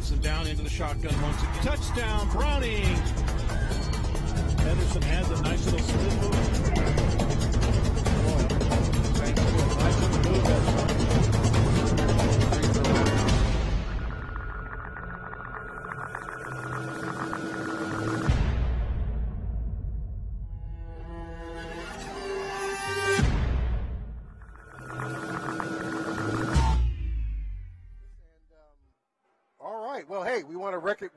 Henderson down into the shotgun once again. Touchdown, Browning. Henderson has a nice little spin move. Thanks for a nice little move. Well, hey, we want to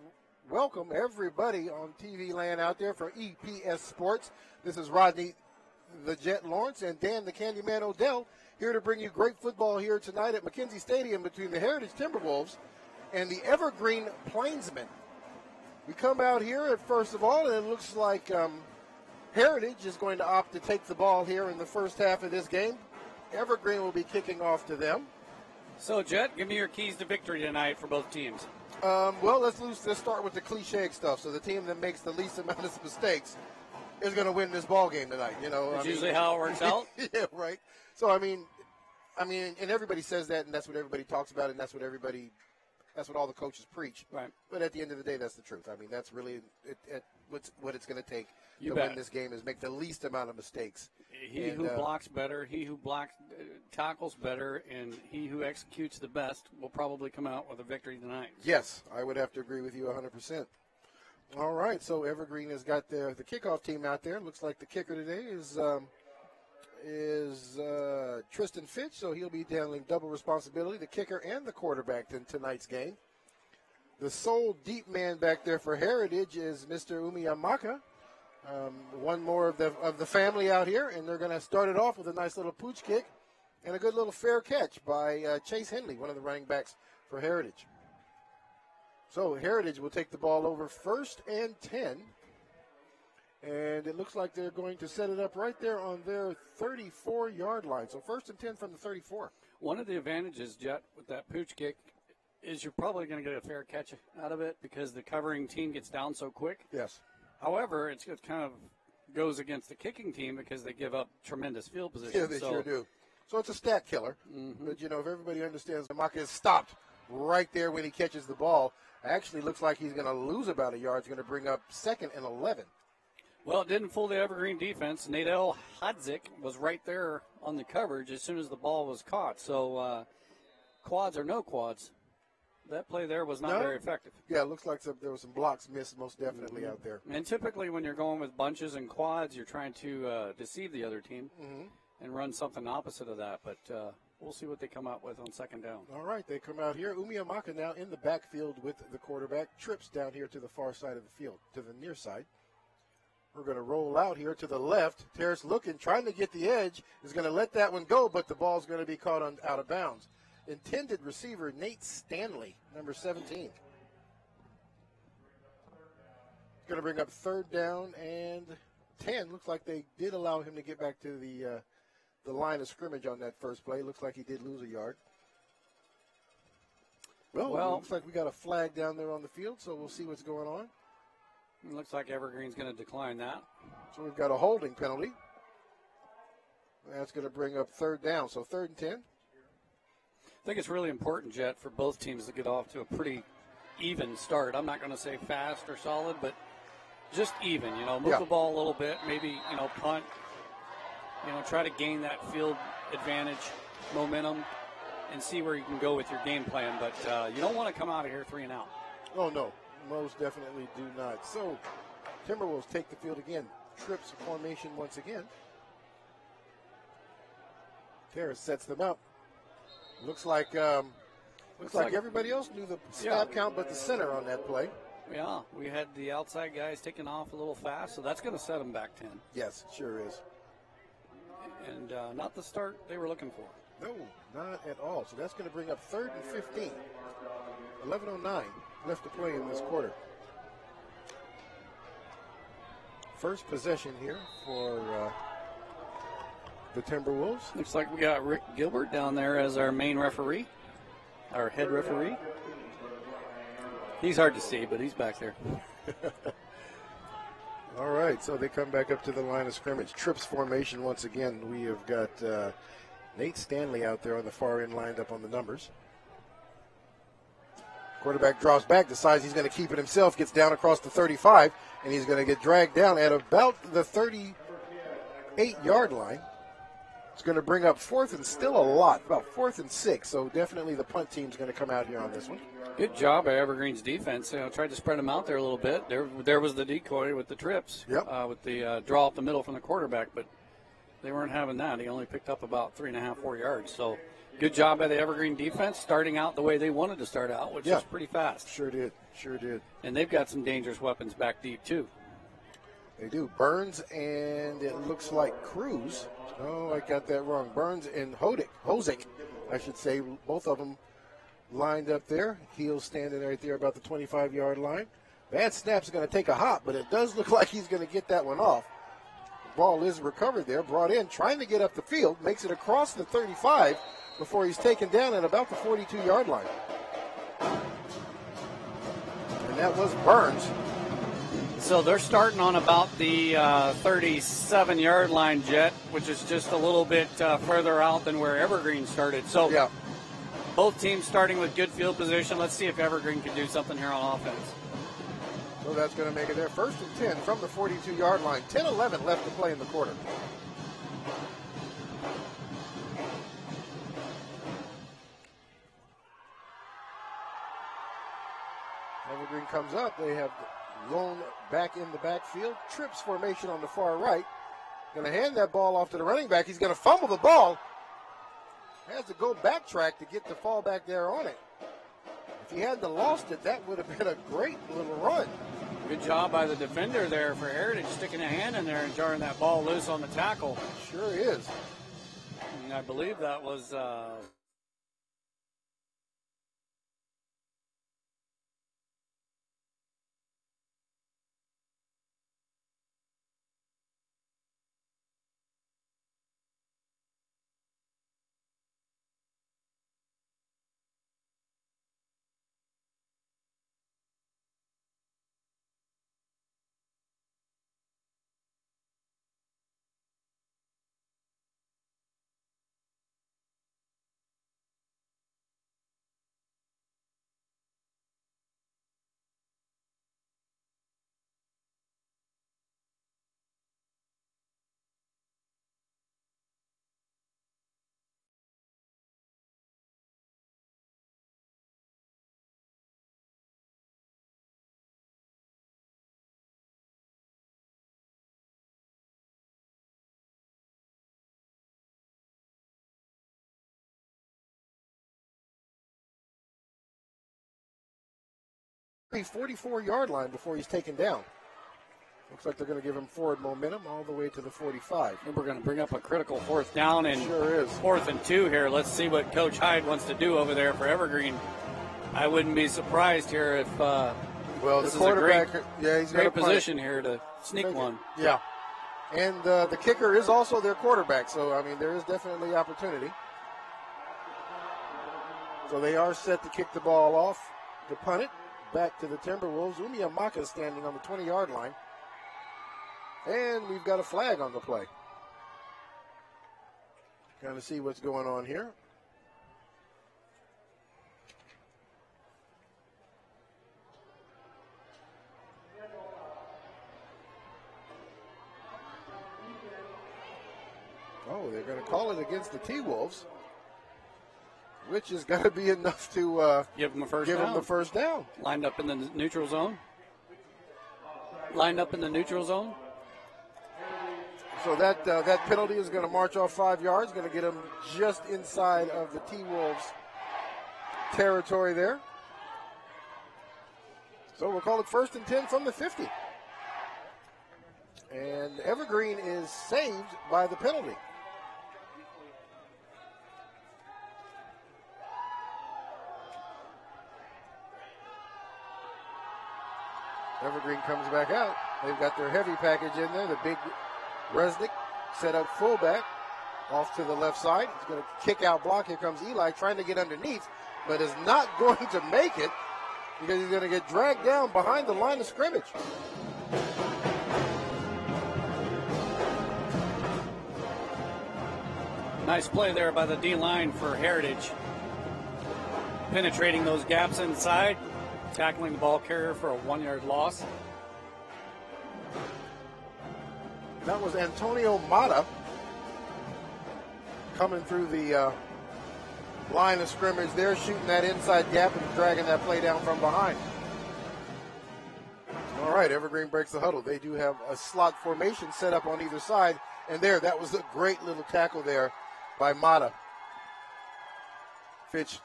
welcome everybody on TV land out there for EPS Sports. This is Rodney the Jet Lawrence and Dan the Candyman Odell here to bring you great football here tonight at McKenzie Stadium between the Heritage Timberwolves and the Evergreen Plainsmen. We come out here at first of all, and it looks like Heritage is going to opt to take the ball here in the first half of this game. Evergreen will be kicking off to them. So, Jet, give me your keys to victory tonight for both teams. Well, let's start with the cliche stuff. So the team that makes the least amount of mistakes is going to win this ball game tonight. You know, that's usually how it works out. Yeah, right. So I mean, and everybody says that, and that's what everybody talks about, and that's what all the coaches preach. Right. But at the end of the day, that's the truth. I mean, that's really what it's going to take to bet. win this game is make the least amount of mistakes. He who blocks better, he who tackles better, and he who executes the best will probably come out with a victory tonight. Yes, I would have to agree with you 100%. All right, so Evergreen has got the kickoff team out there. Looks like the kicker today is Tristan Fitch, so he'll be handling double responsibility, the kicker and the quarterback in tonight's game. The sole deep man back there for Heritage is Mr. Umiyamaka. One more of the family out here, and they're going to start it off with a nice little pooch kick and a good little fair catch by Chase Henley, one of the running backs for Heritage. So Heritage will take the ball over 1st and 10, and it looks like they're going to set it up right there on their 34-yard line. So 1st and 10 from the 34. One of the advantages, Jet, with that pooch kick is you're probably going to get a fair catch out of it because the covering team gets down so quick. Yes. However, it kind of goes against the kicking team because they give up tremendous field position. Yeah, they sure do. So it's a stat killer. Mm-hmm. But, if everybody understands, Maka is stopped right there when he catches the ball. Actually looks like he's going to lose about a yard. It's going to bring up 2nd and 11. Well, it didn't fool the Evergreen defense. Nadel Hadzik was right there on the coverage as soon as the ball was caught. So quads or no quads, that play there was not very effective. Yeah, it looks like there were some blocks missed most definitely out there. And typically when you're going with bunches and quads, you're trying to deceive the other team and run something opposite of that. But we'll see what they come out with on 2nd down. All right, they come out here. Umiyamaka now in the backfield with the quarterback. Trips down here to the far side of the field, to the near side. We're going to roll out here to the left. Terrace looking, trying to get the edge. Is going to let that one go, but the ball's going to be caught out of bounds. Intended receiver Nate Stanley, number 17. Going to bring up 3rd down and 10. Looks like they did allow him to get back to the line of scrimmage on that first play. Looks like he did lose a yard. Well, it looks like we got a flag down there on the field, so we'll see what's going on. It looks like Evergreen's going to decline that. So we've got a holding penalty. That's going to bring up 3rd down, so 3rd and 10. I think it's really important, Jet, for both teams to get off to a pretty even start. I'm not going to say fast or solid, but just even. Move the ball a little bit, maybe, punt. Try to gain that field advantage, momentum, and see where you can go with your game plan. But you don't want to come out of here 3 and out. Oh, no. Most definitely do not. So, Timberwolves take the field again. Trips formation once again. Terrace sets them up. Looks like everybody else knew the snap count but the center on that play. Yeah, we had the outside guys taking off a little fast, so that's going to set them back 10. Yes, sure is. And not the start they were looking for. No, not at all. So that's going to bring up 3rd and 15. 11:09 left to play in this quarter. First possession here for the Timberwolves. Looks like we got Rick Gilbert down there as our main referee, our head referee. He's hard to see, but he's back there. All right, so they come back up to the line of scrimmage. Trips formation once again. We have got Nate Stanley out there on the far end lined up on the numbers. Quarterback drops back, decides he's going to keep it himself, gets down across the 35, and he's going to get dragged down at about the 38-yard line. It's going to bring up fourth and still a lot, about 4th and 6. So definitely the punt team's going to come out here on this one. Good job by Evergreen's defense. Tried to spread them out there a little bit. There was the decoy with the trips, with the draw up the middle from the quarterback, but they weren't having that. He only picked up about 3.5, 4 yards. So good job by the Evergreen defense, starting out the way they wanted to start out, which is pretty fast. Sure did. And they've got some dangerous weapons back deep, too. They do. Burns and it looks like Cruz. Oh, I got that wrong. Burns and Hosick, I should say. Both of them lined up there. Heels standing right there about the 25-yard line. Bad snap's going to take a hop, but it does look like he's going to get that one off. The ball is recovered there, brought in, trying to get up the field, makes it across the 35 before he's taken down at about the 42-yard line. And that was Burns. So they're starting on about the 37-yard line, Jet, which is just a little bit further out than where Evergreen started. So both teams starting with good field position. Let's see if Evergreen can do something here on offense. So that's going to make it their 1st and 10 from the 42-yard line. 10-11 left to play in the quarter. Evergreen comes up. They have lone back in the backfield. Trips formation on the far right. Going to hand that ball off to the running back. He's going to fumble the ball. Has to go backtrack to get the fall back there on it. If he hadn't lost it, that would have been a great little run. Good job by the defender there for Heritage, sticking a hand in there and jarring that ball loose on the tackle. Sure is. And I believe that was... The 44-yard line before he's taken down. Looks like they're going to give him forward momentum all the way to the 45. And we're going to bring up a critical 4th down and sure is. 4th and 2 here. Let's see what Coach Hyde wants to do over there for Evergreen. I wouldn't be surprised here if well, this the quarterback, is a great, he's great position here to sneak one. Yeah. And the kicker is also their quarterback, so, I mean, there is definitely opportunity. So they are set to kick the ball off, to punt it. Back to the Timberwolves. Umiyamaka standing on the 20-yard line. And we've got a flag on the play. Kind of see what's going on here. Oh, they're going to call it against the T-Wolves, which is going to be enough to give them the first down. Lined up in the neutral zone. So that penalty is going to march off 5 yards, going to get them just inside of the T-Wolves territory there. So we'll call it 1st and 10 from the 50. And Evergreen is saved by the penalty. Evergreen comes back out. They've got their heavy package in there. The big Resnick set up fullback off to the left side. He's going to kick out block. Here comes Eli trying to get underneath, but is not going to make it because he's going to get dragged down behind the line of scrimmage. Nice play there by the D-line for Heritage. Penetrating those gaps inside. tackling the ball carrier for a 1-yard loss. That was Antonio Mata coming through the line of scrimmage there, shooting that inside gap and dragging that play down from behind. All right, Evergreen breaks the huddle. They do have a slot formation set up on either side. And there, that was a great little tackle there by Mata. Fitch,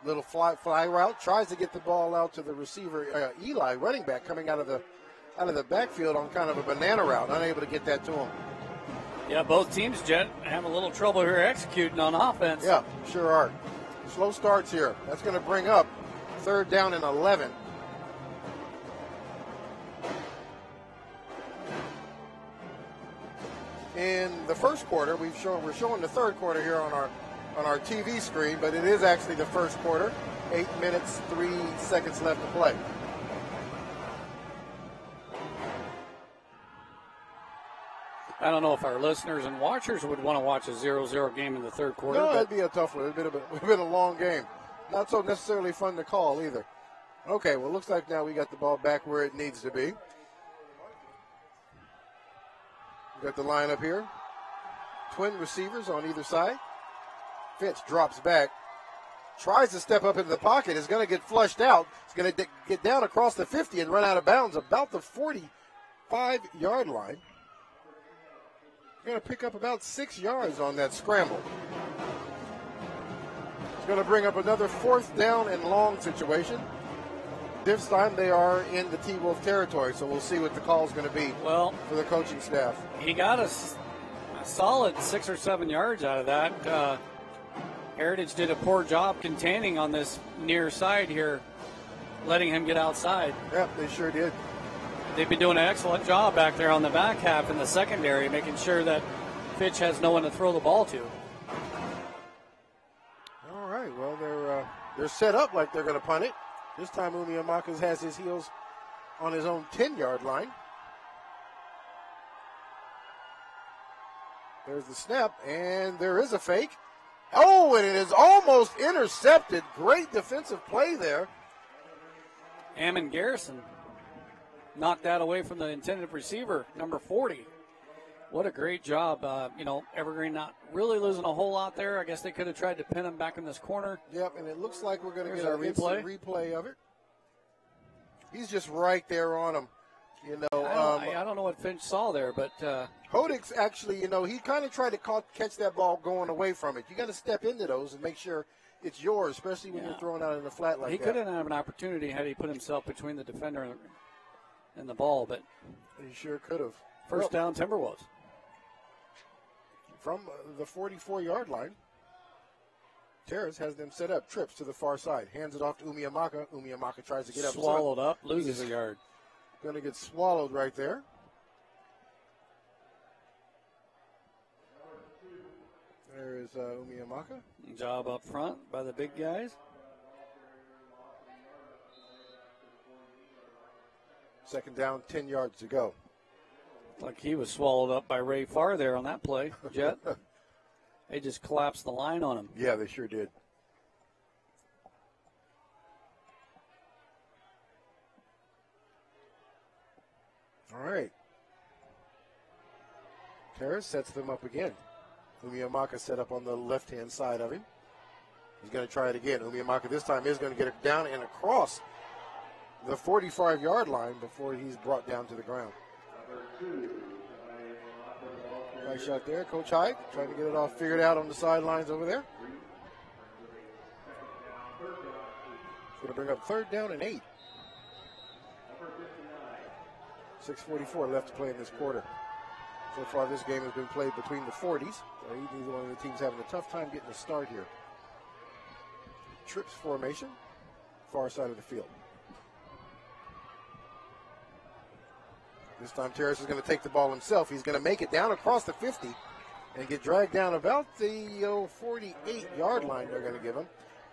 little fly route, tries to get the ball out to the receiver, Eli, running back, coming out of the backfield on kind of a banana route, unable to get that to him. Yeah, both teams, Jet, have a little trouble here executing on offense. Yeah, sure are. Slow starts here. That's going to bring up 3rd down and 11. In the first quarter, we're showing the third quarter here on our TV screen, but it is actually the first quarter. 8 minutes, 3 seconds left to play. I don't know if our listeners and watchers would want to watch a 0-0 game in the third quarter. No, that'd be a tough one. It'd been a long game. Not so necessarily fun to call either. Okay, well, looks like now we got the ball back where it needs to be. We got the lineup here. Twin receivers on either side. Fitch drops back. Tries to step up into the pocket. Is going to get flushed out. It's going to get down across the 50 and run out of bounds about the 45-yard line. Going to pick up about 6 yards on that scramble. It's going to bring up another 4th down and long situation. This time they are in the T-Wolf territory, so we'll see what the call is going to be for the coaching staff. He got a solid 6 or 7 yards out of that. Heritage did a poor job containing on this near side here, letting him get outside. Yep, they sure did. They've been doing an excellent job back there on the back half in the secondary, making sure that Fitch has no one to throw the ball to. All right, well, they're set up like they're going to punt it. This time Umiamaka has his heels on his own 10-yard line. There's the snap, and there is a fake. Oh, and it is almost intercepted. Great defensive play there. Ammon Garrison knocked that away from the intended receiver, number 40. What a great job. Evergreen not really losing a whole lot there. I guess they could have tried to pin him back in this corner. Yep, and it looks like we're going to get a replay of it. He's just right there on him. I don't know what Finch saw there, but Hodix actually, he kind of tried to catch that ball going away from it. You got to step into those and make sure it's yours, especially when you're throwing out in the flat like that. He couldn't have an opportunity had he put himself between the defender and the ball, but he sure could have. First down, Timberwolves. From the 44-yard line, Terrace has them set up. Trips to the far side. Hands it off to Umiamaka. Umiamaka tries to get up. Swallowed up. Loses a yard. Going to get swallowed right there. There is Umiamaka. Job up front by the big guys. Second down, 10 yards to go. Like he was swallowed up by Ray Farr there on that play, Jet. They just collapsed the line on him. Yeah, they sure did. All right. Terrace sets them up again. Umiamaka set up on the left-hand side of him. He's going to try it again. Umiamaka this time is going to get it down and across the 45-yard line before he's brought down to the ground. Nice shot there. Coach Hyde trying to get it all figured out on the sidelines over there. It's going to bring up 3rd down and 8. 6:44 left to play in this quarter. So far, this game has been played between the 40s. So neither one of the teams having a tough time getting a start here. Trips formation, far side of the field. This time, Terrace is going to take the ball himself. He's going to make it down across the 50 and get dragged down about the 48-yard line they're going to give him.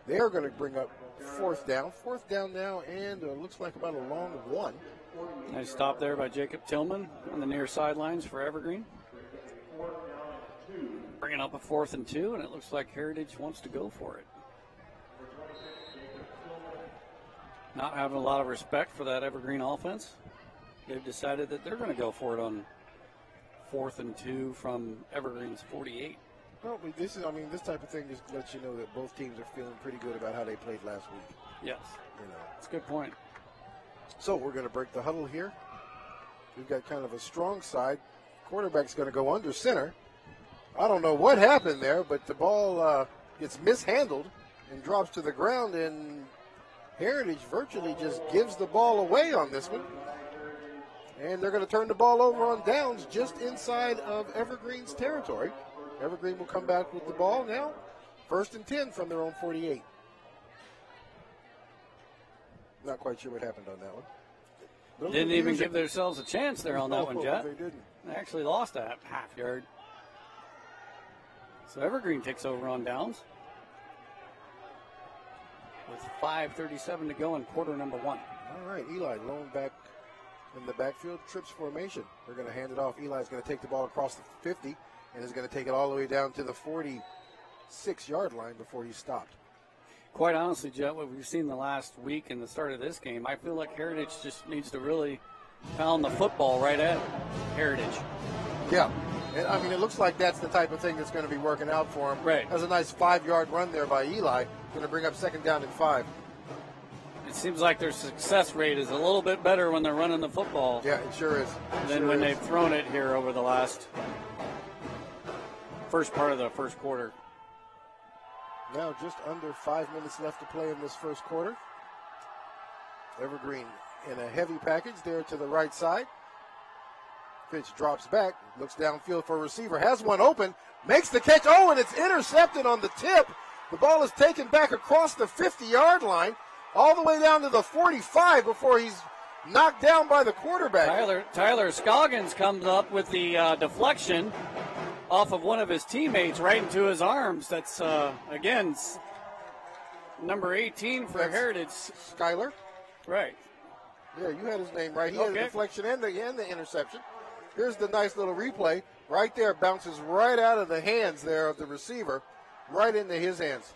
They're going to bring up 4th down. 4th down now, and looks like about a long 1. Nice stop there by Jacob Tillman on the near sidelines for Evergreen. Bringing up a 4th and 2, and it looks like Heritage wants to go for it. Not having a lot of respect for that Evergreen offense. They've decided that they're going to go for it on 4th and 2 from Evergreen's 48. Well, this type of thing just lets you know that both teams are feeling pretty good about how they played last week. Yes. You know. That's a good point. So we're going to break the huddle here. We've got kind of a strong side. Quarterback's going to go under center. I don't know what happened there, but the ball gets mishandled and drops to the ground, and Heritage virtually just gives the ball away on this one. And they're going to turn the ball over on downs just inside of Evergreen's territory. Evergreen will come back with the ball now. 1st and 10 from their own 48. Not quite sure what happened on that one. Didn't even give themselves a chance there on that one, Jet. They didn't. They actually lost that half yard. So Evergreen takes over on downs with 5:37 to go in quarter number 1. All right, Eli lone back in the backfield, trips formation. They're going to hand it off. Eli's going to take the ball across the 50 and is going to take it all the way down to the 46-yard line before he's stopped. Quite honestly, Jet, what we've seen the last week and the start of this game, I feel like Heritage just needs to really pound the football right at Heritage. Yeah. And, I mean, it looks like that's the type of thing that's going to be working out for him. Right. That was a nice 5-yard run there by Eli. Going to bring up 2nd down and 5. It seems like their success rate is a little bit better when they're running the football Yeah, it sure is. than when they've thrown it here over the last first part of the first quarter. Now just under 5 minutes left to play in this first quarter. Evergreen in a heavy package there to the right side. Fitch drops back, looks downfield for a receiver, has one open, makes the catch. Oh, and it's intercepted on the tip. The ball is taken back across the 50-yard line, all the way down to the 45 before he's knocked down by the quarterback. Tyler Scoggins comes up with the deflection off of one of his teammates right into his arms. That's, again, number 18 for Heritage. Skyler? Right. Yeah, you had his name right. He had the deflection and the interception. Here's the nice little replay. Right there, bounces right out of the hands there of the receiver, right into his hands.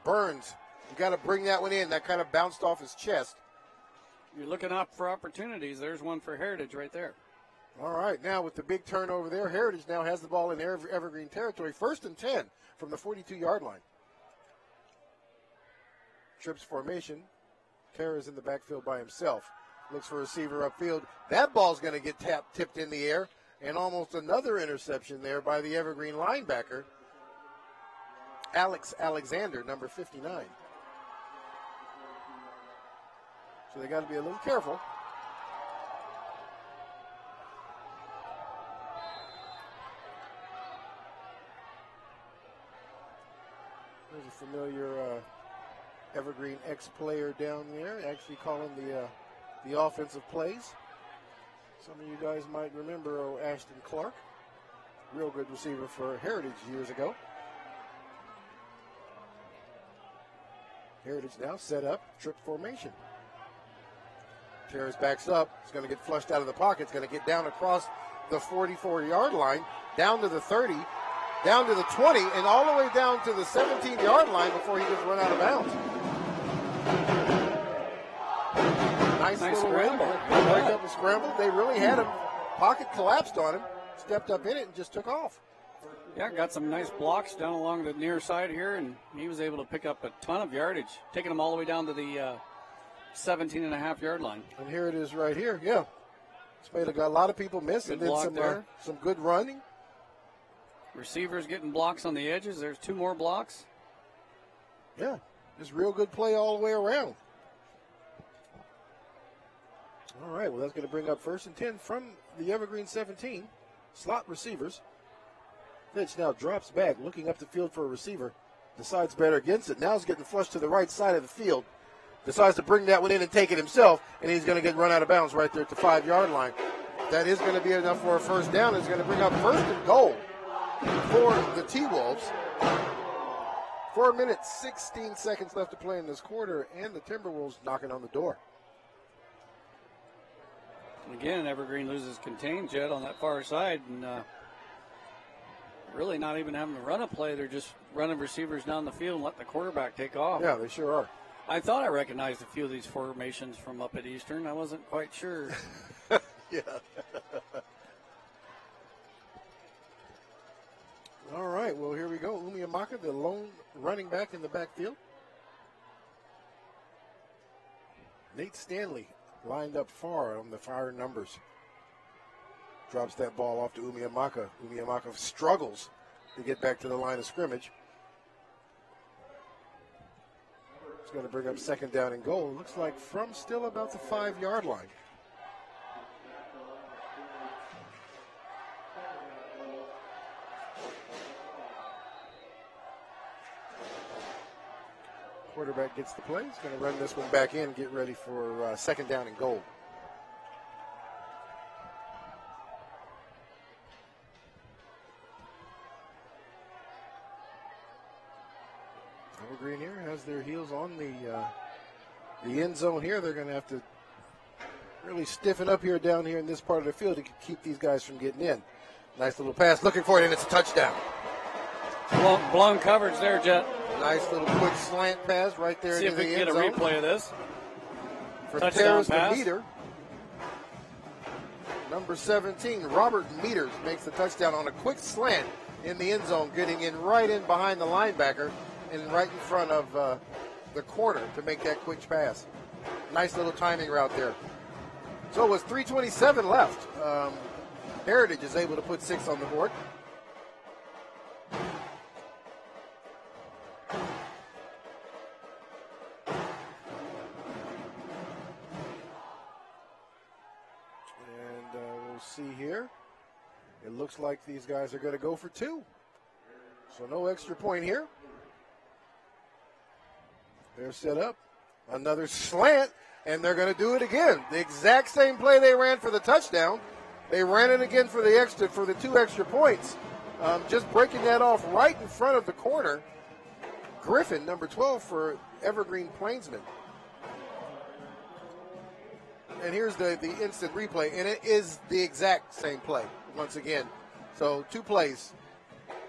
Burns, you got to bring that one in. That kind of bounced off his chest. You're looking up for opportunities. There's one for Heritage right there. All right, now with the big turnover there, Heritage now has the ball in Evergreen territory. 1st and 10 from the 42-yard line. Trips formation. Terra's in the backfield by himself. Looks for a receiver upfield. That ball's going to get tipped in the air, and almost another interception there by the Evergreen linebacker, Alex Alexander, number 59. So they got to be a little careful. There's a familiar Evergreen ex-player down there, actually calling the offensive plays. Some of you guys might remember Ashton Clark, real good receiver for Heritage years ago. Heritage now set up, trip formation. Terrace backs up. It's going to get flushed out of the pocket. It's going to get down across the 44-yard line, down to the 30, down to the 20, and all the way down to the 17-yard line before he gets run out of bounds. Nice little scramble. Break up and scramble. They really had him. Pocket collapsed on him, stepped up in it, and just took off. Yeah, got some nice blocks down along the near side here, and he was able to pick up a ton of yardage, taking him all the way down to the 17.5-yard line. And here it is right here. Yeah. It's made a lot of people miss. Good and then block some good running. Receivers getting blocks on the edges. There's 2 more blocks. Yeah. Just real good play all the way around. All right, well, that's going to bring up 1st and 10 from the Evergreen 17. Slot receivers. Fitch now drops back, looking up the field for a receiver. Decides better against it. Now he's getting flushed to the right side of the field. Decides to bring that one in and take it himself, and he's going to get run out of bounds right there at the 5-yard line. That is going to be enough for a first down. It's going to bring up 1st and goal for the T-Wolves. 4 minutes, 16 seconds left to play in this quarter, and the Timberwolves knocking on the door. Again, Evergreen loses contain, Jet, on that far side, and really not even having to run a play. They're just running receivers down the field and let the quarterback take off. Yeah, they sure are. I thought I recognized a few of these formations from up at Eastern. I wasn't quite sure. Yeah. All right, well, here we go. Umiamaka, the lone running back in the backfield. Nate Stanley lined up far on the far numbers. Drops that ball off to Umiamaka. Umiamaka struggles to get back to the line of scrimmage. It's going to bring up second down and goal. Looks like from still about the 5-yard line. Quarterback gets the play. He's going to run this one back in, get ready for second down and goal. Evergreen here has their heels on the end zone here. They're going to have to really stiffen up here down here in this part of the field to keep these guys from getting in. Nice little pass, looking for it, and it's a touchdown. Blown coverage there, Jet. Nice little quick slant pass right there See into if we the can end get a zone. replay of this. For Touchdown Terrace pass. Meter. Number 17, Robert Meters, makes the touchdown on a quick slant in the end zone, getting in right in behind the linebacker and right in front of the corner to make that quick pass. Nice little timing route there. So it was 3:27 left. Heritage is able to put 6 on the board. See here, it looks like these guys are going to go for 2. So no extra point here. They're set up. Another slant, and they're going to do it again. The exact same play they ran for the touchdown. They ran it again for the 2 extra points. Just breaking that off right in front of the corner. Griffin, number 12 for Evergreen Plainsman. And here's the instant replay, and it is the exact same play once again. So 2 plays.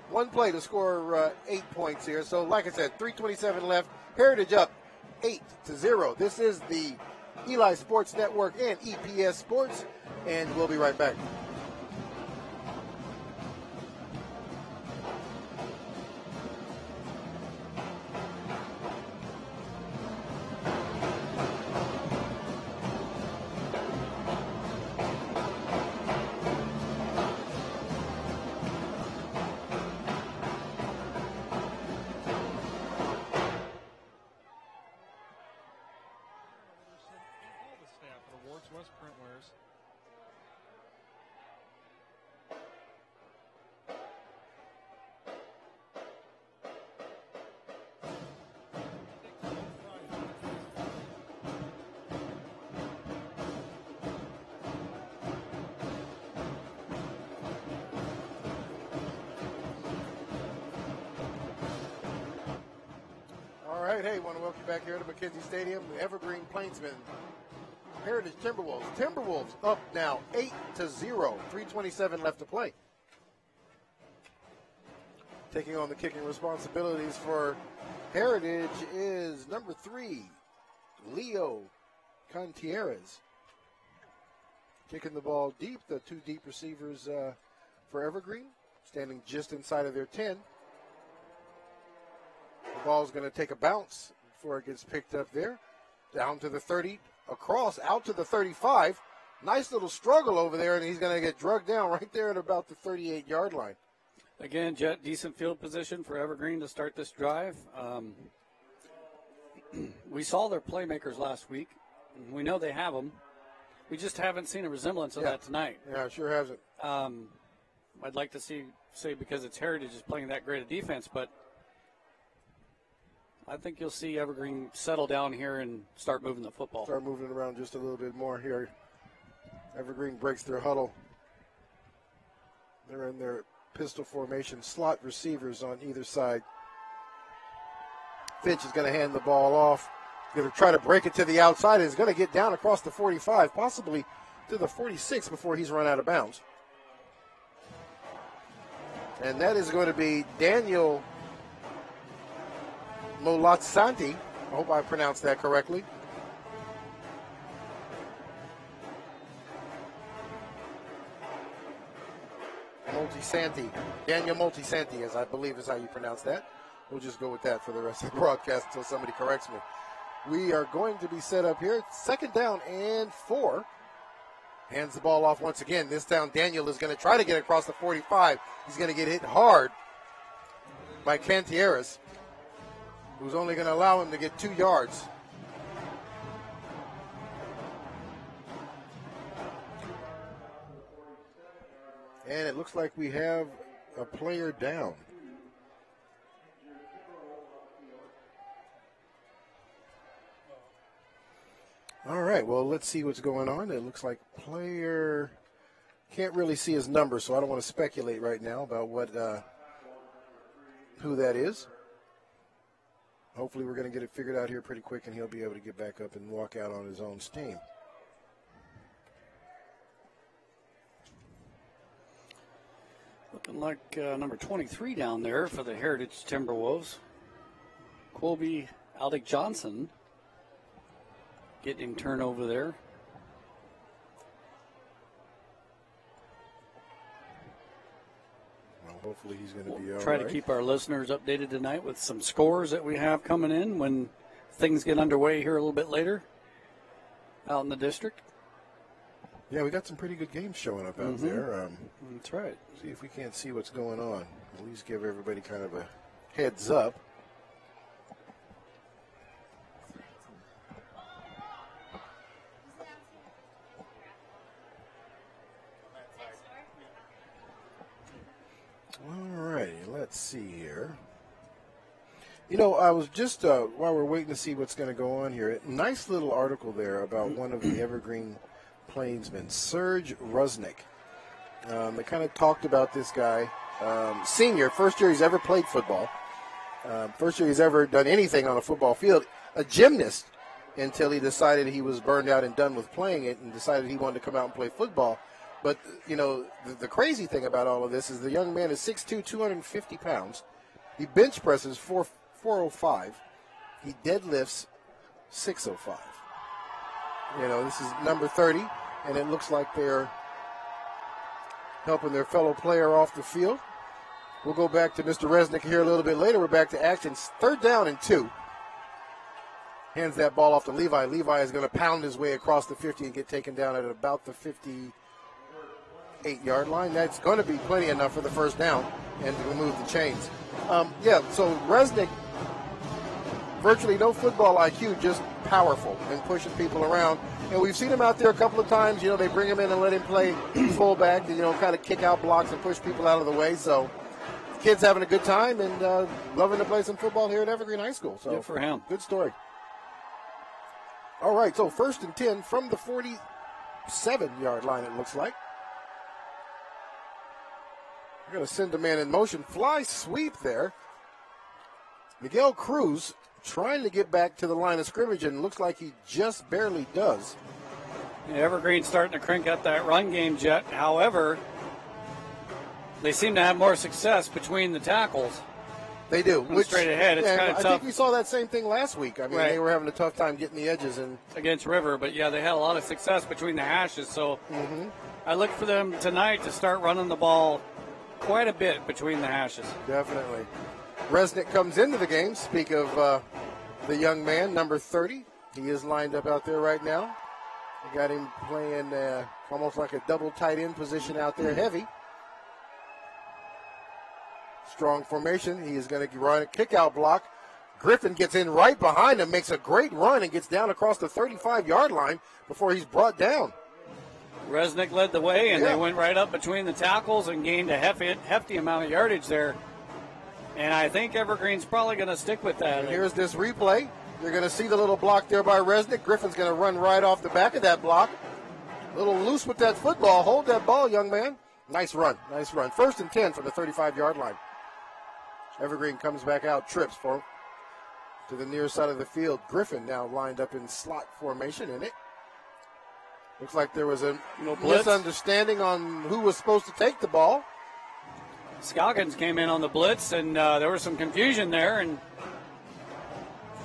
1 play to score 8 points here. So like I said, 3:27 left. Heritage up 8-0. This is the Eli Sports Network and EPS Sports, and we'll be right back. All right, hey, want to welcome you back here to McKenzie Stadium. Evergreen Plainsmen, Heritage Timberwolves. Timberwolves up now 8-0. 3:27 left to play. Taking on the kicking responsibilities for Heritage is number 3, Leo Contieres. Kicking the ball deep. The 2 deep receivers for Evergreen, standing just inside of their 10. The ball's going to take a bounce before it gets picked up there. Down to the 30, across, out to the 35. Nice little struggle over there, and he's going to get drugged down right there at about the 38-yard line. Again, Jet, decent field position for Evergreen to start this drive. We saw their playmakers last week. We know they have them. We just haven't seen a resemblance of that tonight. Yeah, it sure hasn't. I'd like to say because it's Heritage is playing that great a defense, but I think you'll see Evergreen settle down here and start moving the football. Start moving it around just a little bit more here. Evergreen breaks their huddle. They're in their pistol formation, slot receivers on either side. Fitch is going to hand the ball off. Going to try to break it to the outside. He's going to get down across the 45, possibly to the 46 before he's run out of bounds. And that is going to be Daniel Molazanti, I hope I pronounced that correctly. Multisanti. Daniel Multisanti, as I believe is how you pronounce that. We'll just go with that for the rest of the broadcast until somebody corrects me. We are going to be set up here. 2nd down and 4. Hands the ball off once again. This time Daniel is going to try to get across the 45. He's going to get hit hard by Cantieras, who's only going to allow him to get 2 yards. And it looks like we have a player down. All right, well, let's see what's going on. It looks like player can't really see his number, so I don't want to speculate right now about who that is. Hopefully we're going to get it figured out here pretty quick, and he'll be able to get back up and walk out on his own steam. Looking like number 23 down there for the Heritage Timberwolves. Colby Aldick Johnson getting turned over there. Well, hopefully he's going to be all right. Try to keep our listeners updated tonight with some scores that we have coming in when things get underway here a little bit later out in the district. Yeah, we got some pretty good games showing up out there. That's right. See if we can't see what's going on. At least give everybody kind of a heads up. All right, let's see here. You know, I was just, while we're waiting to see what's going to go on here, nice little article there about one of the Evergreen Plainsmen, Serge Rusnick. They kind of talked about this guy, senior, first year he's ever played football, first year he's ever done anything on a football field, a gymnast until he decided he was burned out and done with playing it and decided he wanted to come out and play football. But, you know, the crazy thing about all of this is the young man is 6'2", 250 pounds. He bench presses 405. He deadlifts 605. You know, this is number 30, and it looks like they're helping their fellow player off the field. We'll go back to Mr. Resnick here a little bit later. We're back to action. 3rd down and 2. Hands that ball off to Levi. Levi is going to pound his way across the 50 and get taken down at about the 58-yard line. That's going to be plenty enough for the first down and to remove the chains. So Resnick, virtually no football IQ, just powerful and pushing people around. And we've seen him out there a couple of times. You know, they bring him in and let him play fullback, you know, kind of kick out blocks and push people out of the way. So the kid's having a good time and loving to play some football here at Evergreen High School. So good for him. Good story. All right, so 1st and 10 from the 47-yard line, it looks like. We're going to send a man in motion. Fly sweep there. Miguel Cruz trying to get back to the line of scrimmage, and looks like he just barely does. Yeah, Evergreen's starting to crank up that run game, Jet. However, they seem to have more success between the tackles. They do. Straight ahead, it's kind of tough. I think we saw that same thing last week. I mean, right. They were having a tough time getting the edges in. Against River, but, yeah, they had a lot of success between the hashes. So I look for them tonight to start running the ball quite a bit between the hashes. Definitely. Resnick comes into the game. Speak of the young man, number 30. He is lined up out there right now. You got him playing almost like a double tight end position out there, heavy. Strong formation. He is going to run a kick-out block. Griffin gets in right behind him, makes a great run, and gets down across the 35-yard line before he's brought down. Resnick led the way, and they went right up between the tackles and gained a hefty amount of yardage there. And I think Evergreen's probably going to stick with that. And here's this replay. You're going to see the little block there by Resnick. Griffin's going to run right off the back of that block. A little loose with that football. Hold that ball, young man. Nice run. Nice run. 1st and 10 from the 35-yard line. Evergreen comes back out, trips to the near side of the field. Griffin now lined up in slot formation in it. Looks like there was a misunderstanding on who was supposed to take the ball. Scoggins came in on the blitz, and there was some confusion there. And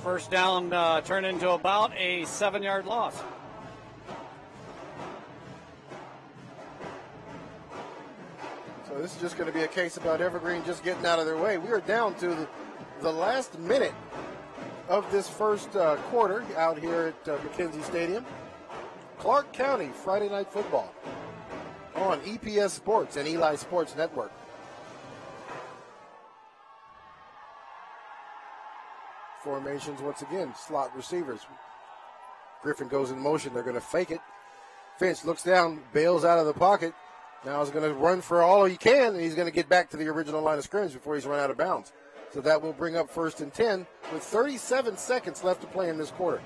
First down turned into about a 7-yard loss. So this is just going to be a case about Evergreen just getting out of their way. We are down to the last minute of this first quarter out here at McKenzie Stadium. Clark County Friday Night Football on EPS Sports and Eli Sports Network. Formations once again, slot receivers. Griffin goes in motion. They're going to fake it. Finch looks down, bails out of the pocket. Now he's going to run for all he can, and he's going to get back to the original line of scrimmage before he's run out of bounds. So that will bring up 1st and 10 with 37 seconds left to play in this quarter.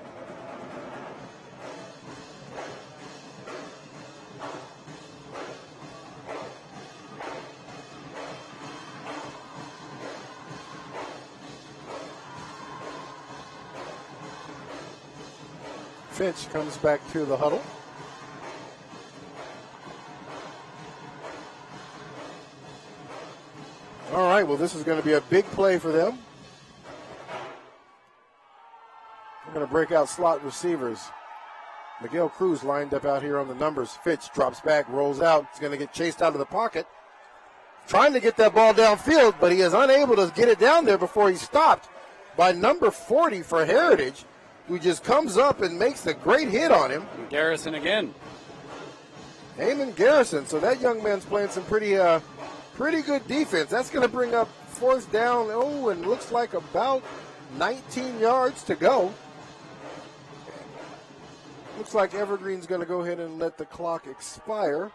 Finch comes back to the huddle. All right, well, this is going to be a big play for them. We're going to break out slot receivers. Miguel Cruz lined up out here on the numbers. Fitch drops back, rolls out. He's going to get chased out of the pocket. Trying to get that ball downfield, but he is unable to get it down there before he's stopped by number 40 for Heritage, who just comes up and makes a great hit on him. Garrison again. Eamon Garrison. So that young man's playing some pretty good defense. That's going to bring up 4th down. Oh, and looks like about 19 yards to go. Looks like Evergreen's going to go ahead and let the clock expire.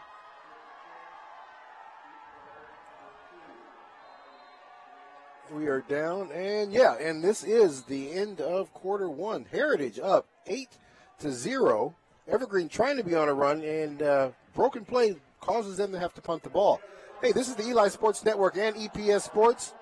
We are down, and this is the end of quarter one. Heritage up 8-0. Evergreen trying to be on a run, and broken play causes them to have to punt the ball. Hey, this is the Eli Sports Network and EPS Sports.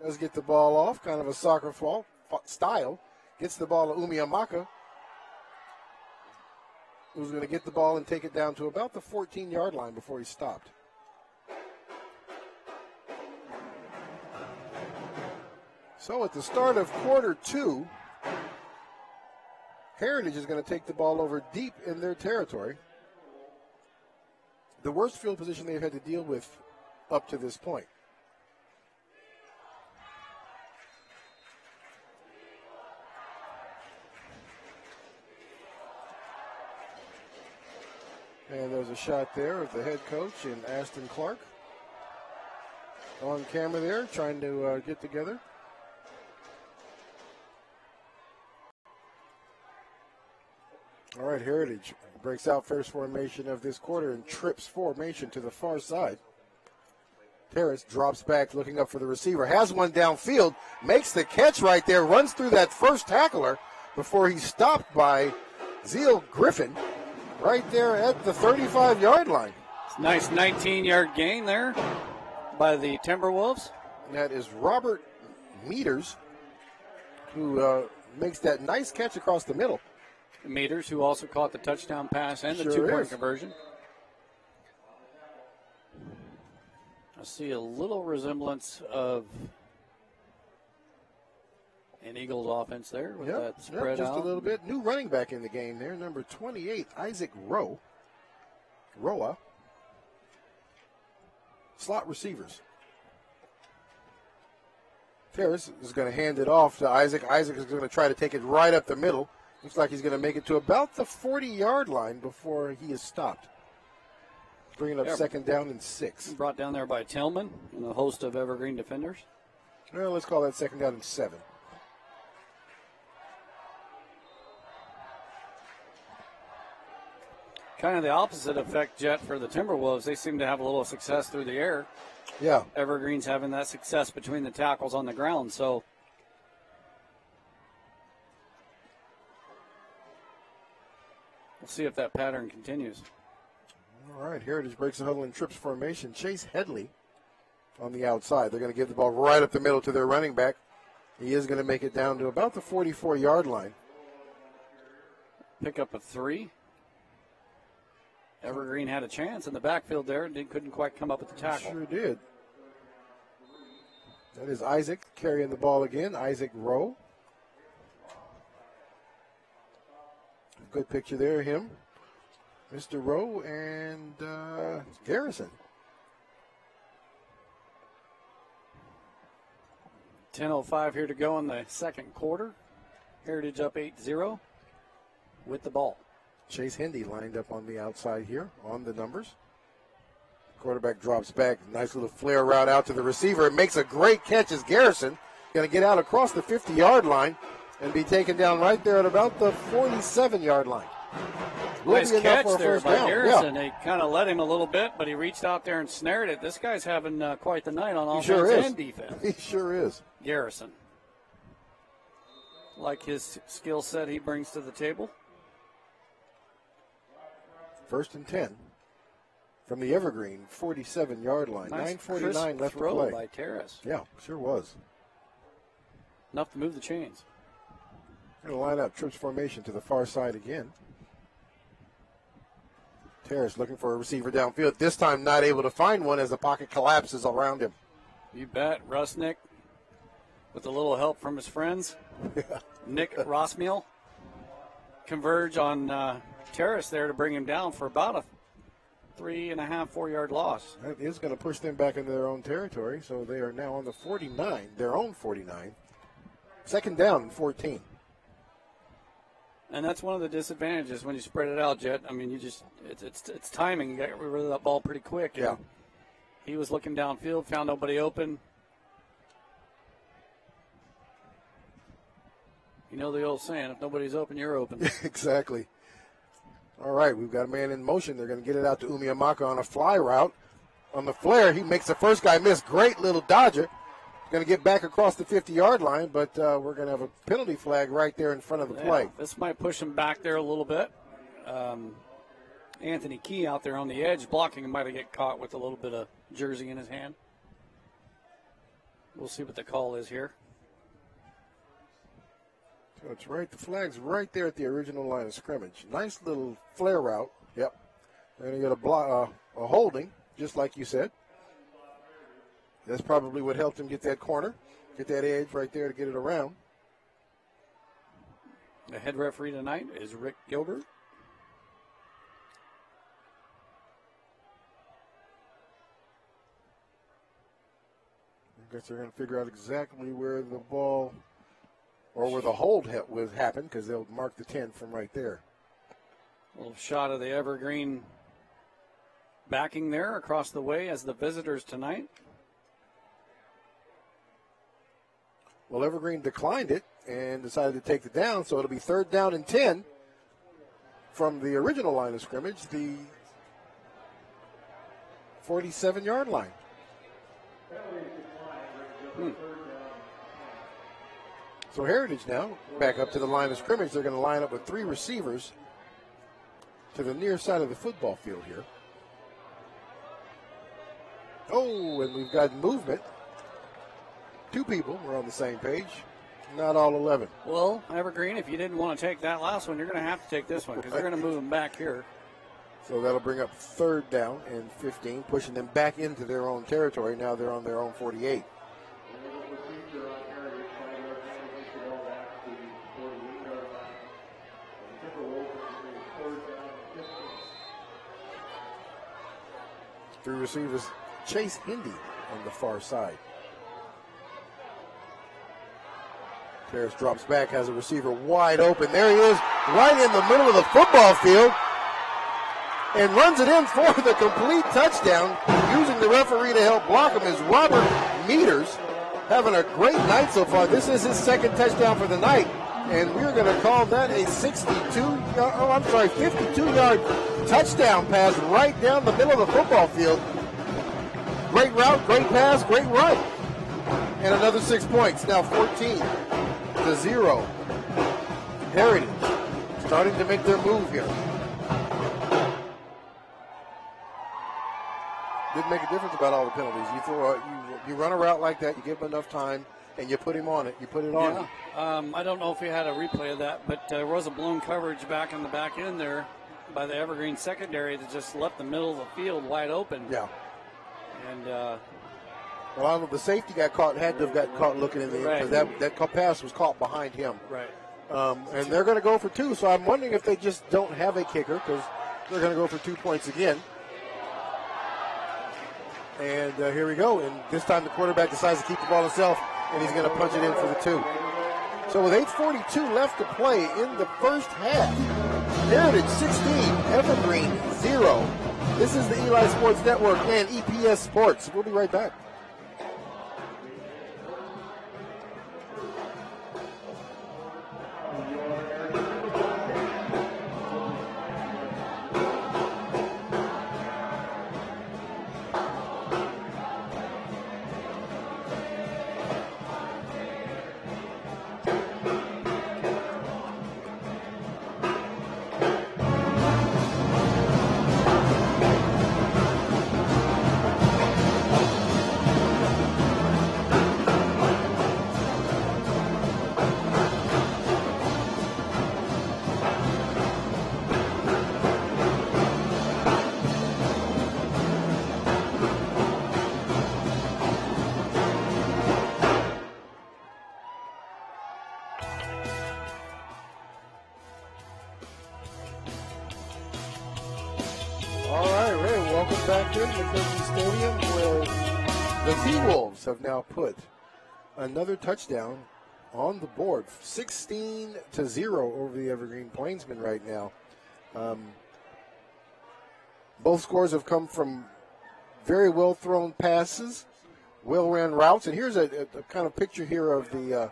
Does get the ball off, kind of a soccer style. Gets the ball to Umiamaka, who's going to get the ball and take it down to about the 14-yard line before he stopped. So at the start of quarter two, Heritage is going to take the ball over deep in their territory. The worst field position they've had to deal with up to this point. And there's a shot there of the head coach and Ashton Clark on camera there, trying to get together. All right, Heritage breaks out first formation of this quarter and trips formation to the far side. Terrace drops back, looking up for the receiver, has one downfield, makes the catch right there, runs through that first tackler before he's stopped by Zeal Griffin. right there at the 35-yard line. It's a nice 19-yard gain there by the Timberwolves. That is Robert Meters, who makes that nice catch across the middle. Meters, who also caught the touchdown pass and the Sure two-point is. conversion. I see a little resemblance of an Eagles offense there with that spread just out. a little bit. New running back in the game there, number 28, Isaac Roa. Slot receivers. Terrace is going to hand it off to Isaac. Isaac is going to try to take it right up the middle. Looks like he's going to make it to about the 40-yard line before he is stopped. Bringing up second down and 6. Brought down there by Tillman and a host of Evergreen defenders. Well, let's call that second down and 7. Kind of the opposite effect, Jet, for the Timberwolves. They seem to have a little success through the air. Yeah. Evergreen's having that success between the tackles on the ground, so we'll see if that pattern continues. All right, Heritage breaks the huddle in trips formation. Chase Headley on the outside. They're going to give the ball right up the middle to their running back. He is going to make it down to about the 44-yard line. Pick up a 3. Evergreen had a chance in the backfield there and couldn't quite come up with the tackle. Sure did. That is Isaac carrying the ball again. Isaac Rowe. Good picture there, him. Mr. Rowe and Garrison. 10:05 here to go in the second quarter. Heritage up 8-0 with the ball. Chase Hendy lined up on the outside here on the numbers. Quarterback drops back. Nice little flare route out to the receiver. It makes a great catch as Garrison going to get out across the 50-yard line and be taken down right there at about the 47-yard line. Nice catch there by Garrison. They kind of let him a little bit, but he reached out there and snared it. This guy's having quite the night on offense and defense. He sure is. Garrison. Like his skill set he brings to the table. First and 10 from the Evergreen 47-yard line. Nice 9:49 left to throw play. By Terrace. Yeah, sure was. Enough to move the chains. Going to line up trips formation to the far side again. Terrace looking for a receiver downfield. This time not able to find one as the pocket collapses around him. You bet. Rusnick with a little help from his friends. Nick Rossmeal converge on Terrace there to bring him down for about a 3.5, 4-yard loss. That is going to push them back into their own territory, so they are now on the 49, their own 49. Second down and 14. And that's one of the disadvantages when you spread it out, Jet. I mean, it's timing. You got rid of that ball pretty quick. Yeah. He was looking downfield, found nobody open. You know the old saying, if nobody's open, you're open. Exactly. All right, we've got a man in motion. They're going to get it out to Umiamaka on a fly route. On the flare, he makes the first guy miss. Great little dodger. Going to get back across the 50-yard line, but we're going to have a penalty flag right there in front of the play. This might push him back there a little bit. Anthony Key out there on the edge blocking him might have get caught with a little bit of jersey in his hand. We'll see what the call is here. So it's right. The flag's right there at the original line of scrimmage. Nice little flare route. Yep. And you got a holding, just like you said. That's probably what helped him get that corner, get that edge right there to get it around. The head referee tonight is Rick Gilbert. I guess they're going to figure out exactly where the ball or where the hold would happen because they'll mark the 10 from right there. A little shot of the Evergreen backing there across the way as the visitors tonight. Well, Evergreen declined it and decided to take it down, so it'll be third down and 10 from the original line of scrimmage, the 47-yard line. So Heritage now back up to the line of scrimmage. They're going to line up with 3 receivers. to the near side of the football field here. Oh, and we've got movement. 2 people were on the same page. Not all 11. Well, Evergreen, if you didn't want to take that last one, you're going to have to take this one because they're going to move them back here. So that'll bring up 3rd down and 15, pushing them back into their own territory. Now they're on their own 48. Three receivers, Chase Hindy on the far side. Harris drops back, has a receiver wide open. There he is, right in the middle of the football field, and runs it in for the complete touchdown. Using the referee to help block him is Robert Meters, having a great night so far. This is his 2nd touchdown for the night, and we're going to call that a 52-yard touchdown pass right down the middle of the football field. Great route, great pass, great run. And another 6 points. Now 14-0. Heritage starting to make their move here. Didn't make a difference about all the penalties. You run a route like that, you give him enough time, and you put him on it. You put it on him. I don't know if we had a replay of that, but there was a blown coverage back in the back end there by the Evergreen secondary that just left the middle of the field wide open. Yeah. And well, the safety had to have got caught looking in the end because that pass was caught behind him. Right. And they're going to go for 2. So I'm wondering if they just don't have a kicker because they're going to go for 2 points again. And here we go. And this time the quarterback decides to keep the ball himself, and he's going to punch it in for the 2. So with 8:42 left to play in the first half, Heritage 16, Evergreen 0. This is the Eli Sports Network and EPS Sports. We'll be right back. Have now put another touchdown on the board, 16-0 over the Evergreen Plainsmen right now. Both scores have come from very well thrown passes, well ran routes, and here's a kind of picture here of the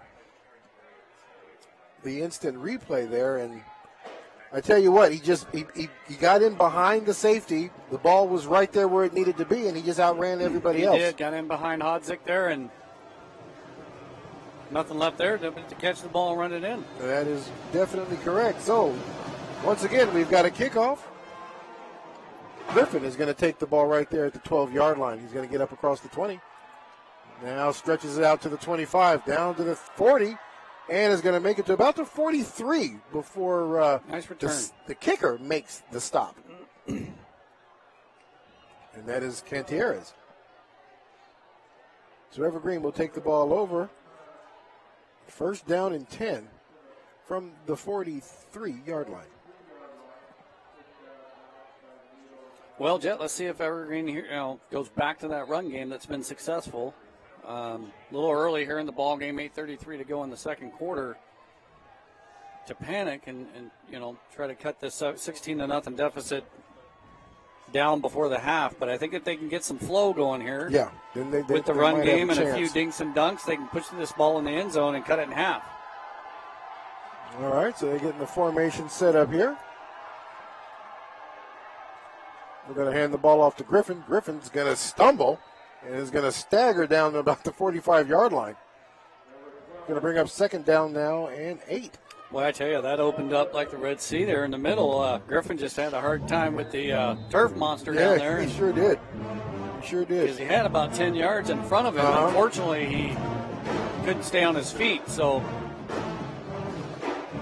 instant replay there. And I tell you what, he got in behind the safety. The ball was right there where it needed to be, and he just outran everybody else. He did, got in behind Hodzik there, and nothing left there to catch the ball and run it in. That is definitely correct. So, once again, we've got a kickoff. Griffin is going to take the ball right there at the 12-yard line. He's going to get up across the 20. Now stretches it out to the 25, down to the 40. And is going to make it to about the 43 before nice return. The kicker makes the stop. And that is Cantieres. So Evergreen will take the ball over. First down and 10 from the 43-yard line. Well, Jet, let's see if Evergreen here, goes back to that run game that's been successful. A little early here in the ball game, 8:33 to go in the second quarter, to panic and try to cut this 16-0 deficit down before the half. But I think if they can get some flow going here, then with the run game and a few dinks and dunks, they can push this ball in the end zone and cut it in half. All right, so they're getting the formation set up here. We're going to hand the ball off to Griffin. Griffin's going to stumble and is going to stagger down to about the 45-yard line. Going to bring up second down now and 8. Well, I tell you, that opened up like the Red Sea there in the middle. Griffin just had a hard time with the turf monster down there. Yeah, he sure did. He sure did. Because he had about 10 yards in front of him. Unfortunately, he couldn't stay on his feet, so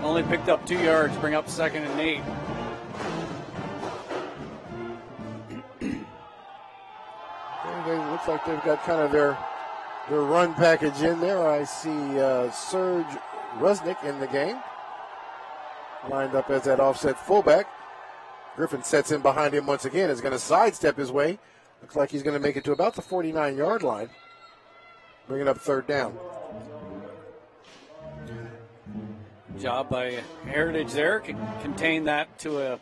only picked up 2 yards, bring up 2nd and 8. It looks like they've got kind of their run package in there. I see Serge Rusnick in the game, lined up as that offset fullback. Griffin sets in behind him once again. Is going to sidestep his way. Looks like he's going to make it to about the 49-yard line, bringing up 3rd down. Job by Heritage there. Contain that to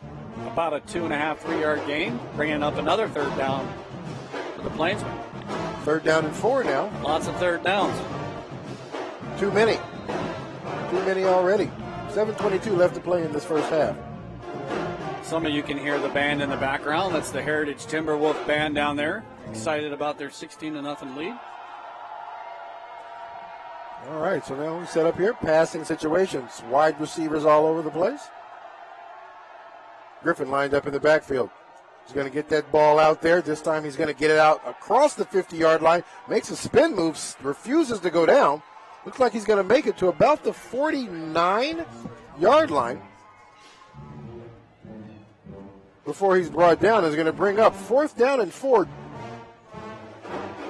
about a 2.5, 3-yard gain, bringing up another 3rd down for the Plainsmen. 3rd down and 4 now. Lots of 3rd downs. Too many. Too many already. 7:22 left to play in this first half. Some of you can hear the band in the background. That's the Heritage Timberwolf band down there. Excited about their 16-0 lead. All right, so now we set up here. Passing situations. Wide receivers all over the place. Griffin lined up in the backfield. He's going to get that ball out there. This time he's going to get it out across the 50-yard line. Makes a spin move. Refuses to go down. Looks like he's going to make it to about the 49-yard line before he's brought down. Is going to bring up 4th down and 4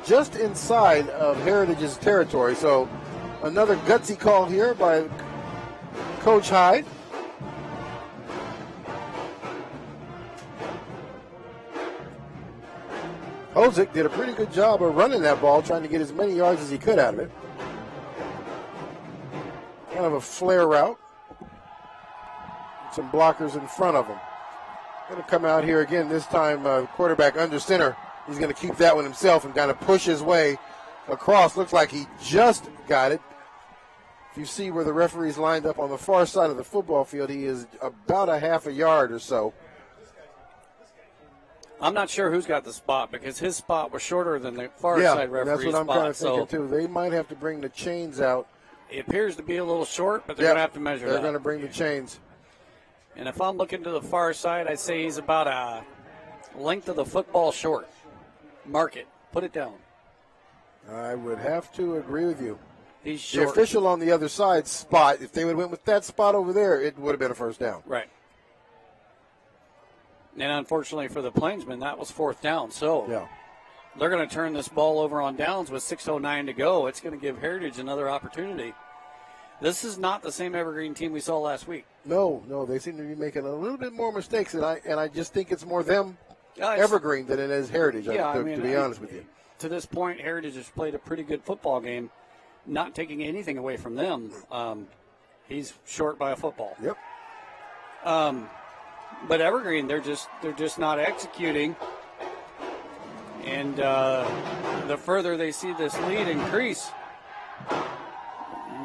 just inside of Heritage's territory. So another gutsy call here by Coach Hyde. Hozick did a pretty good job of running that ball, trying to get as many yards as he could out of it. Kind of a flare route. Some blockers in front of him. Going to come out here again, this time quarterback under center. He's going to keep that one himself and kind of push his way across. Looks like he just got it. If you see where the referee's lined up on the far side of the football field, he is about a half a yard or so. I'm not sure who's got the spot because his spot was shorter than the far side referee's spot. That's what I'm kind of thinking, too. They might have to bring the chains out. It appears to be a little short, but they're going to have to measure that. They're going to bring the chains. And if I'm looking to the far side, I'd say he's about a length of the football short. Mark it. Put it down. I would have to agree with you. He's short. The official on the other side spot, if they would have went with that spot over there, it would have been a 1st down. Right. And unfortunately for the Plainsmen, that was 4th down. So they're going to turn this ball over on downs with 6:09 to go. It's going to give Heritage another opportunity. This is not the same Evergreen team we saw last week. No, they seem to be making a little bit more mistakes, and I just think it's more them, Evergreen, than it is Heritage, to be honest with you. To this point, Heritage has played a pretty good football game, not taking anything away from them. He's short by a football. Yep. But Evergreen, they're just not executing. And the further they see this lead increase,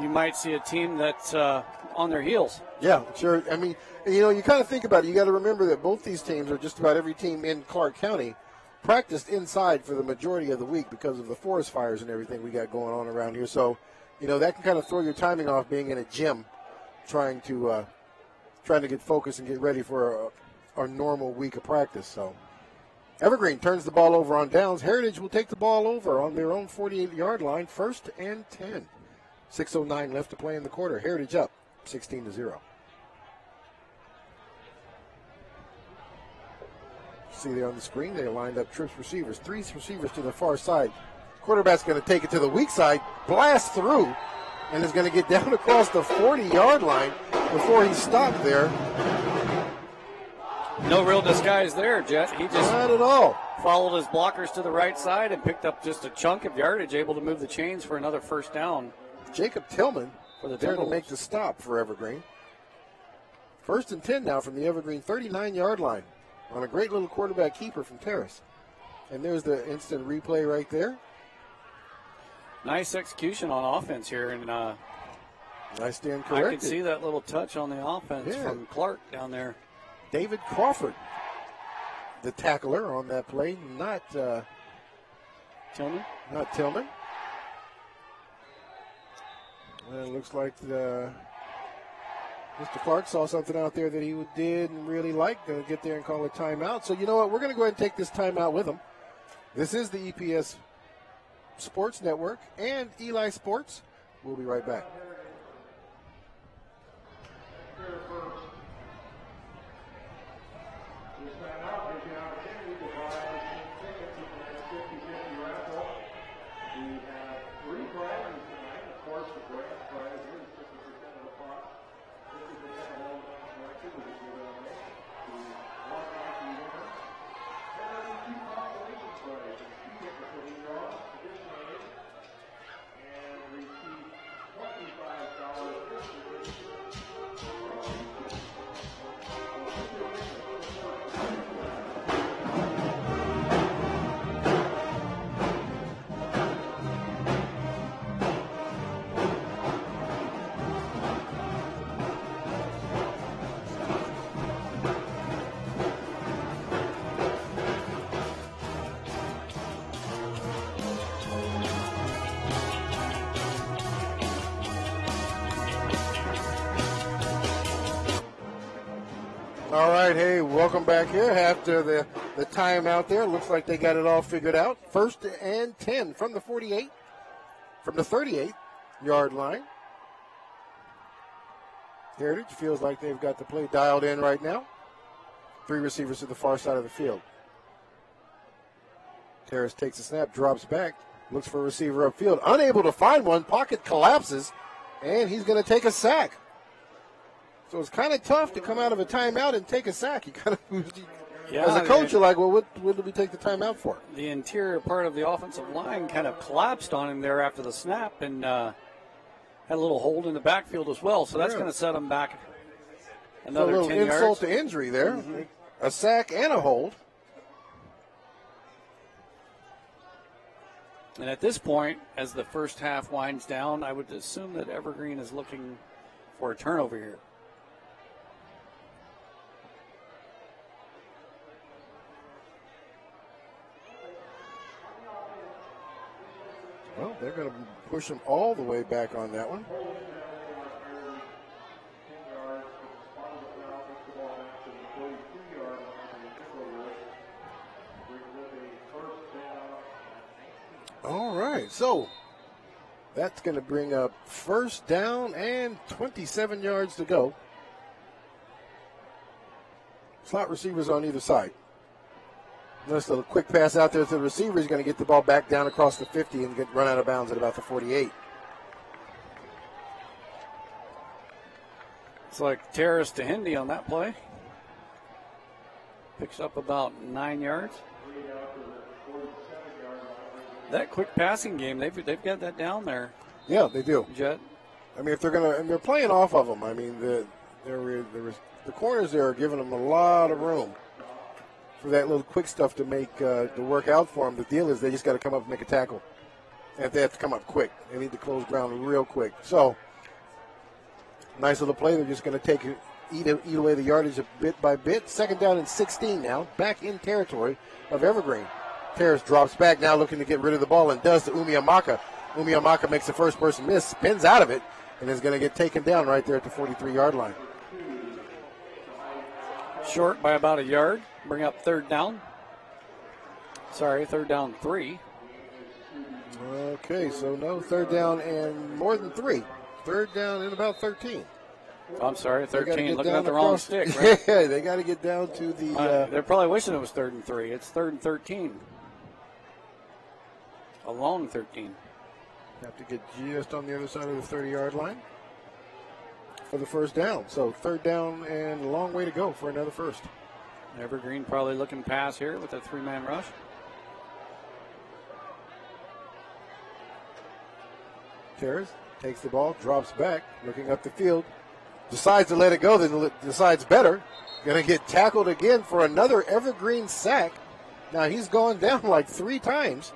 you might see a team that's on their heels. Yeah, sure. I mean, you kind of think about it. You got to remember that both these teams, or just about every team in Clark County, practiced inside for the majority of the week because of the forest fires and everything we got going on around here. So, that can kind of throw your timing off being in a gym, trying to get focused and get ready for a normal week of practice. So, Evergreen turns the ball over on downs. Heritage will take the ball over on their own 48-yard line, 1st and 10. 6:09 left to play in the quarter. Heritage up 16-0. See there on the screen, they lined up trips receivers. 3 receivers to the far side. Quarterback's going to take it to the weak side, blast through, and is going to get down across the 40-yard line before he stopped there. No real disguise there, Jet. He just not at all followed his blockers to the right side and picked up just a chunk of yardage, able to move the chains for another 1st down. Jacob Tillman for the there to make the stop for Evergreen. 1st and 10 now from the Evergreen 39-yard line on a great little quarterback keeper from Terrace. And there's the instant replay right there. Nice execution on offense here. And I stand corrected. I can see that little touch on the offense from Clark down there. David Crawford, the tackler on that play, not Tillman. Not Tillman. And it looks like Mr. Clark saw something out there that he didn't really like. Going to get there and call a timeout. So you know what? We're going to go ahead and take this timeout with him. This is the EPS Sports Network and Eli Sports. We'll be right back. All right, hey, welcome back here after the timeout there. Looks like they got it all figured out. 1st and 10 from the 48, from the 38-yard line. Heritage feels like they've got the play dialed in right now. 3 receivers to the far side of the field. Terrace takes a snap, drops back, looks for a receiver upfield. Unable to find one, pocket collapses, and he's going to take a sack. So it's kind of tough to come out of a timeout and take a sack. You kind of, as a coach, you're like, well, what did we take the timeout for? The interior part of the offensive line kind of collapsed on him there after the snap and had a little hold in the backfield as well. So that's going to set him back another 10 yards. So a little insult to injury there. Mm-hmm. A sack and a hold. And at this point, as the first half winds down, I would assume that Evergreen is looking for a turnover here. Well, they're going to push him all the way back on that one. All right, so that's going to bring up 1st down and 27 yards to go. Slot receivers on either side. Just a quick pass out there to the receiver. He's going to get the ball back down across the 50 and run out of bounds at about the 48. It's like Terrace to Hindi on that play. Picks up about 9 yards. That quick passing game, they've got that down there. Yeah, they do. Jet. I mean, if they're going to, and they're playing off of them. I mean, the corners there are giving them a lot of room for that little quick stuff to make to work out for them. The deal is they just got to come up and make a tackle. And they have to come up quick. They need to close ground real quick. So, nice little play. They're just going to eat away the yardage a bit by bit. 2nd down and 16 now, back in territory of Evergreen. Terrace drops back now looking to get rid of the ball and does to Umiamaka. Umiamaka makes the first person miss, spins out of it, and is going to get taken down right there at the 43-yard line. Short by about a yard. Bring up 3rd down. Sorry, 3rd down 3. Okay, so no 3rd down and more than 3. 3rd down and about 13. I'm sorry, 13. Looking at the wrong stick, right? Yeah, they got to get down to the... they're probably wishing it was 3rd and 3. It's 3rd and 13. A long 13. Have to get just on the other side of the 30-yard line for the 1st down. So 3rd down and a long way to go for another 1st. Evergreen probably looking pass here with a 3-man rush. Terrace takes the ball, drops back, looking up the field. Decides to let it go, then decides better. Going to get tackled again for another Evergreen sack. Now he's gone down like 3 times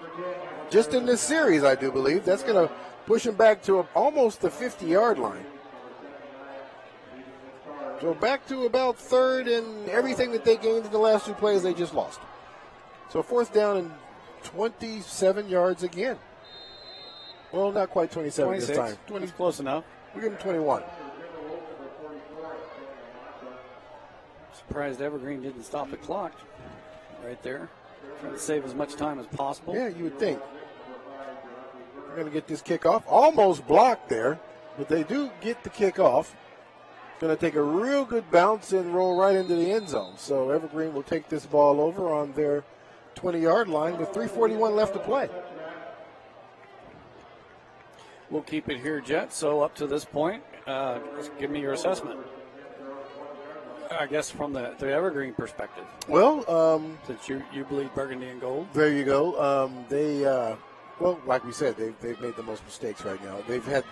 just in this series, I do believe. That's going to push him back to almost the 50-yard line. So back to about 3rd, and everything that they gained in the last 2 plays, they just lost. So 4th down and 27 yards again. Well, not quite 27 26. this time. That's close enough. We'll give him 21. Surprised Evergreen didn't stop the clock right there. Trying to save as much time as possible. Yeah, you would think. They're going to get this kickoff. Almost blocked there, but they do get the kickoff. Going to take a real good bounce and roll right into the end zone. So Evergreen will take this ball over on their 20-yard line with 3:41 left to play. We'll keep it here, Jet. So up to this point, give me your assessment. I guess from the Evergreen perspective. Well, since you bleed burgundy and gold. There you go. Well, like we said, they've made the most mistakes right now. They've had,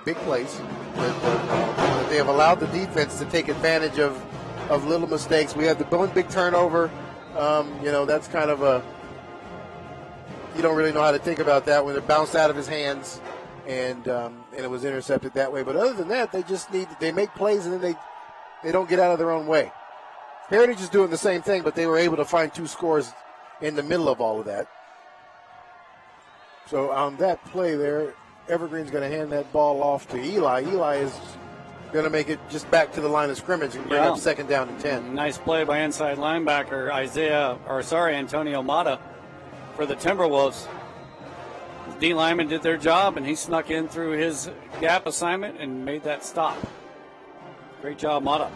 big plays. That they have allowed the defense to take advantage of little mistakes. We had the one big turnover. That's kind of you don't really know how to think about that when it bounced out of his hands and it was intercepted that way. But other than that, they make plays and then they don't get out of their own way. Heritage is doing the same thing, but they were able to find 2 scores in the middle of all of that. So on that play there, Evergreen's going to hand that ball off to Eli. Eli is going to make it just back to the line of scrimmage and bring up 2nd down and 10. Nice play by inside linebacker Antonio Mata for the Timberwolves. D lineman did their job, and he snuck in through his gap assignment and made that stop. Great job, Mata.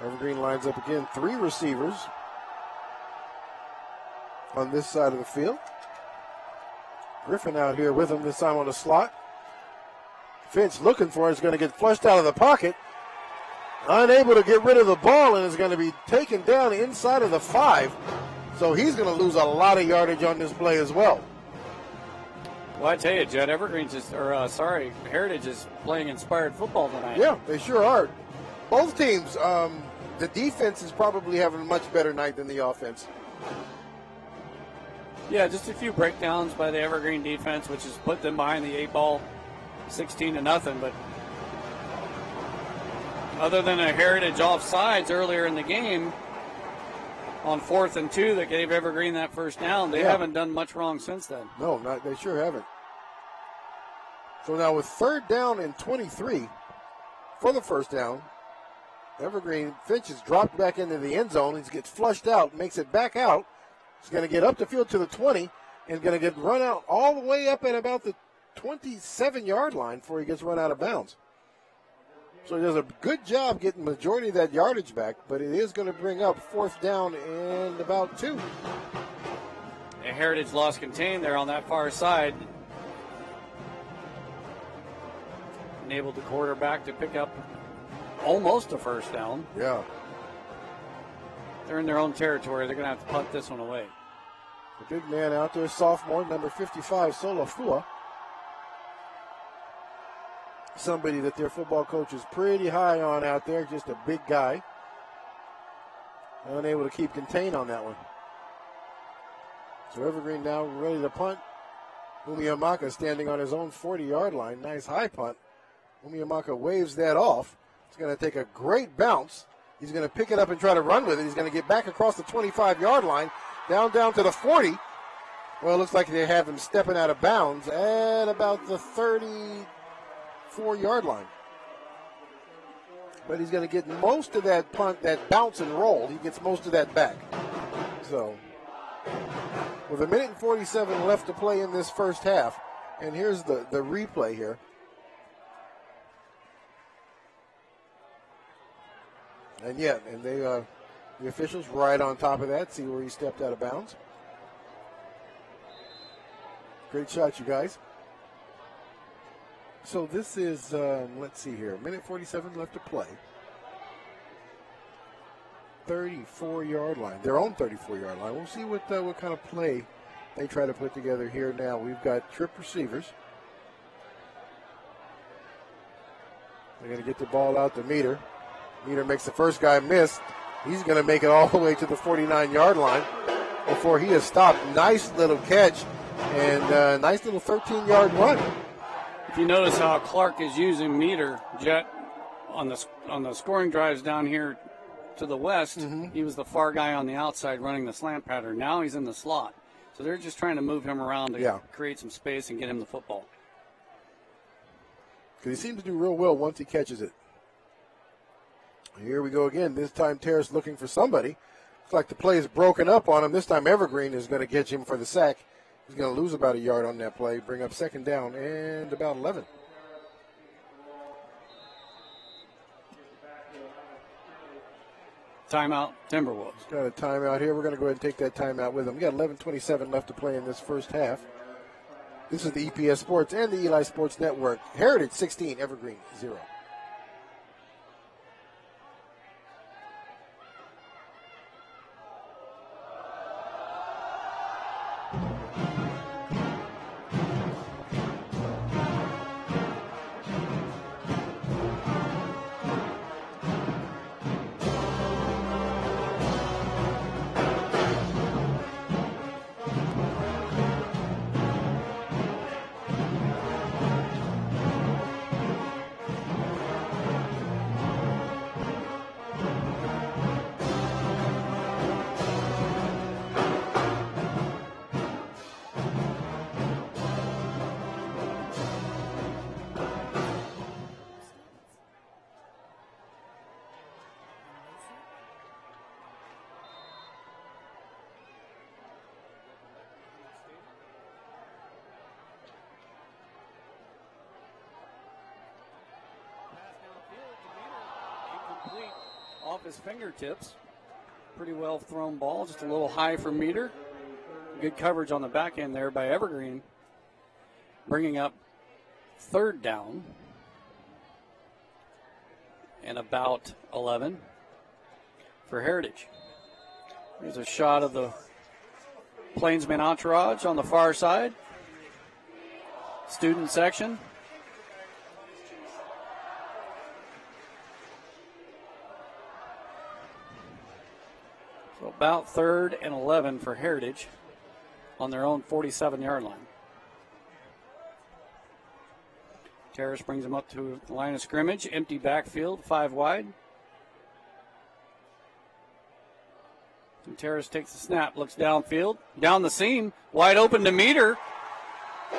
Evergreen lines up again. 3 receivers on this side of the field. Griffin out here with him this time on the slot. Finch looking for it is going to get flushed out of the pocket. Unable to get rid of the ball and is going to be taken down inside of the 5. So he's going to lose a lot of yardage on this play as well. Well, I tell you, Jed, Heritage is playing inspired football tonight. Yeah, they sure are. Both teams, the defense is probably having a much better night than the offense. Yeah, just a few breakdowns by the Evergreen defense, which has put them behind the 8 ball, 16-0. But other than a Heritage offsides earlier in the game on 4th and 2 that gave Evergreen that first down, they haven't done much wrong since then. No, they sure haven't. So now with 3rd down and 23 for the first down, Evergreen, Finch is dropped back into the end zone. He gets flushed out, makes it back out. He's going to get up the field to the 20 and going to get run out all the way up at about the 27-yard line before he gets run out of bounds. So he does a good job getting the majority of that yardage back, but it is going to bring up 4th down and about 2. A Heritage loss contained there on that far side. Enabled the quarterback to pick up almost a first down. Yeah. They're in their own territory. They're going to have to punt this one away. The big man out there, sophomore, number 55, Solafua. Somebody that their football coach is pretty high on out there, just a big guy. Unable to keep contained on that one. So Evergreen now ready to punt. Umiyamaka standing on his own 40-yard line. Nice high punt. Umiyamaka waves that off. It's going to take a great bounce. He's going to pick it up and try to run with it. He's going to get back across the 25-yard line, down to the 40. Well, it looks like they have him stepping out of bounds at about the 34-yard line. But he's going to get most of that punt, that bounce and roll. He gets most of that back. So, with 1:47 left to play in this first half, and here's the replay here. And the officials right on top of that, see where he stepped out of bounds. Great shot, you guys. So this is, let's see here, 1:47 left to play. 34-yard line, their own 34-yard line. We'll see what kind of play they try to put together here now. We've got trip receivers. They're going to get the ball out to Meter. Meter makes the first guy miss. He's going to make it all the way to the 49-yard line before he is stopped. Nice little catch and nice little 13-yard run. If you notice how Clark is using Meter, Jet, on the scoring drives down here to the west, he was the far guy on the outside running the slant pattern. Now he's in the slot. So they're just trying to move him around to create some space and get him the football. because he seems to do real well once he catches it. Here we go again. This time Terrace looking for somebody. Looks like the play is broken up on him. This time Evergreen is going to catch him for the sack. He's going to lose about a yard on that play, bring up second down and about 11. Timeout, Timberwolves. Got a timeout here. We're going to go ahead and take that timeout with them. We got 11:27 left to play in this first half. This is the EPS Sports and the Eli Sports Network. Heritage 16, Evergreen 0. Off his fingertips. Pretty well thrown ball, just a little high for Meter. Good coverage on the back end there by Evergreen. Bringing up third down. And about 11 for Heritage. Here's a shot of the Plainsman entourage on the far side. Student section. So about 3rd and 11 for Heritage on their own 47-yard line. Terrace brings them up to the line of scrimmage. Empty backfield, 5 wide. And Terrace takes the snap, looks downfield, down the seam, wide open to Meter.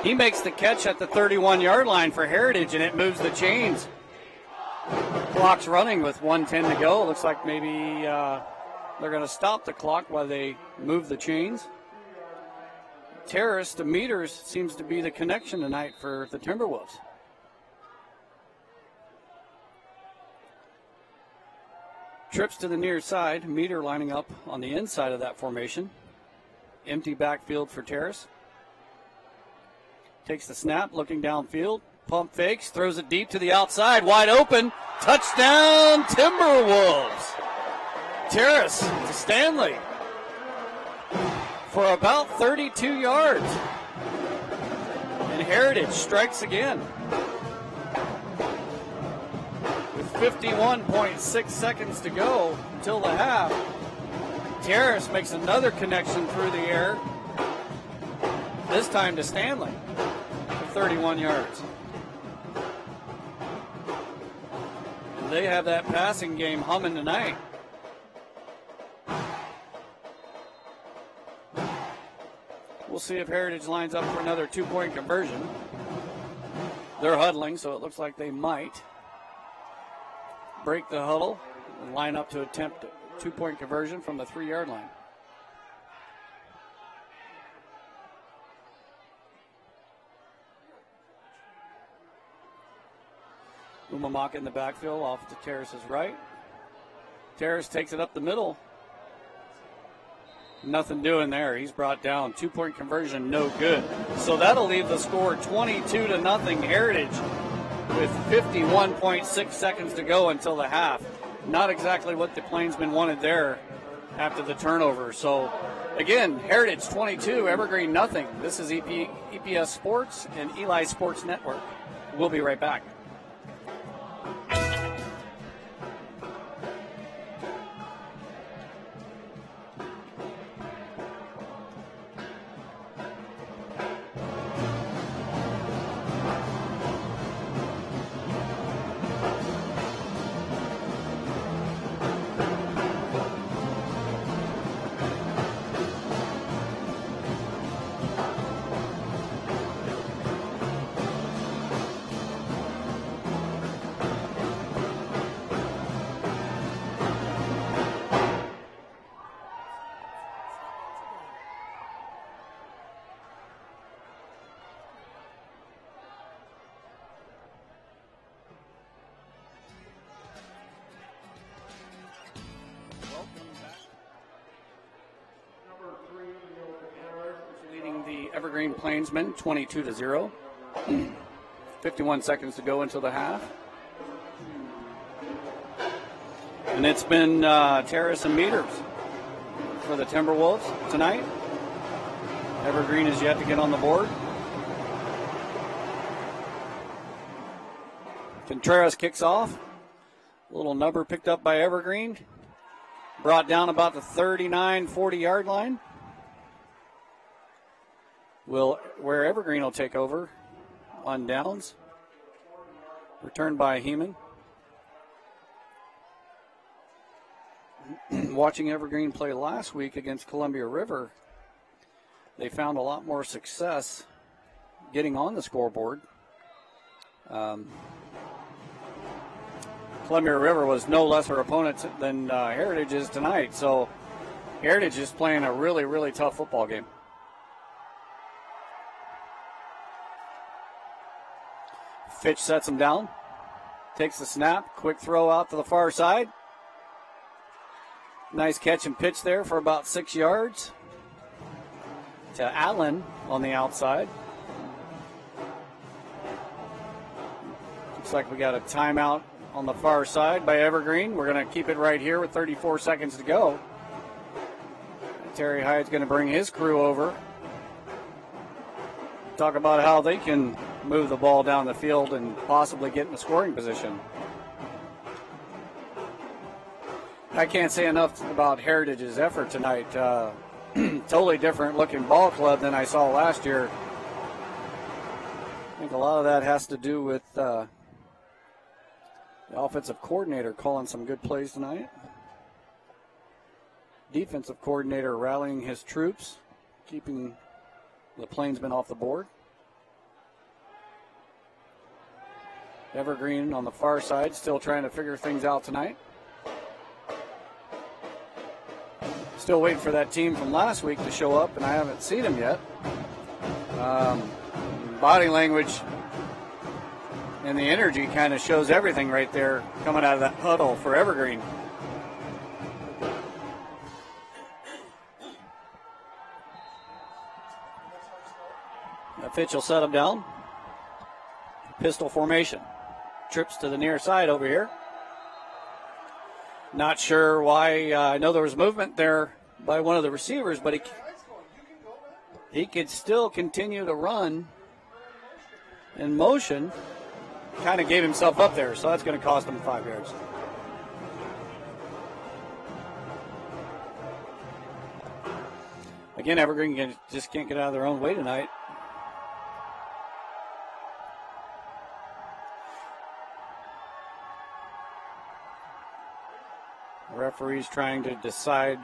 He makes the catch at the 31-yard line for Heritage, and it moves the chains. Clock's running with 1:10 to go. Looks like maybe they're going to stop the clock while they move the chains. Terrace to Meters seems to be the connection tonight for the Timberwolves. Trips to the near side. Meter lining up on the inside of that formation. Empty backfield for Terrace. Takes the snap, looking downfield. Pump fakes, throws it deep to the outside. Wide open. Touchdown, Timberwolves. Terrace to Stanley for about 32 yards. And Heritage strikes again. With 51.6 seconds to go until the half, Terrace makes another connection through the air, this time to Stanley for 31 yards. And they have that passing game humming tonight. We'll see if Heritage lines up for another 2-point conversion. They're huddling, so it looks like they might break the huddle and line up to attempt a 2-point conversion from the 3-yard line. Umamaka in the backfield off to Terrace's right. Terrace takes it up the middle. Nothing doing there. He's brought down. 2-point conversion, no good. So that'll leave the score 22-0 Heritage with 51.6 seconds to go until the half. Not exactly what the Plainsmen wanted there after the turnover. So, again, Heritage 22, Evergreen nothing. This is EPS Sports and Eli Sports Network. We'll be right back. Evergreen Plainsmen 22-0. 51 seconds to go until the half. And it's been Terrace and Meters for the Timberwolves tonight. Evergreen is yet to get on the board. Contreras kicks off. A little number picked up by Evergreen. Brought down about the 39, 40-yard line. Where Evergreen will take over on downs. Returned by Heeman. Watching Evergreen play last week against Columbia River, they found a lot more success getting on the scoreboard. Columbia River was no lesser opponent than Heritage is tonight, so Heritage is playing a really, really tough football game. Fitch sets him down, takes the snap, quick throw out to the far side. Nice catch and pitch there for about 6 yards to Allen on the outside. Looks like we got a timeout on the far side by Evergreen. We're going to keep it right here with 34 seconds to go. Terry Hyde's going to bring his crew over. Talk about how they can move the ball down the field and possibly get in a scoring position. I can't say enough about Heritage's effort tonight. Totally different looking ball club than I saw last year. I think a lot of that has to do with the offensive coordinator calling some good plays tonight. Defensive coordinator rallying his troops, keeping the Plainsmen off the board. Evergreen on the far side, still trying to figure things out tonight. Still waiting for that team from last week to show up, and I haven't seen them yet. Body language and the energy kind of shows everything right there coming out of that huddle for Evergreen. Fitch will set him down. Pistol formation. Trips to the near side over here. Not sure why. I know there was movement there by one of the receivers, but he could still continue to run in motion. Kind of gave himself up there, so that's going to cost him 5 yards. Again, Evergreen just can't get out of their own way tonight. The referee's trying to decide.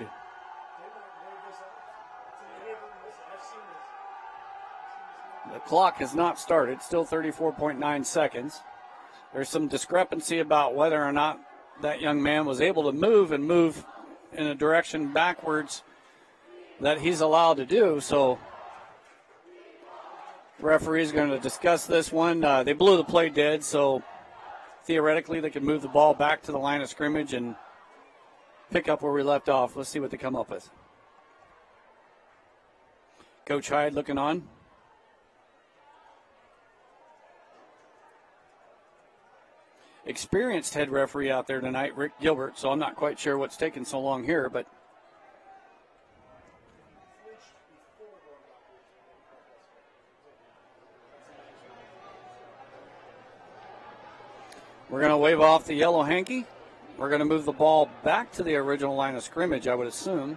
The clock has not started, still 34.9 seconds. There's some discrepancy about whether or not that young man was able to move in a direction backwards that he's allowed to do. So the referee's going to discuss this one. They blew the play dead, so theoretically they can move the ball back to the line of scrimmage and pick up where we left off. Let's see what they come up with. Coach Hyde looking on. Experienced head referee out there tonight, Rick Gilbert, so I'm not quite sure what's taking so long here, but we're going to wave off the yellow hanky. We're going to move the ball back to the original line of scrimmage, I would assume.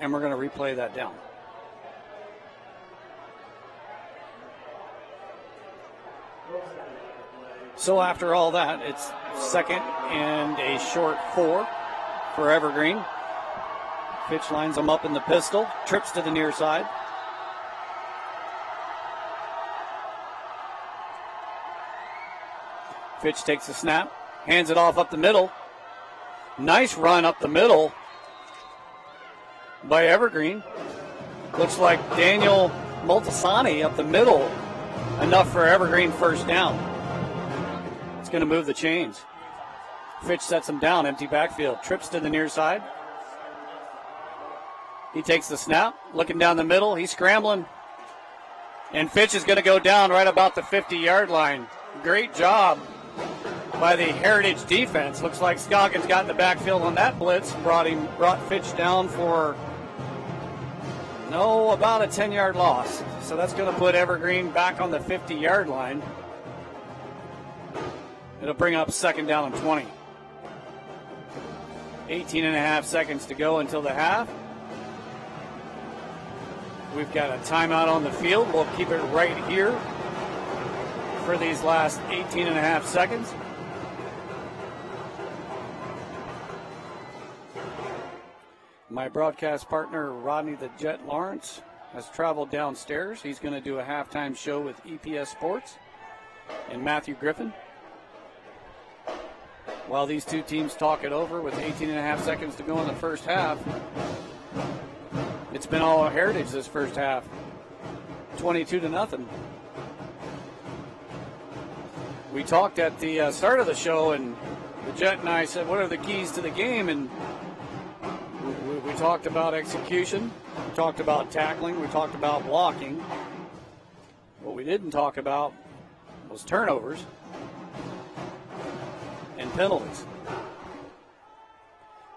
And we're going to replay that down. So after all that, it's second and a short 4 for Evergreen. Fitch lines them up in the pistol, trips to the near side. Fitch takes the snap, hands it off up the middle. Nice run up the middle by Evergreen. Looks like Daniel Multasani up the middle. Enough for Evergreen first down. It's going to move the chains. Fitch sets him down, empty backfield. Trips to the near side. He takes the snap, looking down the middle. He's scrambling. And Fitch is going to go down right about the 50-yard line. Great job by the Heritage defense. Looks like Scoggins got in the backfield on that blitz. Brought Fitch down for, about a 10-yard loss. So that's going to put Evergreen back on the 50-yard line. It'll bring up second down and 20. 18 and a half seconds to go until the half. We've got a timeout on the field. We'll keep it right here for these last 18 and a half seconds. My broadcast partner, Rodney the Jet Lawrence, has traveled downstairs. He's going to do a halftime show with EPS Sports and Matthew Griffin. While these two teams talk it over with 18 and a half seconds to go in the first half, it's been all Heritage this first half. 22-0. We talked at the start of the show, and the Jet and I said, what are the keys to the game? And we talked about execution. We talked about tackling. We talked about blocking. What we didn't talk about was turnovers and penalties.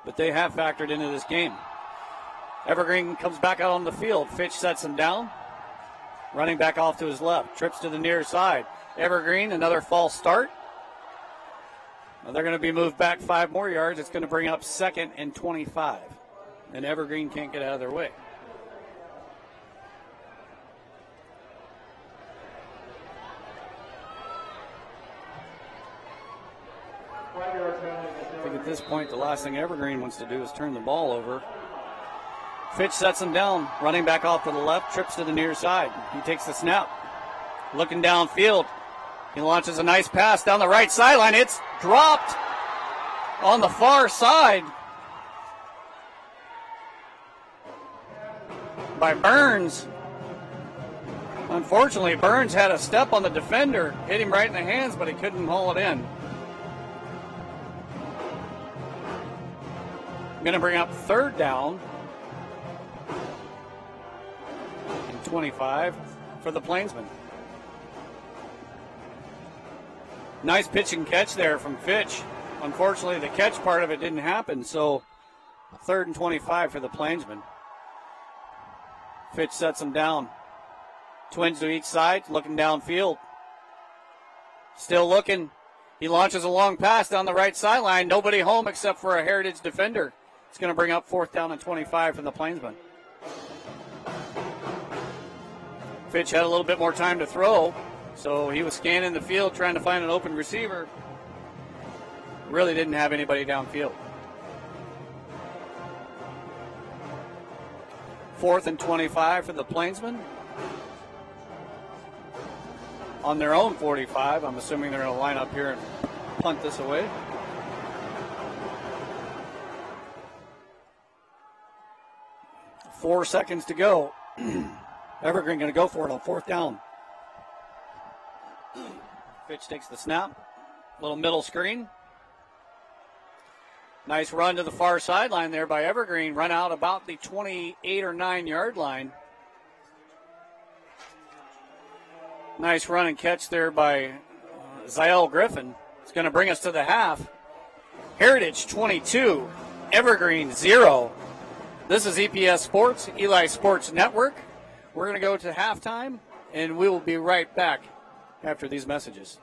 But they have factored into this game. Evergreen comes back out on the field. Fitch sets him down. Running back off to his left. Trips to the near side. Evergreen, another false start. Now they're going to be moved back 5 more yards. It's going to bring up second and 25. And Evergreen can't get out of their way. I think at this point the last thing Evergreen wants to do is turn the ball over. Fitch sets him down, running back off to the left, trips to the near side. He takes the snap, looking downfield. He launches a nice pass down the right sideline. It's dropped on the far side by Burns. Unfortunately, Burns had a step on the defender, hit him right in the hands, but he couldn't haul it in. I'm going to bring up third down. 25 for the Plainsmen. Nice pitch and catch there from Fitch. Unfortunately, the catch part of it didn't happen, so third and 25 for the Plainsmen. Fitch sets him down. Twins to each side, looking downfield. Still looking. He launches a long pass down the right sideline. Nobody home except for a Heritage defender. It's going to bring up fourth down and 25 for the Plainsmen. Fitch had a little bit more time to throw, so he was scanning the field trying to find an open receiver. Really didn't have anybody downfield. Fourth and 25 for the Plainsmen. On their own 45, I'm assuming they're going to line up here and punt this away. Four seconds to go. Evergreen going to go for it on fourth down. Fitch takes the snap. Little middle screen. Nice run to the far sideline there by Evergreen. Run out about the 28 or 9 yard line. Nice run and catch there by Ziel Griffin. It's going to bring us to the half. Heritage 22, Evergreen 0. This is EPS Sports, Eli Sports Network. We're going to go to halftime, and we will be right back after these messages.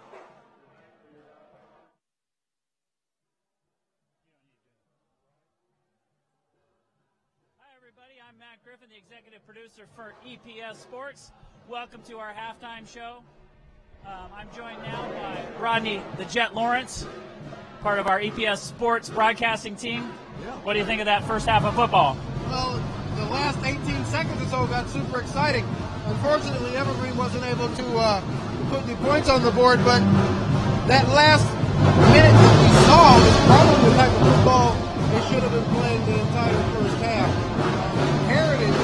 Hi, everybody. I'm Matt Griffin, the executive producer for EPS Sports. Welcome to our halftime show. I'm joined now by Rodney the Jet Lawrence, part of our EPS Sports broadcasting team. Yeah. What do you think of that first half of football? Well, the last 18 seconds or so got super exciting. Unfortunately, Evergreen wasn't able to put any points on the board, but that last minute that we saw was probably the type of football they should have been playing the entire first half. Heritage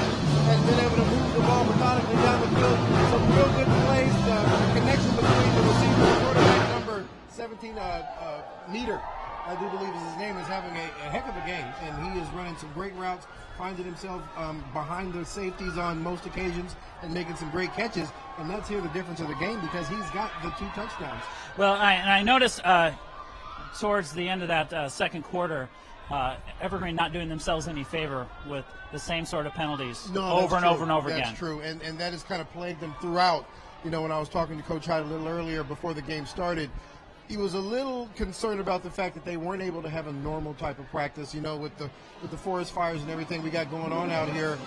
has been able to move the ball methodically down the field. Some real good plays. The connection between the receiver and quarterback number 17, Meter, I do believe is his name, is having a heck of a game, and he is running some great routes, finding himself behind the safeties on most occasions and making some great catches. And that's here the difference of the game because he's got the 2 touchdowns. Well, I noticed towards the end of that second quarter, Evergreen not doing themselves any favor with the same sort of penalties over and over again. That's true, and that has kind of plagued them throughout. You know, when I was talking to Coach Hyde a little earlier before the game started, he was a little concerned about the fact that they weren't able to have a normal type of practice, you know, with the forest fires and everything we got going on out here.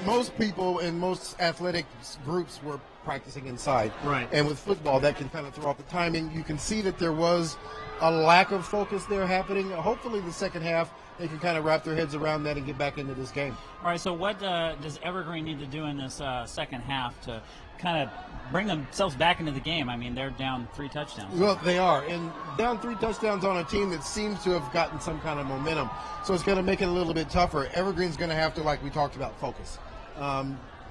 Most people in most athletic groups were practicing inside. Right. And with football, that can kind of throw off the timing. You can see that there was a lack of focus there happening. Hopefully the second half, they can kind of wrap their heads around that and get back into this game. All right, so what does Evergreen need to do in this second half to kind of bring themselves back into the game? I mean, they're down 3 touchdowns. Well, they are. And down 3 touchdowns on a team that seems to have gotten some kind of momentum. So it's going to make it a little bit tougher. Evergreen's going to have to, like we talked about, focus.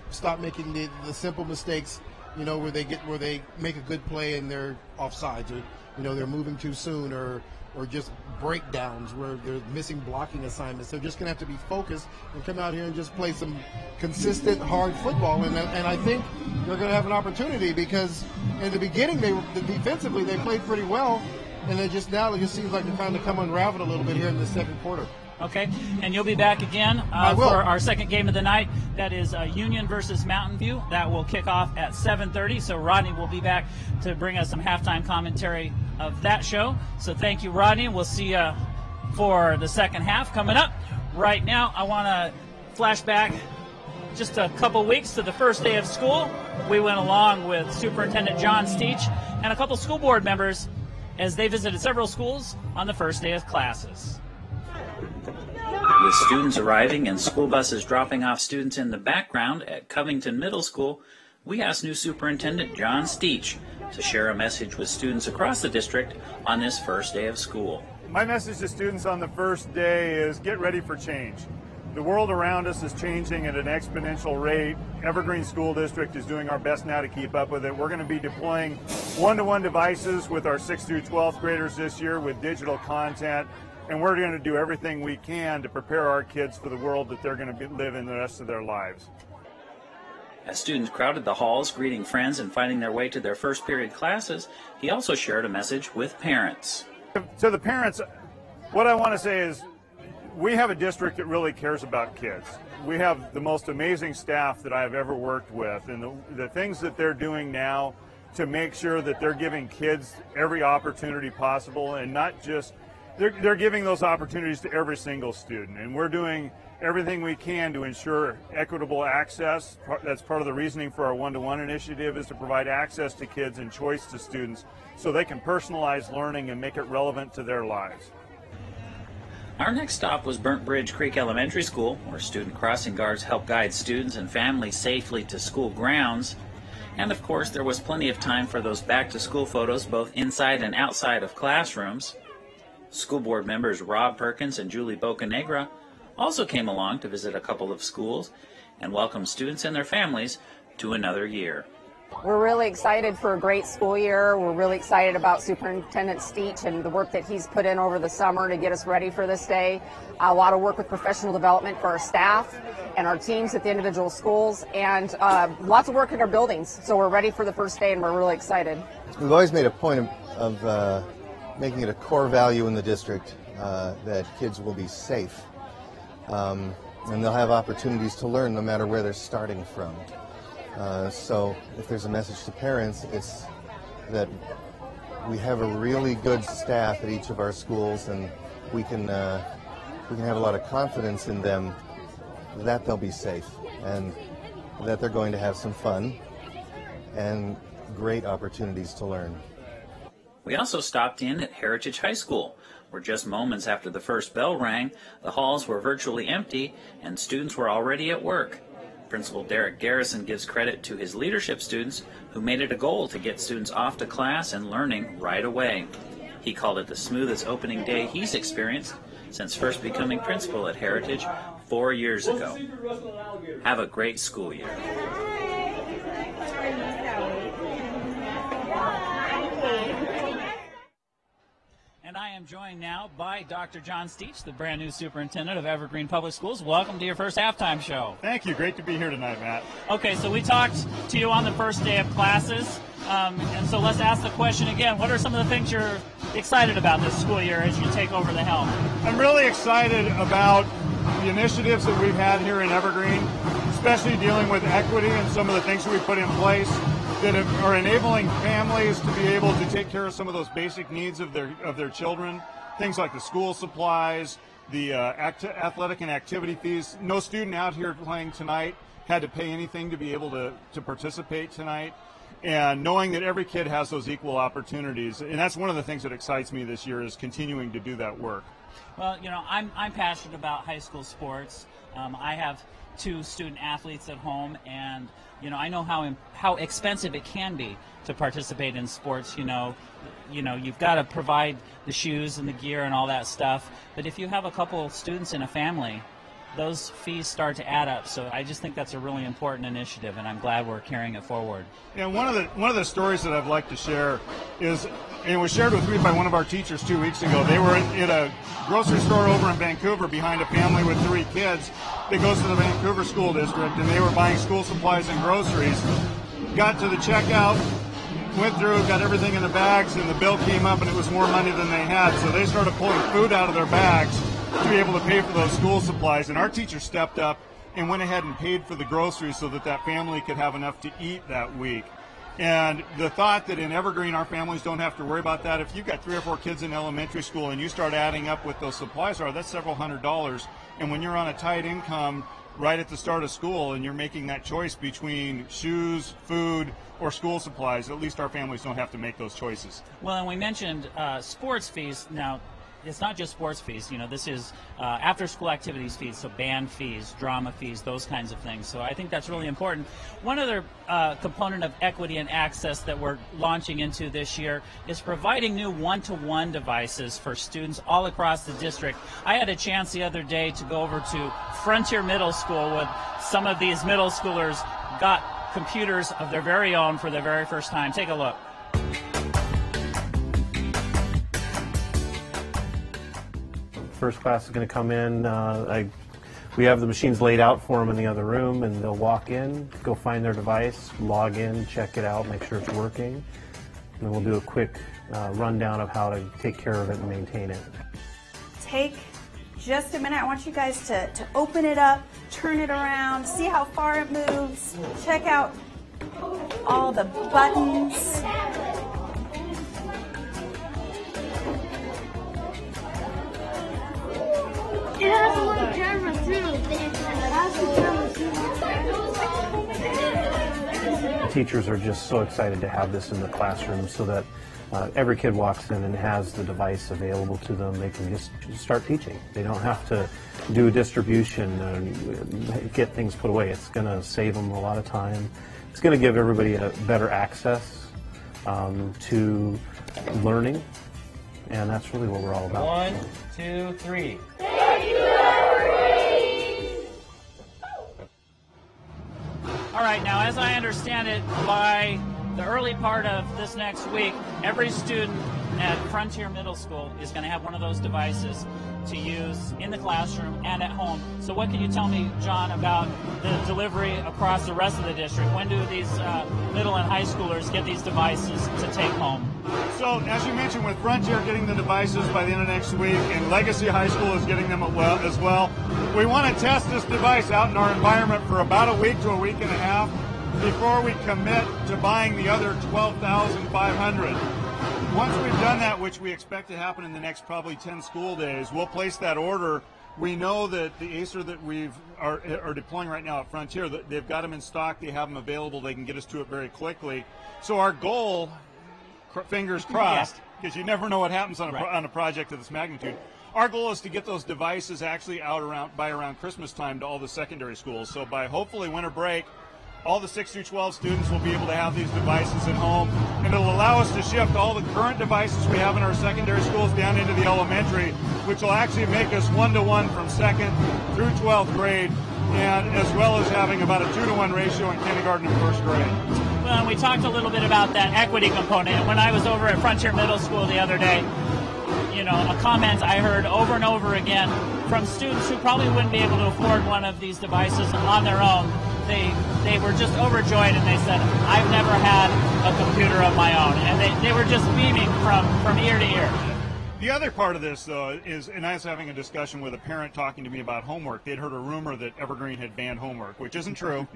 Stop making the simple mistakes, you know, where they make a good play and they're offsides, or, you know, they're moving too soon, or just breakdowns where they're missing blocking assignments. They're just going to have to be focused and come out here and just play some consistent, hard football. And I think they're going to have an opportunity because in the beginning, defensively, they played pretty well. And it just seems like they're kind of come unraveled a little bit here in the second quarter. Okay, and you'll be back again for our second game of the night. That is Union versus Mountain View. That will kick off at 7:30. So Rodney will be back to bring us some halftime commentary of that show. So thank you, Rodney. We'll see you for the second half coming up. Right now, I want to flash back just a couple weeks to the first day of school. We went along with Superintendent John Steach and a couple school board members as they visited several schools on the first day of classes. With students arriving and school buses dropping off students in the background at Covington Middle School, we asked new Superintendent John Steach to share a message with students across the district on this first day of school. My message to students on the first day is get ready for change. The world around us is changing at an exponential rate. Evergreen School District is doing our best now to keep up with it. We're going to be deploying one-to-one devices with our 6th through 12th graders this year with digital content. And we're going to do everything we can to prepare our kids for the world that they're going to live in the rest of their lives. As students crowded the halls, greeting friends and finding their way to their first period classes, he also shared a message with parents. To the parents, what I want to say is we have a district that really cares about kids. We have the most amazing staff that I've ever worked with, and the things that they're doing now to make sure that they're giving kids every opportunity possible, and not just they're giving those opportunities to every single student, and we're doing everything we can to ensure equitable access. That's part of the reasoning for our one-to-one initiative, is to provide access to kids and choice to students so they can personalize learning and make it relevant to their lives. Our next stop was Burnt Bridge Creek Elementary School, where student crossing guards help guide students and families safely to school grounds. And of course, there was plenty of time for those back-to-school photos both inside and outside of classrooms. School board members Rob Perkins and Julie Bocanegra also came along to visit a couple of schools and welcome students and their families to another year. We're really excited for a great school year. We're really excited about Superintendent Steach and the work that he's put in over the summer to get us ready for this day. A lot of work with professional development for our staff and our teams at the individual schools, and lots of work in our buildings. So we're ready for the first day, and we're really excited. We've always made a point of making it a core value in the district that kids will be safe, and they'll have opportunities to learn no matter where they're starting from. So if there's a message to parents, it's that we have a really good staff at each of our schools, and we can have a lot of confidence in them that they'll be safe and that they're going to have some fun and great opportunities to learn. We also stopped in at Heritage High School, where just moments after the first bell rang, the halls were virtually empty and students were already at work. Principal Derek Garrison gives credit to his leadership students who made it a goal to get students off to class and learning right away. He called it the smoothest opening day he's experienced since first becoming principal at Heritage 4 years ago. Have a great school year. And I am joined now by Dr. John Steach, the brand new superintendent of Evergreen Public Schools. Welcome to your first halftime show. Thank you. Great to be here tonight, Matt. Okay, so we talked to you on the first day of classes. And so let's ask the question again. What are some of the things you're excited about this school year as you take over the helm? I'm really excited about the initiatives that we've had here in Evergreen, especially dealing with equity and some of the things that we put in place that are enabling families to be able to take care of some of those basic needs of their children. Things like the school supplies, the athletic and activity fees. No student out here playing tonight had to pay anything to be able to participate tonight. And knowing that every kid has those equal opportunities, and that's one of the things that excites me this year, is continuing to do that work. Well, you know, I'm passionate about high school sports. I have 2 student athletes at home, and you know, I know how expensive it can be to participate in sports. You know, you've got to provide the shoes and the gear and all that stuff. But if you have a couple students in a family, those fees start to add up. So I just think that's a really important initiative, and I'm glad we're carrying it forward. Yeah, one of the stories that I'd like to share is, and it was shared with me by one of our teachers 2 weeks ago. They were at a grocery store over in Vancouver behind a family with 3 kids that goes to the Vancouver School District, and they were buying school supplies and groceries. Got to the checkout, went through, got everything in the bags, and the bill came up and it was more money than they had. So they started pulling food out of their bags to be able to pay for those school supplies. And our teacher stepped up and went ahead and paid for the groceries so that that family could have enough to eat that week. And the thought that in Evergreen our families don't have to worry about that. If you've got 3 or 4 kids in elementary school and you start adding up what those supplies are, that's several $100s. And when you're on a tight income right at the start of school and you're making that choice between shoes, food, or school supplies, at least our families don't have to make those choices. Well, and we mentioned sports fees. Now, it's not just sports fees. You know, this is after-school activities fees, so band fees, drama fees, those kinds of things. So I think that's really important. One other component of equity and access that we're launching into this year is providing new one-to-one devices for students all across the district. I had a chance the other day to go over to Frontier Middle School with some of these middle schoolers got computers of their very own for their very first time. Take a look. First class is going to come in. We have the machines laid out for them in the other room, and they'll walk in, go find their device, log in, check it out, make sure it's working, and then we'll do a quick rundown of how to take care of it and maintain it. Take just a minute. I want you guys to open it up, turn it around, see how far it moves, check out all the buttons. It has a little camera too. Teachers are just so excited to have this in the classroom so that every kid walks in and has the device available to them. They can just start teaching. They don't have to do distribution and get things put away. It's going to save them a lot of time. It's going to give everybody a better access to learning, and that's really what we're all about. 1, 2, 3. All right, now as I understand it, by the early part of this next week, every student at Frontier Middle School is going to have one of those devices to use in the classroom and at home. So what can you tell me, John, about the delivery across the rest of the district? When do these middle and high schoolers get these devices to take home? So, as you mentioned, with Frontier getting the devices by the end of next week, and Legacy High School is getting them as well, we want to test this device out in our environment for about a week to a week and a half before we commit to buying the other 12,500. Once we've done that, which we expect to happen in the next probably 10 school days, we'll place that order. We know that the ACER that we are deploying right now at Frontier, they've got them in stock, they have them available, they can get us to it very quickly. So our goal, fingers crossed, because you never know what happens on a project of this magnitude. Our goal is to get those devices actually out by around Christmas time to all the secondary schools. So by hopefully winter break, all the 6 through 12 students will be able to have these devices at home, and it'll allow us to shift all the current devices we have in our secondary schools down into the elementary, which will actually make us 1-to-1 from 2nd through 12th grade, and as well as having about a 2-to-1 ratio in kindergarten and 1st grade. Well, and we talked a little bit about that equity component. When I was over at Frontier Middle School the other day, a comment I heard over and over again from students who probably wouldn't be able to afford one of these devices on their own. They were just overjoyed, and they said, I've never had a computer of my own. And they were just beaming from ear to ear. The other part of this, though, is, and I was having a discussion with a parent talking to me about homework. They'd heard a rumor that Evergreen had banned homework, which isn't true.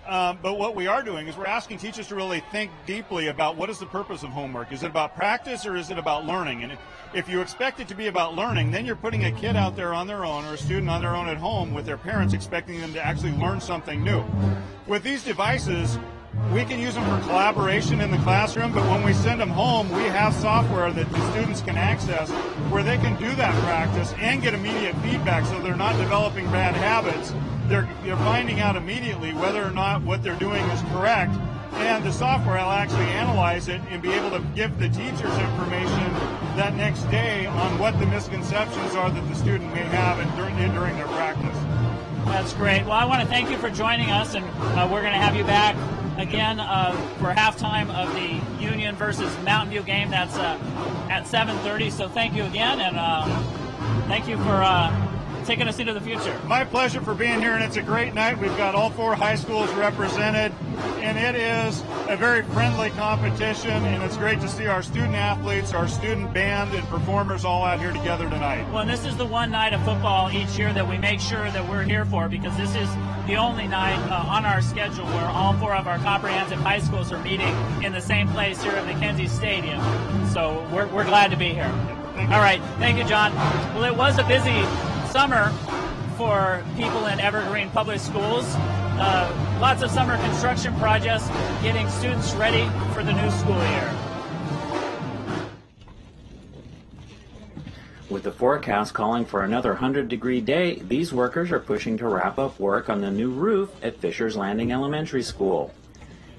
But what we are doing is we're asking teachers to really think deeply about what is the purpose of homework. Is it about practice or is it about learning? And if you expect it to be about learning, then you're putting a kid out there on their own or a student on their own at home with their parents, expecting them to actually learn something new. With these devices, we can use them for collaboration in the classroom, but when we send them home, we have software that the students can access where they can do that practice and get immediate feedback, so they're not developing bad habits. They're finding out immediately whether or not what they're doing is correct, and the software will actually analyze it and be able to give the teachers information that next day on what the misconceptions are that the student may have during their practice. That's great. Well, I want to thank you for joining us, and we're going to have you back again for halftime of the Union versus Mountain View game. That's at 7:30. So thank you again, and thank you for taking us into the future. My pleasure for being here, and it's a great night. We've got all 4 high schools represented, and it is a very friendly competition, and it's great to see our student athletes, our student band, and performers all out here together tonight. Well, this is the one night of football each year that we make sure that we're here for, because this is the only night on our schedule where all 4 of our comprehensive high schools are meeting in the same place here at McKenzie Stadium. So we're glad to be here. All right. Thank you, John. Well, it was a busy summer for people in Evergreen Public Schools. Lots of summer construction projects getting students ready for the new school year. With the forecast calling for another 100-degree day, these workers are pushing to wrap up work on the new roof at Fisher's Landing Elementary School.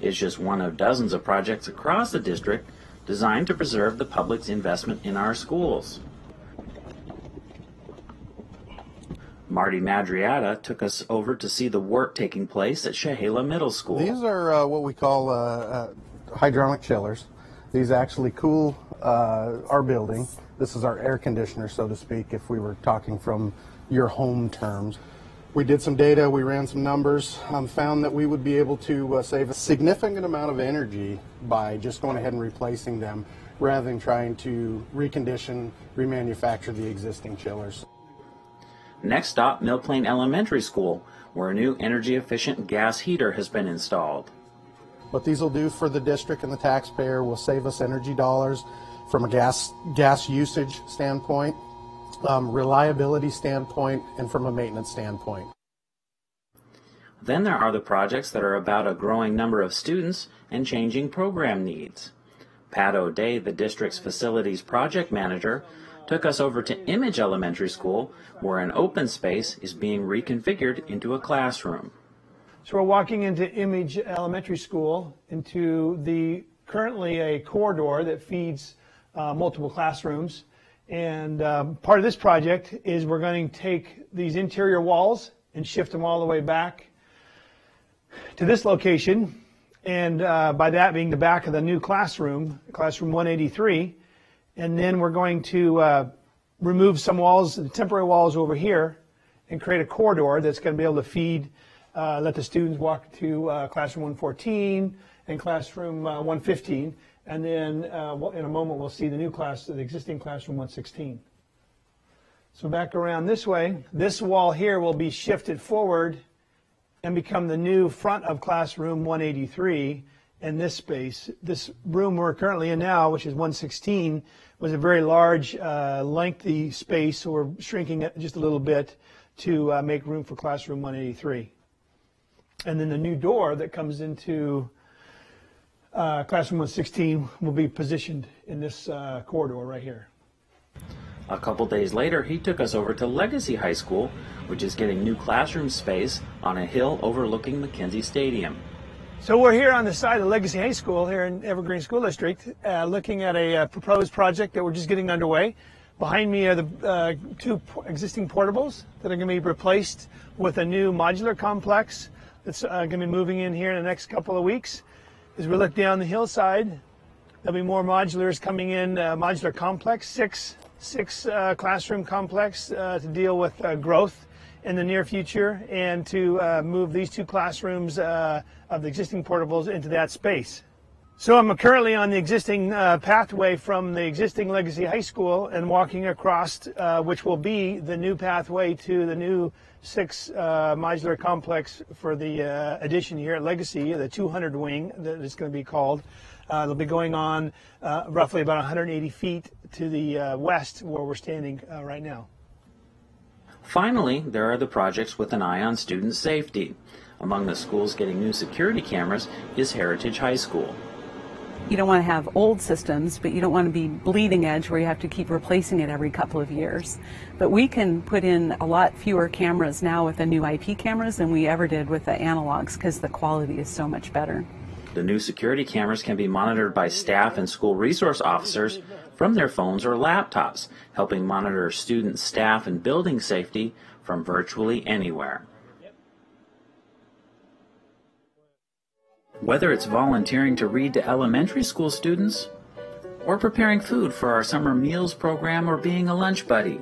It's just one of dozens of projects across the district designed to preserve the public's investment in our schools. Marty Madriata took us over to see the work taking place at Chehalis Middle School. These are what we call hydraulic chillers. These actually cool our building. This is our air conditioner, so to speak, if we were talking from your home terms. We did some data, we ran some numbers, found that we would be able to save a significant amount of energy by just going ahead and replacing them rather than trying to recondition, remanufacture the existing chillers. Next stop, Mill Plain Elementary School, where a new energy-efficient gas heater has been installed. What these will do for the district and the taxpayer will save us energy dollars from a gas usage standpoint, reliability standpoint, and from a maintenance standpoint. Then there are the projects that are about a growing number of students and changing program needs. Pat O'Day, the district's facilities project manager, took us over to Image Elementary School, where an open space is being reconfigured into a classroom. So we're walking into Image Elementary School, into currently a corridor that feeds multiple classrooms. And part of this project is we're going to take these interior walls and shift them all the way back to this location. And by that being the back of the new classroom, classroom 183. And then we're going to remove some walls, the temporary walls over here, and create a corridor that's going to be able to feed, let the students walk to classroom 114 and classroom 115. And then in a moment we'll see the new class, the existing classroom 116. So back around this way, this wall here will be shifted forward and become the new front of classroom 183. And this space, this room we're currently in now, which is 116, was a very large, lengthy space, so we're shrinking it just a little bit to make room for classroom 183. And then the new door that comes into classroom 116 will be positioned in this corridor right here. A couple days later, he took us over to Legacy High School, which is getting new classroom space on a hill overlooking McKenzie Stadium. So we're here on the side of Legacy High School here in Evergreen School District, looking at a proposed project that we're just getting underway. Behind me are the 2 existing portables that are going to be replaced with a new modular complex that's going to be moving in here in the next couple of weeks. As we look down the hillside, there'll be more modulars coming in, modular complex, 6 classroom complex to deal with growth in the near future, and to move these 2 classrooms of the existing portables into that space. So I'm currently on the existing pathway from the existing Legacy High School and walking across, which will be the new pathway to the new 6 modular complex for the addition here at Legacy, the 200 wing that is going to be called. They'll be going on roughly about 180 feet to the west where we're standing right now. Finally, there are the projects with an eye on student safety. Among the schools getting new security cameras is Heritage High School. You don't want to have old systems, but you don't want to be bleeding edge where you have to keep replacing it every couple of years. But we can put in a lot fewer cameras now with the new IP cameras than we ever did with the analogs, because the quality is so much better. The new security cameras can be monitored by staff and school resource officers from their phones or laptops, helping monitor student, staff, and building safety from virtually anywhere. Whether it's volunteering to read to elementary school students, or preparing food for our summer meals program, or being a lunch buddy,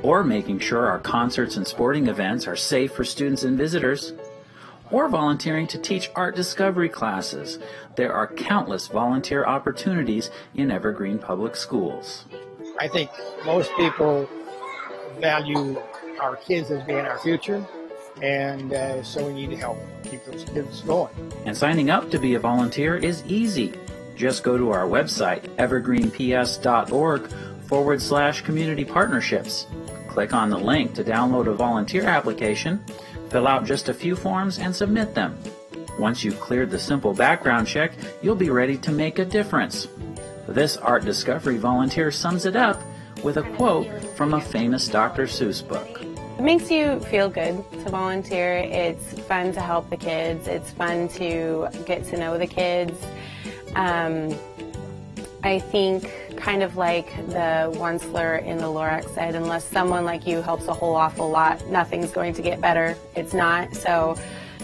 or making sure our concerts and sporting events are safe for students and visitors, or volunteering to teach art discovery classes, there are countless volunteer opportunities in Evergreen Public Schools. I think most people value our kids as being our future, and so we need to help keep those kids going. And signing up to be a volunteer is easy. Just go to our website, evergreenps.org/community partnerships. Click on the link to download a volunteer application, fill out just a few forms, and submit them. Once you've cleared the simple background check, you'll be ready to make a difference. This art discovery volunteer sums it up with a quote from a famous Dr. Seuss book. It makes you feel good to volunteer. It's fun to help the kids. It's fun to get to know the kids. I think, kind of like the one slur in the Lorax said, unless someone like you helps a whole awful lot, nothing's going to get better. It's not. So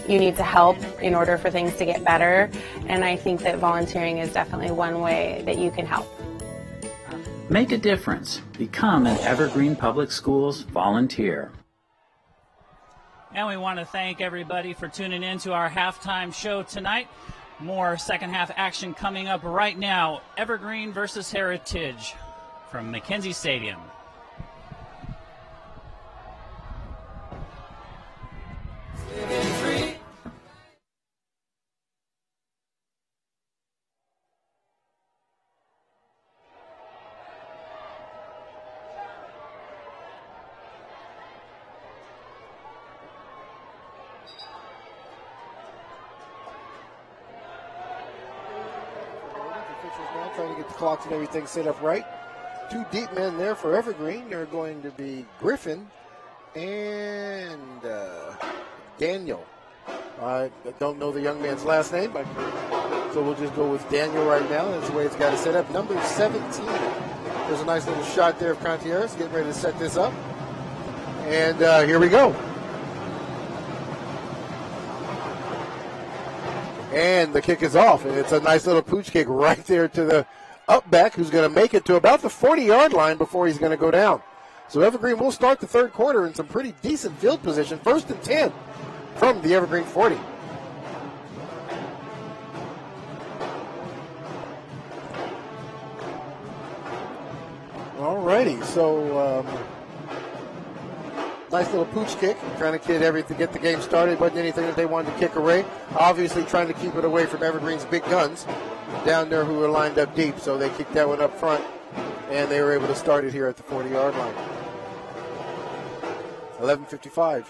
you need to help in order for things to get better. And I think that volunteering is definitely one way that you can help. Make a difference. Become an Evergreen Public Schools volunteer. And we want to thank everybody for tuning in to our halftime show tonight. More second half action coming up right now. Evergreen versus Heritage from McKenzie Stadium. Trying to get the clocks and everything set up right. 2 deep men there for Evergreen. They're going to be Griffin and Daniel. I don't know the young man's last name, but so we'll just go with Daniel right now. That's the way it's got it set up. Number 17. There's a nice little shot there of Contreras getting ready to set this up. And here we go. And the kick is off, and it's a nice little pooch kick right there to the up back, who's going to make it to about the 40-yard line before he's going to go down. So Evergreen will start the third quarter in some pretty decent field position. 1st and 10 from the Evergreen 40. All righty, so nice little pooch kick, trying to get the game started. Wasn't anything that they wanted to kick away. Obviously trying to keep it away from Evergreen's big guns down there who were lined up deep. So they kicked that one up front, and they were able to start it here at the 40-yard line. 11:55.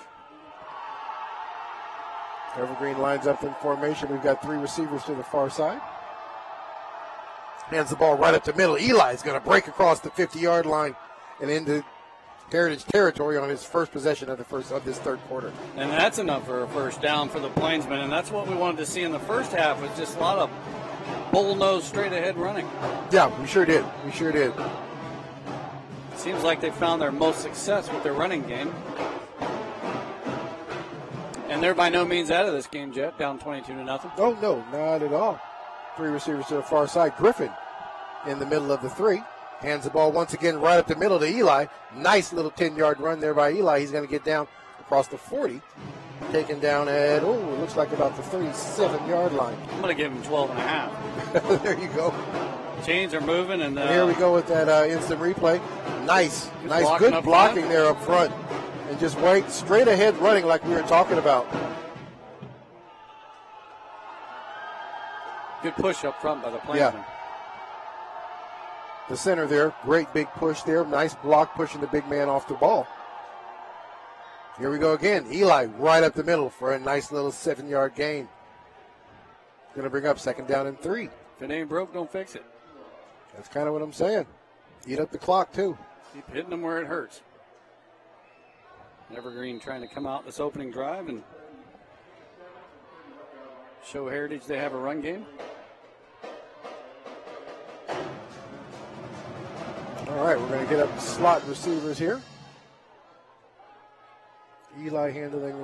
Evergreen lines up in formation. We've got 3 receivers to the far side. Hands the ball right up the middle. Eli's going to break across the 50-yard line and into Heritage territory on his first possession of this third quarter. And that's enough for a first down for the Plainsmen, and that's what we wanted to see in the first half, was just a lot of bull-nosed, straight-ahead running. Yeah, we sure did. We sure did. Seems like they found their most success with their running game. And they're by no means out of this game, Jet, down 22-0. Oh, no, not at all. 3 receivers to the far side. Griffin in the middle of the 3. Hands the ball once again right up the middle to Eli. Nice little 10-yard run there by Eli. He's going to get down across the 40. Taken down at, it looks like about the 37-yard line. I'm going to give him 12 and a half. There you go. Chains are moving. And here we go with that instant replay. Nice, good blocking there up front. And just right straight ahead running like we were talking about. Good push up front by the Plainsmen. Yeah. The center there, great big push there. Nice block pushing the big man off the ball. Here we go again. Eli right up the middle for a nice little 7-yard gain. Going to bring up 2nd down and 3. If it ain't broke, don't fix it. That's kind of what I'm saying. Eat up the clock, too. Keep hitting them where it hurts. Evergreen trying to come out this opening drive and show Heritage they have a run game. All right, we're going to get up slot receivers here. Eli handling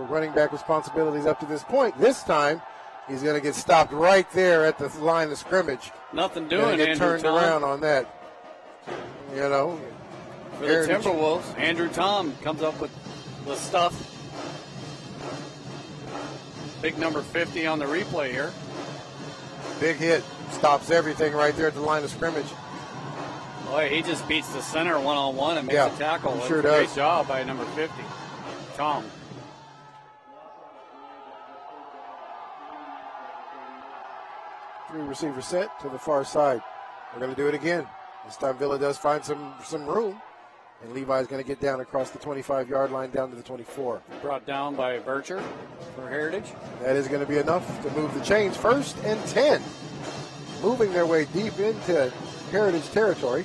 running back responsibilities up to this point. This time, he's going to get stopped right there at the line of scrimmage. Nothing doing, get Andrew turned Tom. around on that. You know. For the Timberwolves, Andrew Tom comes up with the stuff. Big number 50 on the replay here. Big hit. Stops everything right there at the line of scrimmage. Boy, he just beats the center one-on-one and makes a tackle. He sure Great does. job by number 50, Tom. Three receiver set to the far side. We're going to do it again. This time Villa does find some room. And Levi's going to get down across the 25-yard line down to the 24. Brought down by Bircher for Heritage. That is going to be enough to move the chains. 1st and 10. Moving their way deep into Heritage territory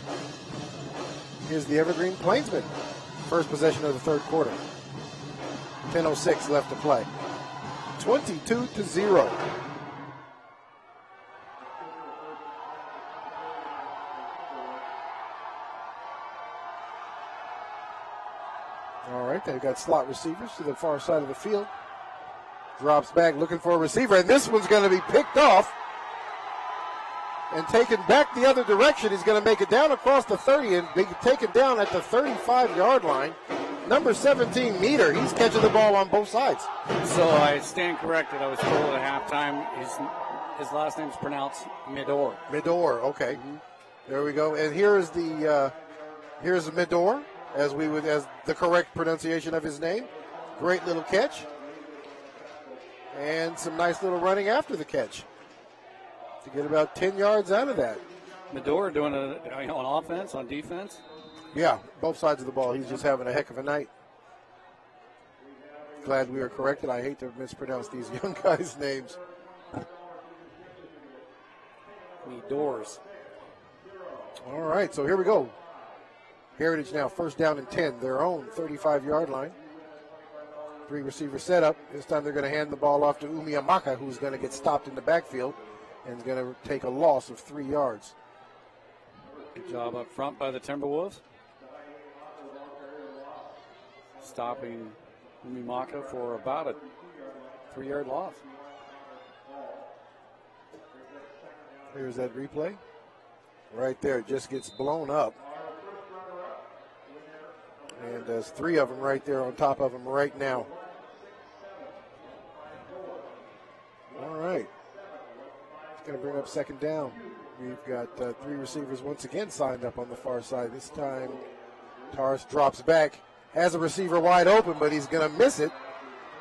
is the Evergreen Plainsmen. First possession of the 3rd quarter. 10:06 left to play. 22-0. All right, they've got slot receivers to the far side of the field. Drops back looking for a receiver, and this one's going to be picked off and taken back the other direction. He's going to make it down across the 30 and be taken down at the 35-yard line. Number 17, Meter. He's catching the ball on both sides. So I stand corrected. I was told at halftime his last name's pronounced Midor. Midor, okay. Mm-hmm. There we go. And here's Midor, as the correct pronunciation of his name. Great little catch. And some nice little running after the catch to get about 10 yards out of that. Midor doing on offense, on defense. Yeah, both sides of the ball. He's just having a heck of a night. Glad we were corrected. I hate to mispronounce these young guys' names. Midors. All right, so here we go. Heritage now 1st down and 10, their own 35-yard line. 3 receiver setup. This time they're going to hand the ball off to Umiamaka, who's going to get stopped in the backfield and is going to take a loss of 3 yards. Good job up front by the Timberwolves. Stopping Umiamaka for about a 3-yard loss. Here's that replay. Right there, it just gets blown up. And there's 3 of them right there on top of him right now. All right. It's going to bring up 2nd down. We've got 3 receivers once again signed up on the far side. This time, Taurus drops back, has a receiver wide open, but he's going to miss it.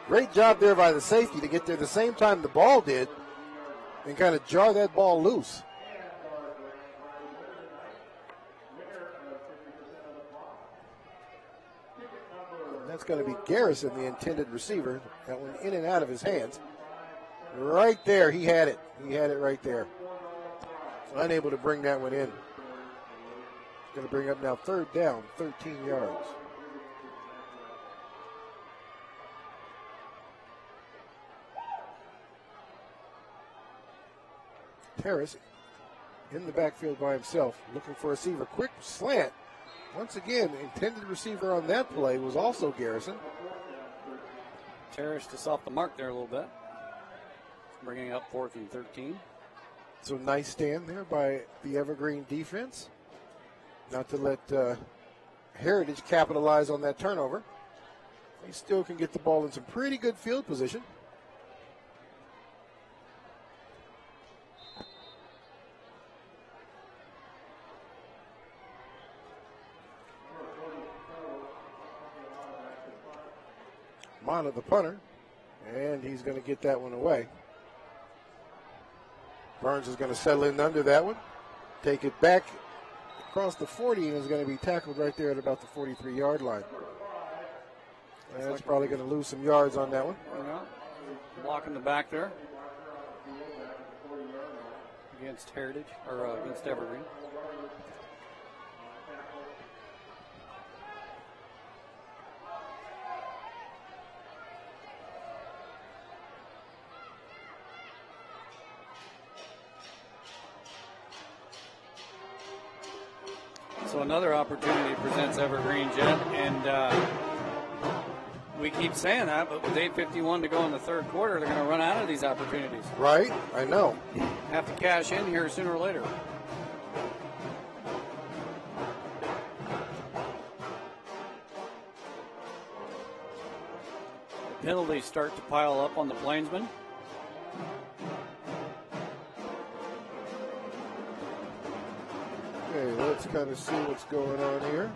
Great job there by the safety to get there the same time the ball did and kind of jar that ball loose. That's going to be Garrison, the intended receiver. That went in and out of his hands. Right there, he had it. He had it right there. Unable to bring that one in. Going to bring up now 3rd down, 13 yards. Terrace in the backfield by himself, looking for a receiver. Quick slant. Once again, intended receiver on that play was also Garrison. Terrace just off the mark there a little bit. Bringing up 4th and 13. So nice stand there by the Evergreen defense. not to let Heritage capitalize on that turnover. He still can get the ball in some pretty good field position. Mana, the punter, and he's going to get that one away. Burns is going to settle in under that one, take it back across the 40, and is going to be tackled right there at about the 43-yard line. And that's probably going to lose some yards on that one. Yeah. Block in the back there against Heritage, or against Evergreen. So another opportunity presents Evergreen, Jet, and we keep saying that, but with 8:51 to go in the third quarter, they're going to run out of these opportunities. Right, I know. Have to cash in here sooner or later. The penalties start to pile up on the Plainsmen. Okay, let's kind of see what's going on here.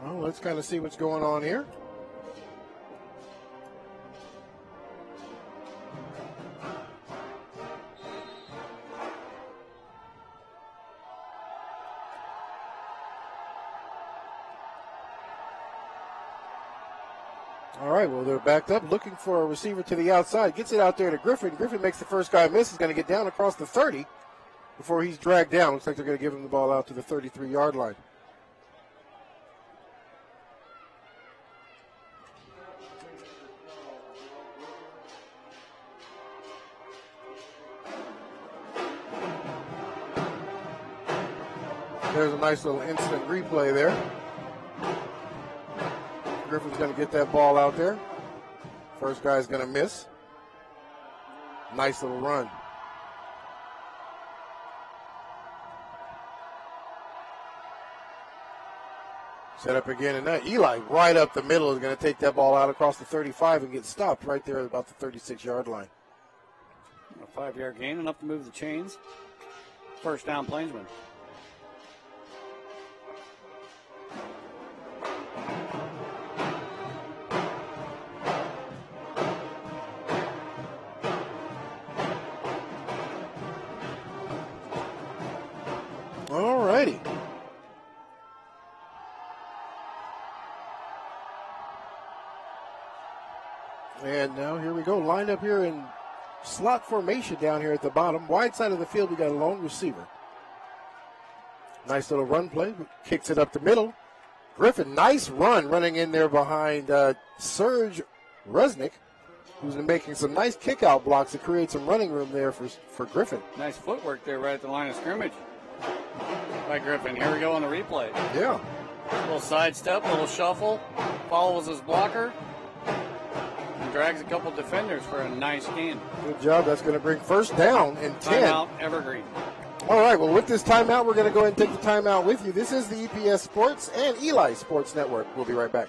Well, let's kind of see what's going on here. All right, well, they're backed up, looking for a receiver to the outside. Gets it out there to Griffin. Griffin makes the first guy miss. He's going to get down across the 30 before he's dragged down. Looks like they're going to give him the ball out to the 33-yard line. There's a nice little instant replay there. Griffin's going to get that ball out there. First guy's going to miss. Nice little run. Set up again, and that Eli right up the middle is going to take that ball out across the 35 and get stopped right there at about the 36-yard line. A 5-yard gain, enough to move the chains. First down, Plainsman. All righty. And now here we go, lined up here in slot formation down here at the bottom. Wide side of the field, we got a lone receiver. Nice little run play, kicks it up the middle. Griffin, nice run running in there behind Serge Resnick, who's been making some nice kick-out blocks to create some running room there for Griffin. Nice footwork there right at the line of scrimmage by Griffin. Here we go on the replay. Yeah. A little sidestep, a little shuffle, follows his blocker, and drags a couple defenders for a nice gain. Good job. That's going to bring first down and 10. Timeout, Evergreen. All right, well, with this timeout, we're going to go ahead and take the timeout with you. This is the EPS Sports and Eli Sports Network. We'll be right back.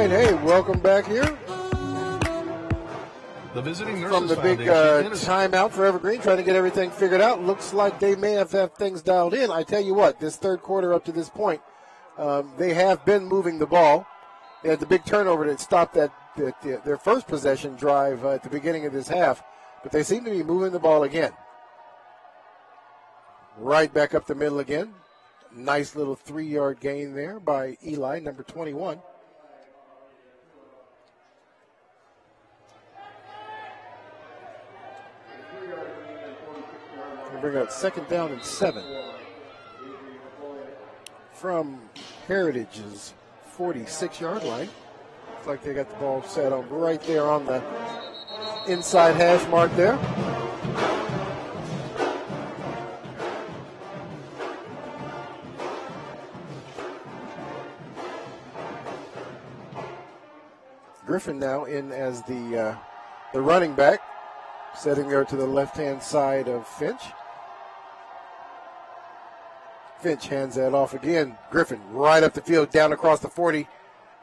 right, hey, welcome back here. The visiting nurses From the big timeout for Evergreen, trying to get everything figured out. Looks like they may have things dialed in. I tell you what, this third quarter up to this point, they have been moving the ball. They had the big turnover that stopped their first possession drive at the beginning of this half, but they seem to be moving the ball again. Right back up the middle again. Nice little 3-yard gain there by Eli, number 21. Bring up 2nd down and 7 from Heritage's 46-yard line. Looks like they got the ball set on right there on the inside hash mark there. Griffin now in as the running back, setting there to the left-hand side of Finch. Finch hands that off again. Griffin right up the field, down across the 40,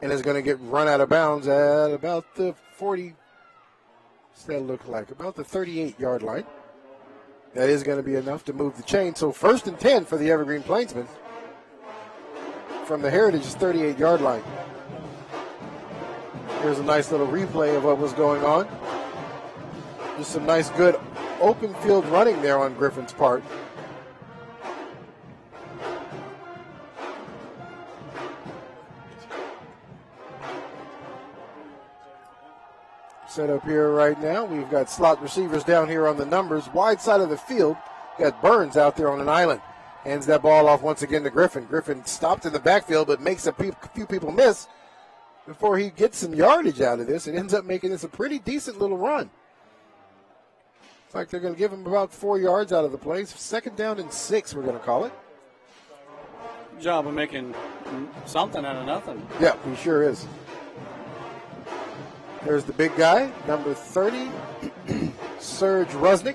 and is going to get run out of bounds at about the 40. What's that look like? About the 38-yard line. That is going to be enough to move the chain. So 1st and 10 for the Evergreen Plainsmen from the Heritage's 38-yard line. Here's a nice little replay of what was going on. Just some nice, good open field running there on Griffin's part. Set up here right now. We've got slot receivers down here on the numbers. Wide side of the field. Got Burns out there on an island. Hands that ball off once again to Griffin. Griffin stopped in the backfield but makes a few people miss before he gets some yardage out of this. It ends up making this a pretty decent little run. Looks like they're going to give him about 4 yards out of the play. 2nd down and 6, we're going to call it. Good job of making something out of nothing. Yeah, he sure is. There's the big guy, number 30, Serge Rusnick,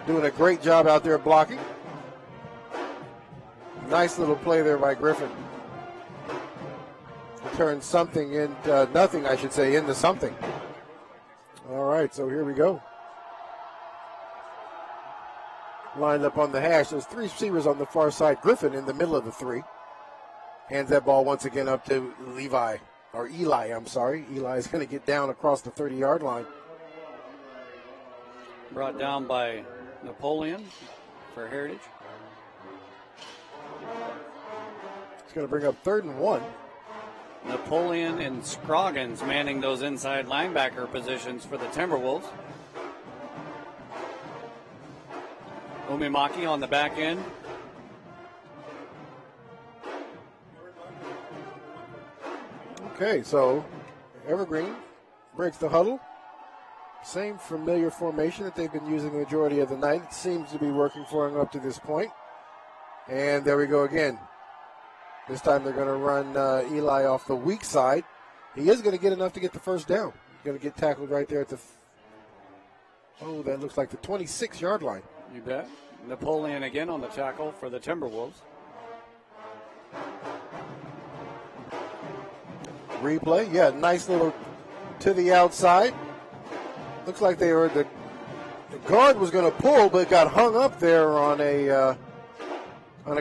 doing a great job out there blocking. Nice little play there by Griffin. Turned something into nothing, I should say, into something. All right, so here we go. Lined up on the hash. There's 3 receivers on the far side. Griffin in the middle of the 3. Hands that ball once again up to Eli. Eli is going to get down across the 30-yard line. Brought down by Napoleon for Heritage. It's going to bring up 3rd and 1. Napoleon and Scroggins manning those inside linebacker positions for the Timberwolves. Umimaki on the back end. Okay, so Evergreen breaks the huddle. Same familiar formation that they've been using the majority of the night. It seems to be working for them up to this point. And there we go again. This time they're going to run Eli off the weak side. He is going to get enough to get the 1st down. He's going to get tackled right there at the, that looks like the 26-yard line. You bet. Napoleon again on the tackle for the Timberwolves. Replay, yeah, nice little to the outside. Looks like they were the guard was going to pull, but got hung up there on a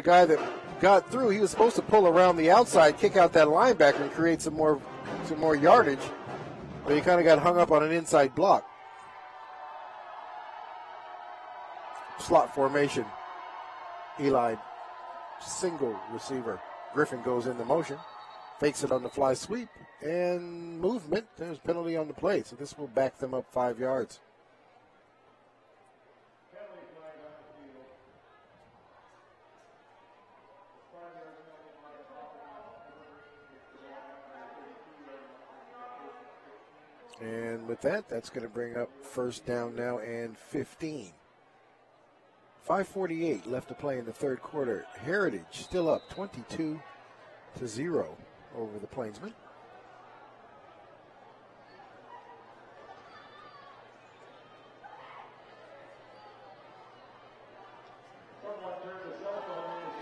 guy that got through. He was supposed to pull around the outside, kick out that linebacker, and create some more yardage, but he kind of got hung up on an inside block. Slot formation. Eli, single receiver. Griffin goes into motion. Fakes it on the fly sweep and movement. There's a penalty on the play, so this will back them up 5 yards. And with that, that's going to bring up 1st down now and 15. 5:48 left to play in the 3rd quarter. Heritage still up 22-0 over the Plainsmen.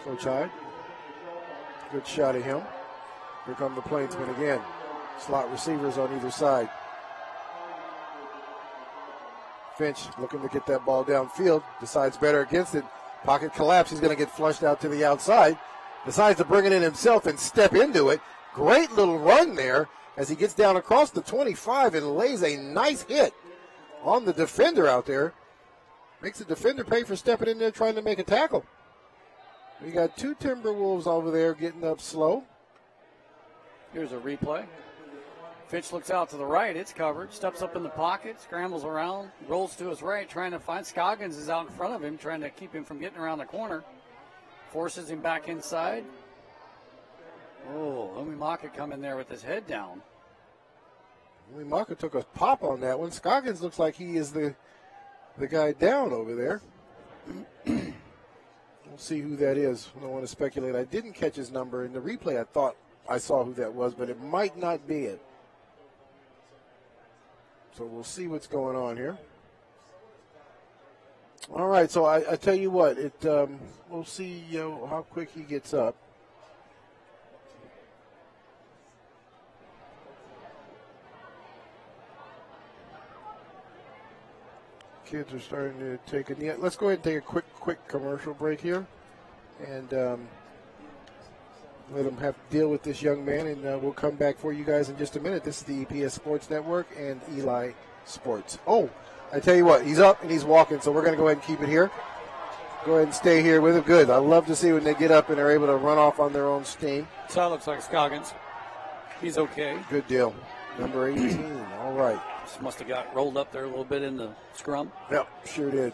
Coach Hyde, good shot at him. Here come the Plainsmen again. Slot receivers on either side. Finch looking to get that ball downfield. Decides better against it. Pocket collapse. He's going to get flushed out to the outside. Decides to bring it in himself and step into it. Great little run there as he gets down across the 25 and lays a nice hit on the defender out there. Makes the defender pay for stepping in there trying to make a tackle. We got two Timberwolves over there getting up slow. Here's a replay. Finch looks out to the right. It's covered. Steps up in the pocket. Scrambles around. Rolls to his right trying to find. Scoggins is out in front of him trying to keep him from getting around the corner. Forces him back inside. Oh, Umimaka coming there with his head down. Umimaka took a pop on that one. Scoggins looks like he is the guy down over there. We'll see who that is. I don't want to speculate. I didn't catch his number. In the replay, I thought I saw who that was, but it might not be it. So we'll see what's going on here. All right, so I tell you what, we'll see how quick he gets up. Kids are starting to take a. Let's go ahead and take a quick commercial break here, and let them have to deal with this young man, and we'll come back for you guys in just a minute. This is the EPS Sports Network and Eli Sports. Oh, I tell you what, he's up and he's walking, so we're going to go ahead and keep it here. Go ahead and stay here with him. Good. I love to see when they get up and are able to run off on their own steam. So that looks like Scoggins. He's okay. Good deal. Number 18. All right. Just must have got rolled up there a little bit in the scrum. Yep, sure did.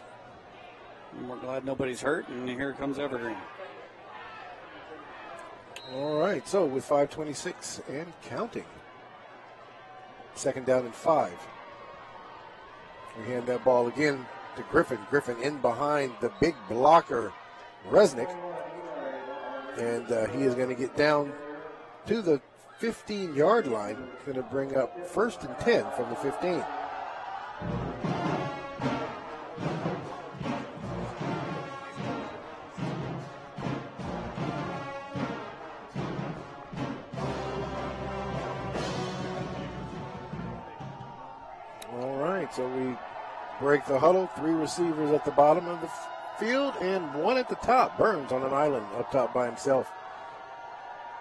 And we're glad nobody's hurt, and here comes Evergreen. All right, so with 5:26 and counting. Second down and 5. We hand that ball again to Griffin. Griffin in behind the big blocker, Resnick. And he is going to get down to the 15-yard line. Going to bring up 1st and 10 from the 15. All right, so we break the huddle. 3 receivers at the bottom of the field and 1 at the top. Burns on an island up top by himself.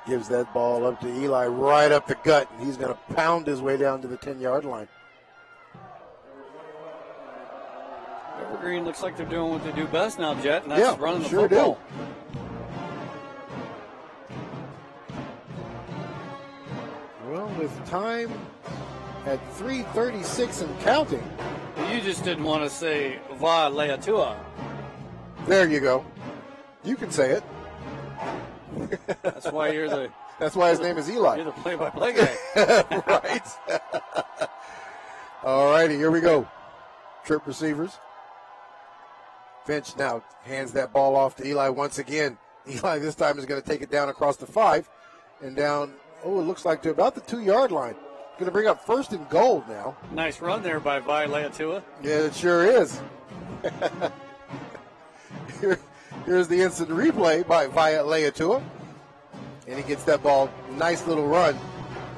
Gives that ball up to Eli right up the gut, and he's going to pound his way down to the 10-yard line. Evergreen looks like they're doing what they do best now, Jet, and that's running the sure football. Do. Well, with time at 3:36 and counting. You just didn't want to say Va Leatua. There you go. You can say it. That's why you're the. That's why his name is Eli. You're the play-by-play guy. Right. All righty, here we go. Trip receivers. Finch now hands that ball off to Eli once again. Eli this time is going to take it down across the 5 and down, it looks like to about the 2-yard line. Going to bring up 1st and goal now. Nice run there by Vi Leatua. Yeah, it sure is. Here's the instant replay by Via Leatua. And he gets that ball. Nice little run.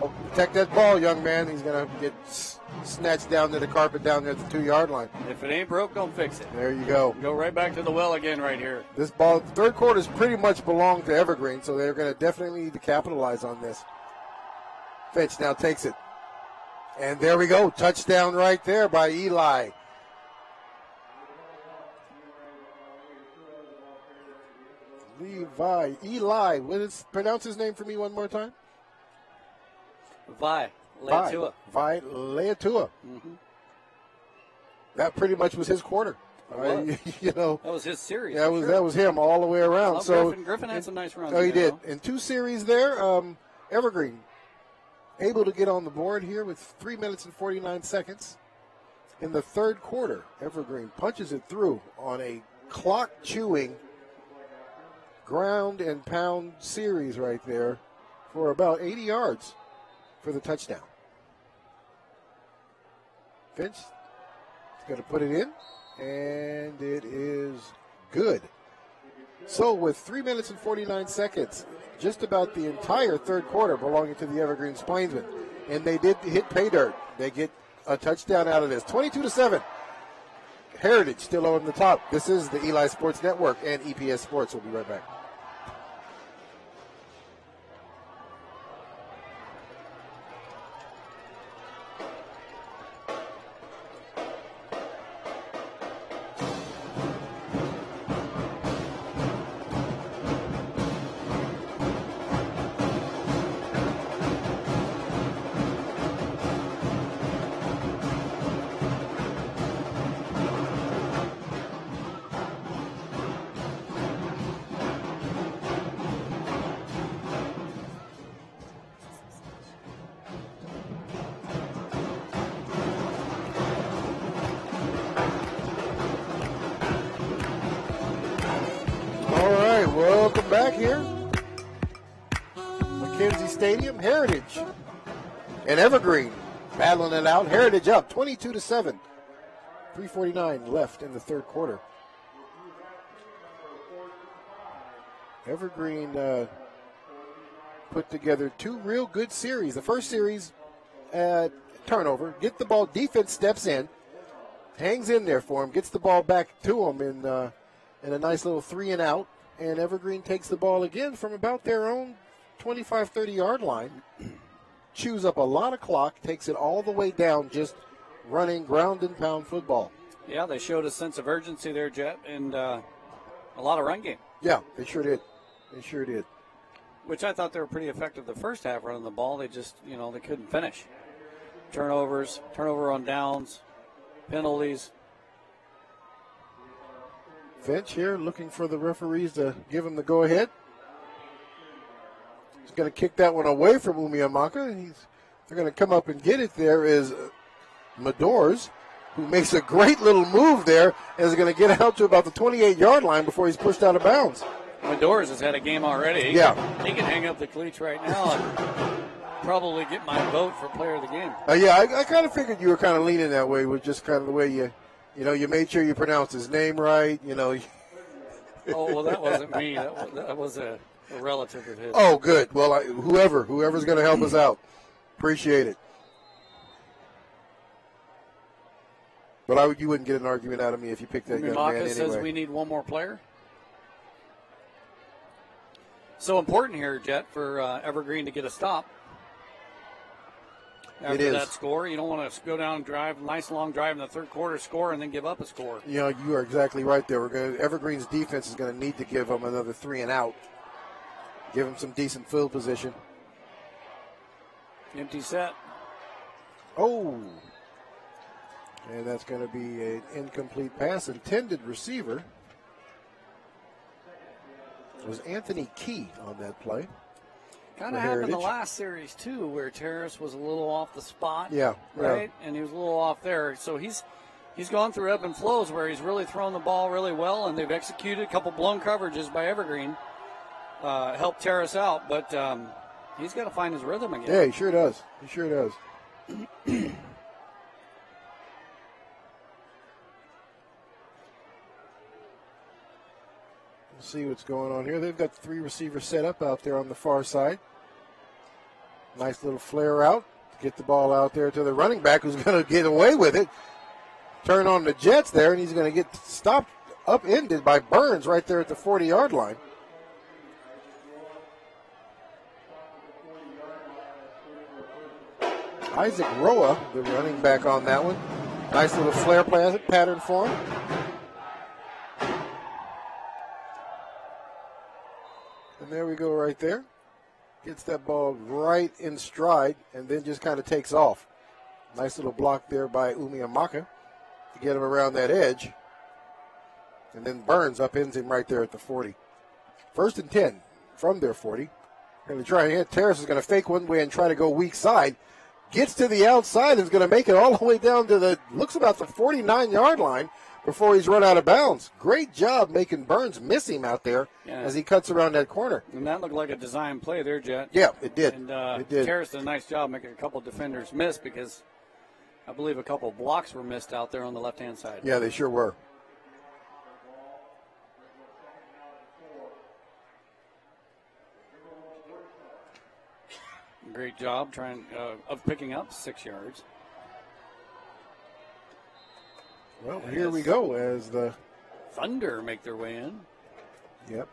Oh, protect that ball, young man. He's going to get snatched down to the carpet down there at the 2-yard line. If it ain't broke, don't fix it. There you go. Go right back to the well again right here. This ball, third quarter's pretty much belonged to Evergreen, so they're going to definitely need to capitalize on this. Finch now takes it. And there we go. Touchdown right there by Eli. Eli. Pronounce his name for me one more time. Vi Leatua. Vi Leatua. Mm-hmm. That pretty much was his quarter. That was his series. That was him all the way around. Griffin had some nice runs. Oh, he did. In 2 series there, Evergreen able to get on the board here with 3 minutes and 49 seconds. In the third quarter, Evergreen punches it through on a clock-chewing ground and pound series right there for about 80 yards for the touchdown. Finch is going to put it in, and it is good. So with 3 minutes and 49 seconds, just about the entire third quarter belonging to the Evergreen Plainsmen. and they did hit pay dirt. They get a touchdown out of this. 22-7. Heritage still on the top. This is the Eli Sports Network and EPS Sports. We'll be right back. Welcome back here. McKenzie Stadium, Heritage and Evergreen battling it out. Heritage up 22-7. 3:49 left in the third quarter. Evergreen put together two real good series. The first series, turnover, get the ball, defense steps in, hangs in there for him, gets the ball back to him in a nice little 3 and out. And Evergreen takes the ball again from about their own 25, 30-yard line, chews up a lot of clock, takes it all the way down, just running ground and pound football. Yeah, they showed a sense of urgency there, Jet, and a lot of run game. Yeah, they sure did. They sure did. Which I thought they were pretty effective the first half running the ball. They just, they couldn't finish. Turnover on downs, penalties. Finch here looking for the referees to give him the go-ahead. He's going to kick that one away from Umiamaka. They're going to come up and get it. There is Medors, who makes a great little move there and is going to get out to about the 28-yard line before he's pushed out of bounds. Medors has had a game already. He can hang up the cleats right now and probably get my vote for player of the game. I kind of figured you were kind of leaning that way with just kind of the way you made sure you pronounced his name right, Oh, well, that wasn't me. That was a relative of his. Oh, good. Well, whoever's going to help us out. Appreciate it. But you wouldn't get an argument out of me if you picked that young man anyway. Says we need one more player. So important here, Jet, for Evergreen to get a stop. After that score, you don't want to go down and drive, nice long drive in the third quarter, score, and then give up a score. You are exactly right there. Evergreen's defense is going to need to give them another 3 and out. Give them some decent field position. Empty set. Oh. And that's going to be an incomplete pass. Intended receiver was Anthony Key on that play. Kind of happened the last series, too, where Terrace was a little off the spot. Yeah. Right? Yeah. And he was a little off there. So he's gone through ebb and flows where he's really thrown the ball really well, and they've executed a couple blown coverages by Evergreen. Helped Terrace out, but he's got to find his rhythm again. Yeah, he sure does. See what's going on here. They've got 3 receivers set up out there on the far side. Nice little flare out. Get the ball out there to the running back who's going to get away with it. Turn on the Jets there, and he's going to get stopped, upended by Burns right there at the 40-yard line. Isaac Roa, the running back on that one. Nice little flare pattern for him. And there we go right there. Gets that ball right in stride and then just kind of takes off. Nice little block there by Umiamaka to get him around that edge. And then Burns upends him right there at the 40. 1st and 10 from their 40. Going to try and hit. Terrace is going to fake one way and try to go weak side. Gets to the outside and is going to make it all the way down to looks about the 49-yard line before he's run out of bounds. Great job making Burns miss him out there as he cuts around that corner. And that looked like a design play there, Jet. Yeah, it did. And it did. Terrace did a nice job making a couple defenders miss because I believe a couple blocks were missed out there on the left-hand side. Yeah, they sure were. great job of picking up 6 yards. Well, here we go as the Thunder make their way in. Yep.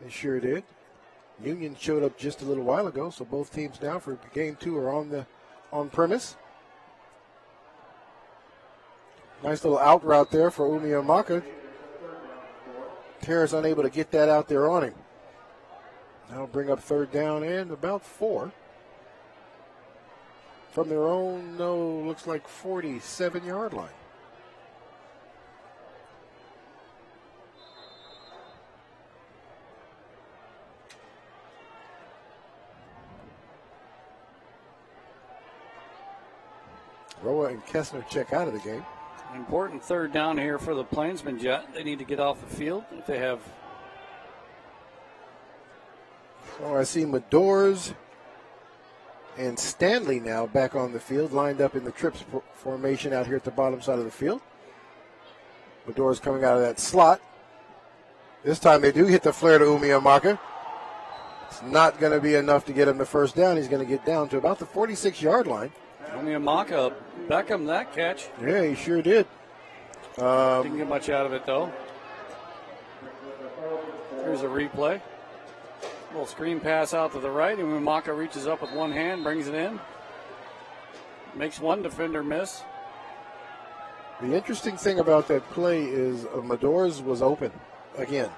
They sure did. Union showed up just a little while ago, so both teams now for game 2 are on premise. Nice little out route there for Umiamaka. Terrace unable to get that out there on him. That'll bring up 3rd down and about 4. From their own, looks like 47-yard line. Roa and Kessner check out of the game. Important 3rd down here for the Plainsmen Jet. They need to get off the field if they have. So I see Medors and Stanley now back on the field, lined up in the trips formation out here at the bottom side of the field. Medors coming out of that slot. This time they do hit the flare to Umiamaka. It's not going to be enough to get him the 1st down. He's going to get down to about the 46-yard line. Umiamaka, Beckham that catch. Yeah, he sure did. Didn't get much out of it, though. Here's a replay. Little screen pass out to the right, and Umiamaka reaches up with one hand, brings it in. Makes one defender miss. The interesting thing about that play is Medors was open again.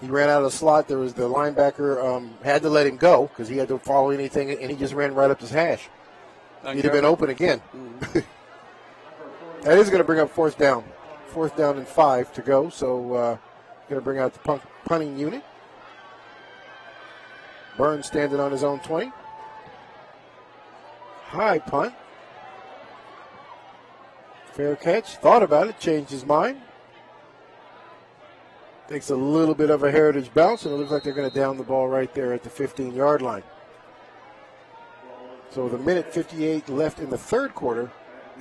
He ran out of the slot. There was the linebacker had to let him go because he had to follow anything, and he just ran right up his hash. He'd have been open again. Mm-hmm. That is going to bring up 4th down. 4th down and 5 to go. So going to bring out the punting unit. Burns standing on his own 20. High punt. Fair catch. Thought about it. Changed his mind. Takes a little bit of a Heritage bounce, and it looks like they're going to down the ball right there at the 15-yard line. So with 1:58 left in the 3rd quarter,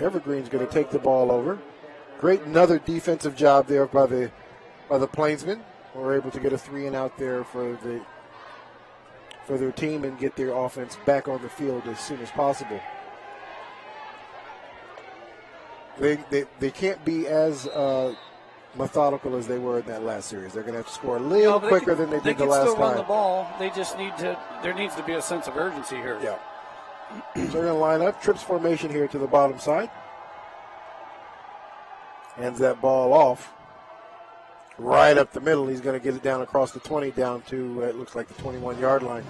Evergreen's going to take the ball over. Great another defensive job there by the Plainsmen. We're able to get a 3-and-out there for their team and get their offense back on the field as soon as possible. They can't be as methodical as they were in that last series. They're going to have to score a little quicker than they did the last time. They can still run the ball. They just there needs to be a sense of urgency here. Yeah. So they're going to line up. Trips formation here to the bottom side. Hands that ball off. Right up the middle. He's going to get it down across the 20 down to, it looks like, the 21-yard line.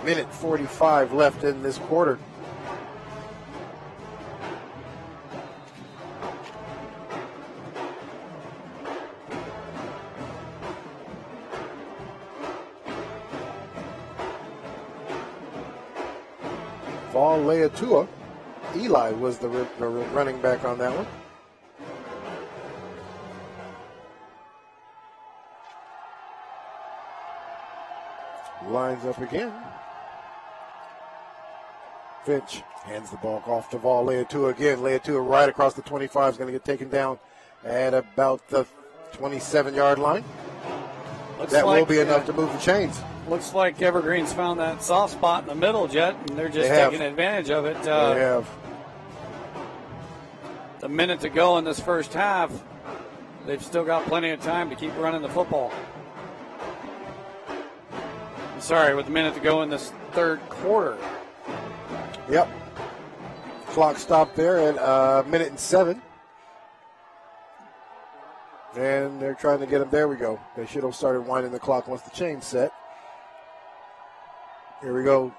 1:45 left in this quarter. Leatua. Eli was the running back on that one. Lines up again. Finch hands the ball off to Vol Leatua again. Leatua right across the 25 is going to get taken down at about the 27-yard line. That will be enough to move the chains. Looks like Evergreen's found that soft spot in the middle, Jet, and they're just taking advantage of it. They have. A minute to go in this first half. They've still got plenty of time to keep running the football. With a minute to go in this 3rd quarter. Yep. Clock stopped there at 1:07. And they're trying to get him. There we go. They should have started winding the clock once the chain's set. Here we go.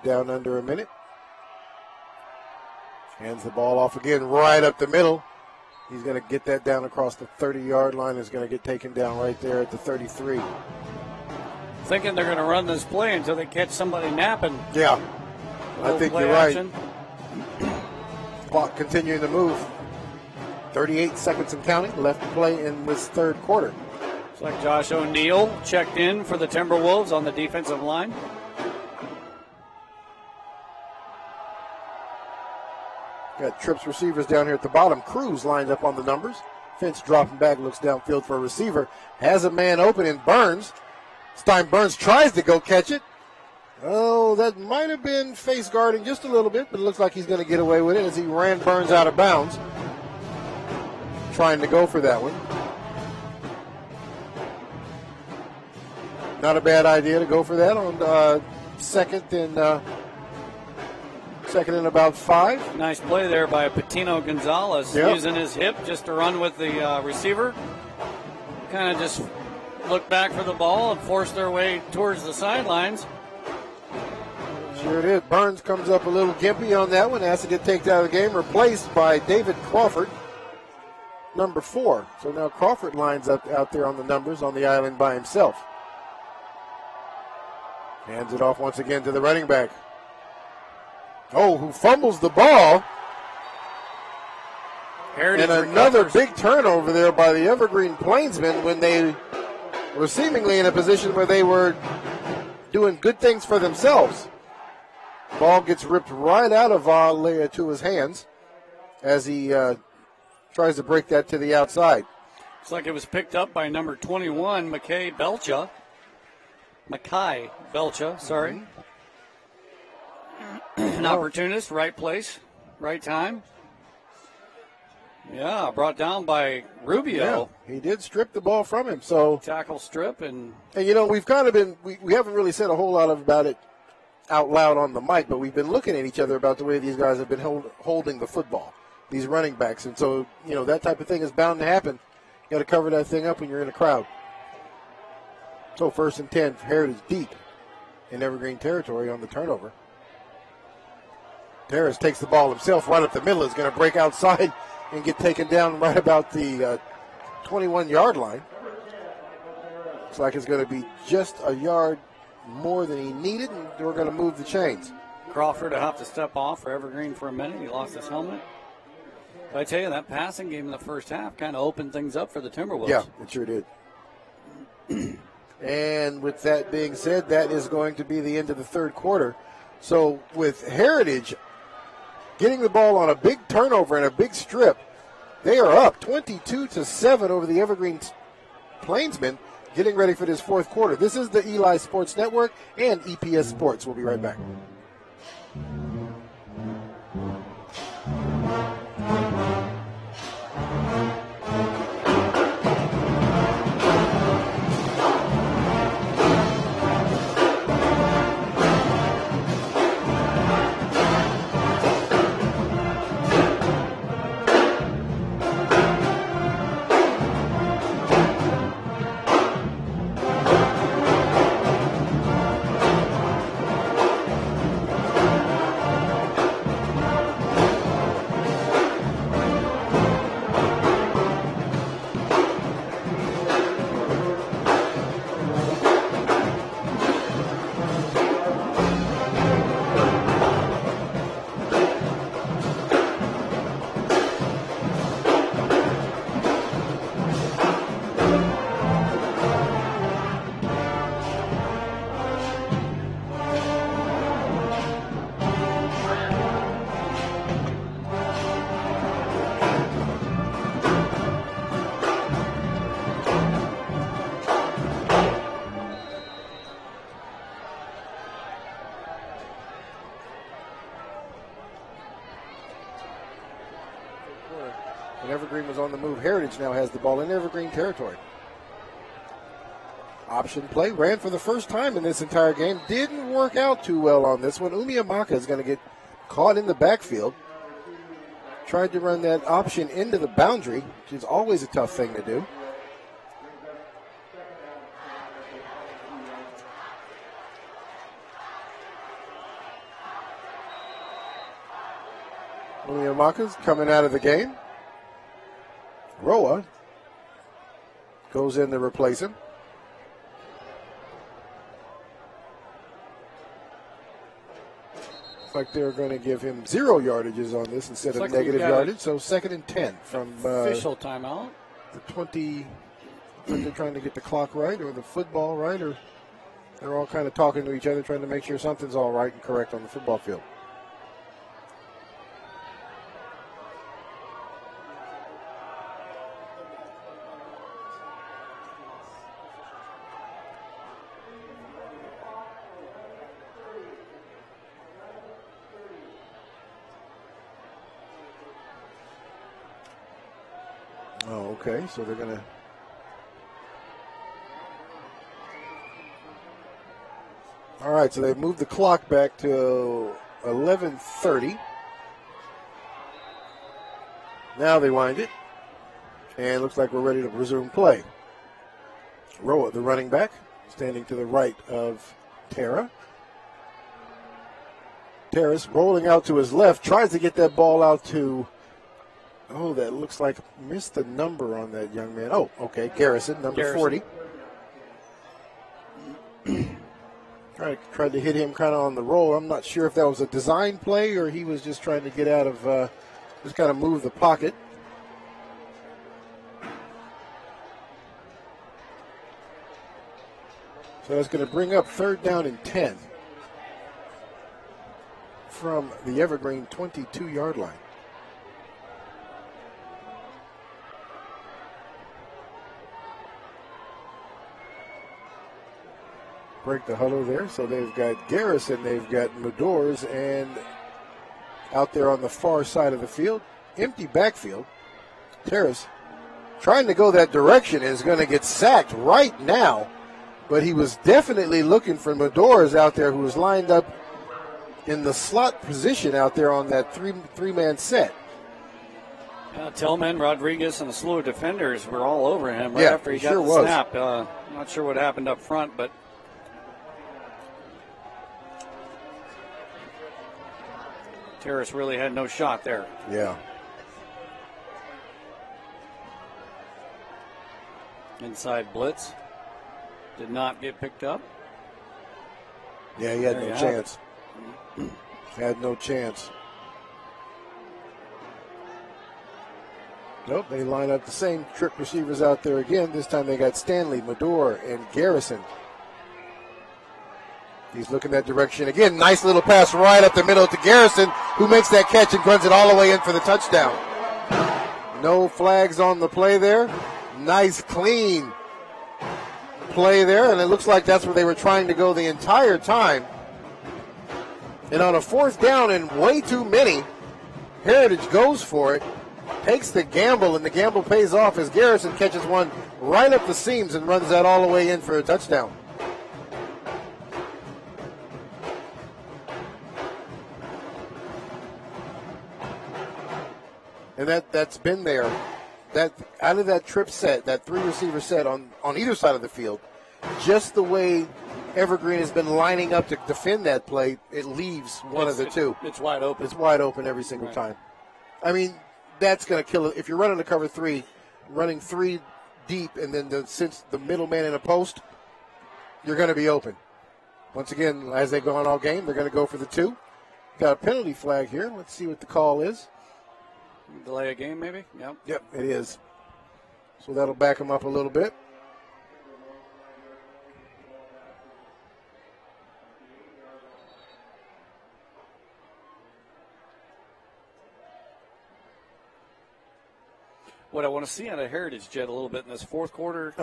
Down under a minute. Hands the ball off again right up the middle. He's going to get that down across the 30-yard line. Is going to get taken down right there at the 33. Thinking they're going to run this play until they catch somebody napping. Yeah, I think you're right. Action. Clock continuing to move. 38 seconds and counting left to play in this 3rd quarter. Looks like Josh O'Neill checked in for the Timberwolves on the defensive line. Got Trips receivers down here at the bottom. Cruz lined up on the numbers. Finch dropping back, looks downfield for a receiver. Has a man open in Burns. This time Burns tries to go catch it. Oh, that might have been face guarding just a little bit, but it looks like he's going to get away with it as he ran Burns out of bounds. Trying to go for that one. Not a bad idea to go for that on second and about 5. Nice play there by Patino Gonzalez, using his hip just to run with the receiver. Kind of just look back for the ball and force their way towards the sidelines. Sure did. Burns comes up a little gimpy on that one. Has to get taken out of the game. Replaced by David Crawford, number 4. So now Crawford lines up out there on the numbers on the island by himself. Hands it off once again to the running back. Oh, who fumbles the ball. Heritage and another big turnover there by the Evergreen Plainsmen when they were seemingly in a position where they were doing good things for themselves. Ball gets ripped right out of Tua's hands as he tries to break that to the outside. Looks like it was picked up by number 21, Mackay Belcha, sorry. An opportunist, right place, right time. Yeah, brought down by Rubio. Yeah, he did strip the ball from him. So tackle strip and you know, we've kind of been we haven't really said a whole lot about it out loud on the mic, but we've been looking at each other about the way these guys have been holding the football, these running backs, and so you know that type of thing is bound to happen. You got to cover that thing up when you're in a crowd. So 1st and 10, Heritage deep in Evergreen territory on the turnover. Harris takes the ball himself right up the middle. Is going to break outside and get taken down right about the 21-yard line. Looks like it's going to be just a yard more than he needed, and we're going to move the chains. Crawford will have to step off for Evergreen for a minute. He lost his helmet. But I tell you, that passing game in the first half kind of opened things up for the Timberwolves. Yeah, it sure did. And with that being said, that is going to be the end of the third quarter. So with Heritage getting the ball on a big turnover and a big strip, they are up 22-7 over the Evergreen Plainsmen, getting ready for this fourth quarter. This is the Eli Sports Network and EPS Sports. We'll be right back. Evergreen was on the move. Heritage now has the ball in Evergreen territory. Option play, ran for the first time in this entire game. Didn't work out too well on this one. Umiamaka is going to get caught in the backfield. Tried to run that option into the boundary, which is always a tough thing to do. Umiamaka's coming out of the game. Roa goes in to replace him. Looks like they're going to give him 0 yardages on this instead of negative yardage. So 2nd and 10 from official timeout. The 20. They're trying to get the clock right or the football right, or they're all kind of talking to each other, trying to make sure something's all right and correct on the football field. Okay, so they're going to. All right, so they've moved the clock back to 11:30. Now they wind it. And it looks like we're ready to resume play. Roa, the running back, standing to the right of Tara. Terrace rolling out to his left, tries to get that ball out to, oh, that looks like missed the number on that young man. Oh, okay, Garrison, number 40. Tried to hit him kind of on the roll. I'm not sure if that was a design play or he was just trying to get out of, just kind of move the pocket. So that's going to bring up 3rd down and 10 from the Evergreen 22-yard line. Break the huddle there. So they've got Garrison, they've got Medors, and out there on the far side of the field, empty backfield. Terrace trying to go that direction is going to get sacked right now. But he was definitely looking for Medors out there, who was lined up in the slot position out there on that three-man set. Tillman, Rodriguez, and a slew of defenders were all over him right after he got the snap. Not sure what happened up front, but Terrace really had no shot there. Yeah. Inside blitz. Did not get picked up. Yeah, he had no chance. Had no chance. Nope, they line up the same trick receivers out there again. This time they got Stanley, Medor, and Garrison. He's looking that direction again. Nice little pass right up the middle to Garrison, who makes that catch and runs it all the way in for the touchdown. No flags on the play there. Nice, clean play there, and it looks like that's where they were trying to go the entire time. And on a 4th down and way too many, Heritage goes for it, takes the gamble, and the gamble pays off as Garrison catches one right up the seams and runs that all the way in for a touchdown. And that's been there. That out of that trip set, that 3-receiver set on either side of the field, just the way Evergreen has been lining up to defend that play, it leaves one of the two. It's wide open. It's wide open every single time. I mean, that's going to kill it. If you're running a cover 3, running 3 deep, and then since the middleman in a post, you're going to be open. Once again, as they've gone all game, they're going to go for the 2. Got a penalty flag here. Let's see what the call is. Delay a game, maybe? Yep, it is. So that'll back them up a little bit. What I want to see out of Heritage, Jet, a little bit in this 4th quarter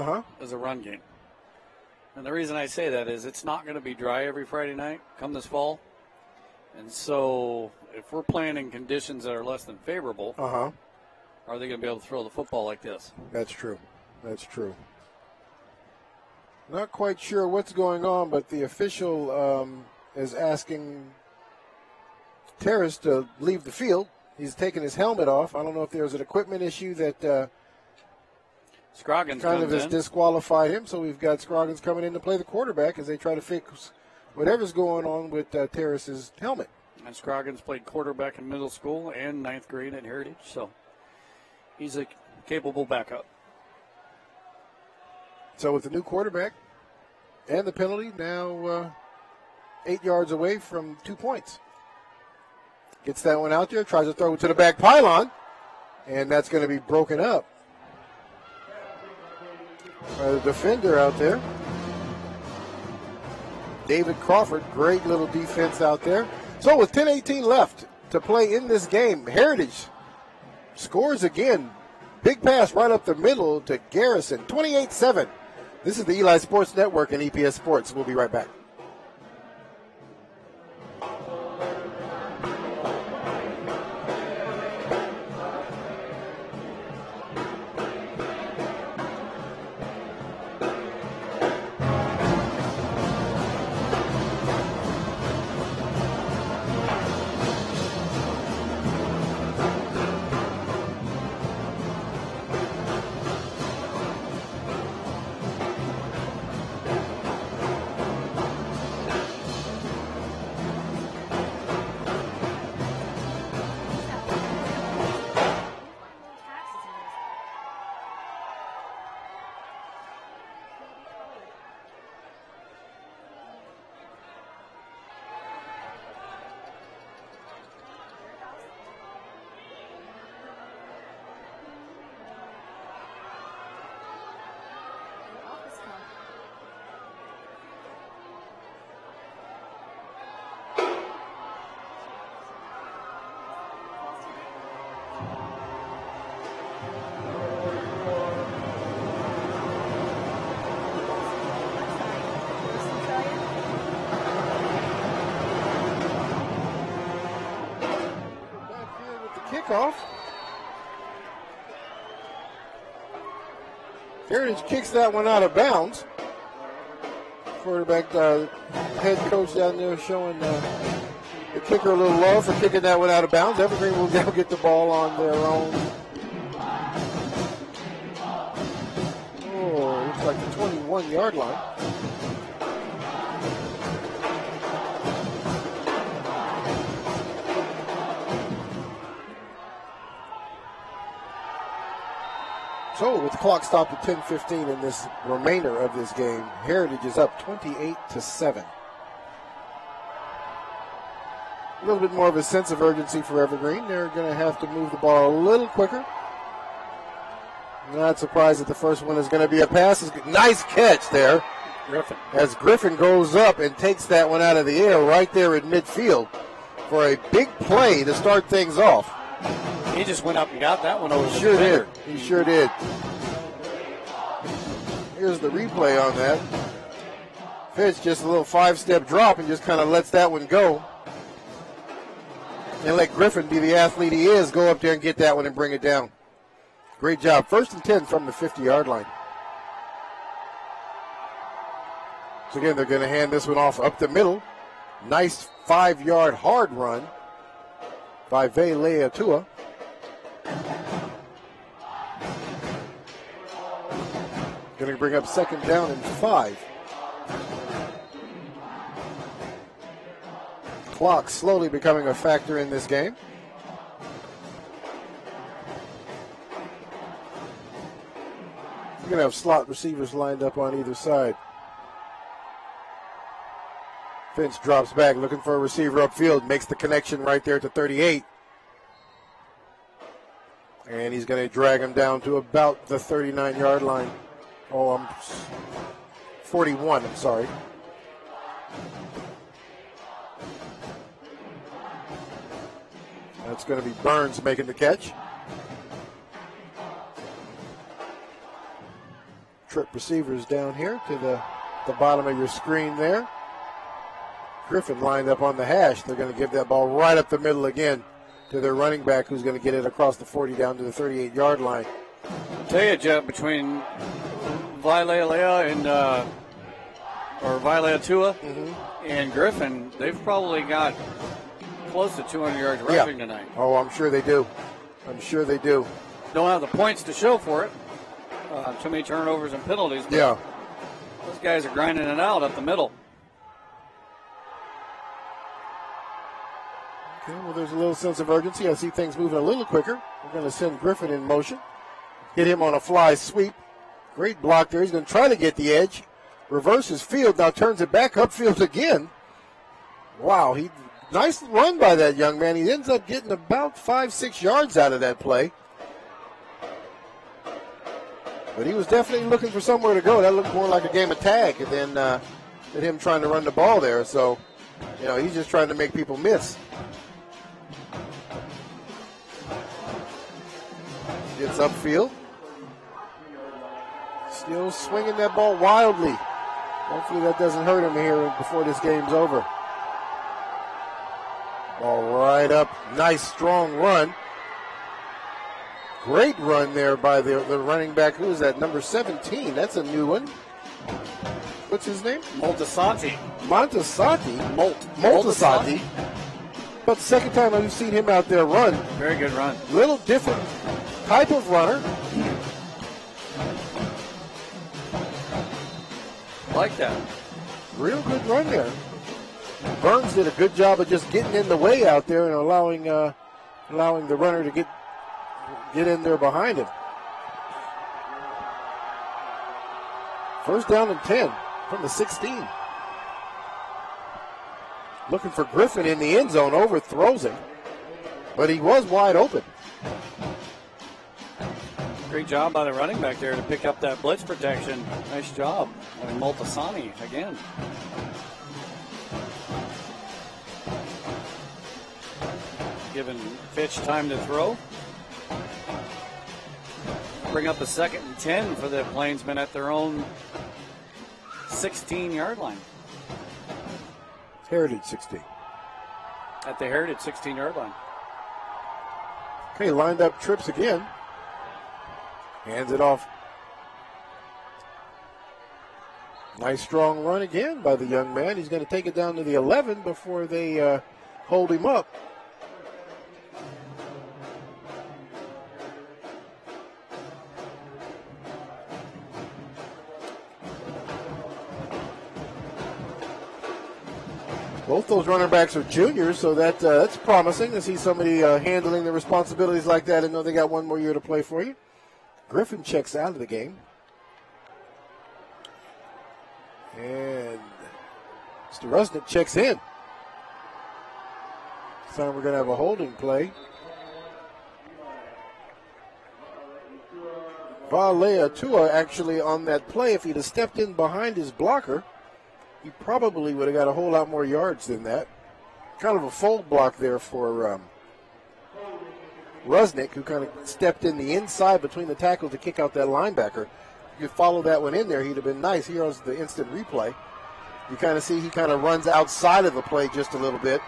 is a run game. And the reason I say that is it's not going to be dry every Friday night come this fall. And so if we're playing in conditions that are less than favorable, are they going to be able to throw the football like this? That's true. That's true. Not quite sure what's going on, but the official is asking Terrace to leave the field. He's taking his helmet off. I don't know if there's an equipment issue that Scroggins kind of has disqualified him. So we've got Scroggins coming in to play the quarterback as they try to fix whatever's going on with Terrace's helmet. And Scroggins played quarterback in middle school and 9th grade at Heritage, so he's a capable backup. So with the new quarterback and the penalty, now 8 yards away from 2 points. Gets that one out there, tries to throw it to the back pylon, and that's going to be broken up by the defender out there. David Crawford, great little defense out there. So with 10:18 left to play in this game, Heritage scores again. Big pass right up the middle to Garrison, 28-7. This is the Eli Sports Network and EPS Sports. We'll be right back. kickoff. Heritage kicks that one out of bounds. Quarterback, head coach down there showing the kicker a little love for kicking that one out of bounds. Evergreen will now get the ball on their own. Oh, looks like the 21-yard line. So with the clock stopped at 10:15 in this remainder of this game, Heritage is up 28-7. A little bit more of a sense of urgency for Evergreen. They're going to have to move the ball a little quicker. Not surprised that the first one is going to be a pass. Nice catch there. Griffin. As Griffin goes up and takes that one out of the air right there in midfield for a big play to start things off. He just went up and got that one over the Sure defender. did. He sure did. Here's the replay on that. Fitch just a little 5-step drop and just kind of lets that one go. And let Griffin be the athlete he is, go up there and get that one and bring it down. Great job. 1st and 10 from the 50-yard line. So again, they're going to hand this one off up the middle. Nice 5-yard hard run by Vele Atua. Going to bring up 2nd down and 5. Clock slowly becoming a factor in this game. You're going to have slot receivers lined up on either side. Finch drops back looking for a receiver upfield, makes the connection right there to 38. And he's going to drag him down to about the 39-yard line. 41, I'm sorry. That's going to be Burns making the catch. Trip receivers down here to the bottom of your screen there. Griffin lined up on the hash. They're going to give that ball right up the middle again to their running back, who's going to get it across the 40 down to the 38-yard line. I'll tell you, Jeff, between Vailea and Vailea Tua and Griffin, they've probably got close to 200 yards rushing tonight. Oh, I'm sure they do. I'm sure they do. Don't have the points to show for it. Too many turnovers and penalties. But yeah. Those guys are grinding it out up the middle. Okay, well, there's a little sense of urgency. I see things moving a little quicker. We're going to send Griffin in motion. Hit him on a fly sweep. Great block there. He's going to try to get the edge. Reverses field. Now turns it back upfield again. Wow, nice run by that young man. He ends up getting about 5-6 yards out of that play. But he was definitely looking for somewhere to go. That looked more like a game of tag than him trying to run the ball there. So, he's just trying to make people miss. Gets upfield. Still swinging that ball wildly. Hopefully that doesn't hurt him here before this game's over. Ball right up. Nice, strong run. Great run there by the running back. Who is that? Number 17. That's a new one. What's his name? Montasati. Montasati. But the second time I've seen him out there run. Very good run. Little different type of runner. Like that. Real good run there. Burns did a good job of just getting in the way out there and allowing the runner to get in there behind him. 1st down and 10 from the 16. Looking for Griffin in the end zone, overthrows him, but he was wide open. Great job by the running back there to pick up that blitz protection. Nice job. And Multasani again. Giving Fitch time to throw. Bring up a 2nd and 10 for the Plainsmen at their own 16-yard line. Heritage 16. At the Heritage 16-yard line. Okay, lined up trips again. Hands it off. Nice strong run again by the young man. He's going to take it down to the 11 before they hold him up. Both those running backs are juniors, so that's promising to see somebody handling the responsibilities like that and know they got one more year to play for you. Griffin checks out of the game. And Mr. Rusnick checks in. This time we're going to have a holding play. Valea Tua actually on that play, if he'd have stepped in behind his blocker, he probably would have got a whole lot more yards than that. Kind of a fold block there for Rusnick, who kind of stepped in the inside between the tackles to kick out that linebacker. If you follow that one in there, he'd have been nice. Here's the instant replay. You kind of see he kind of runs outside of the play just a little bit.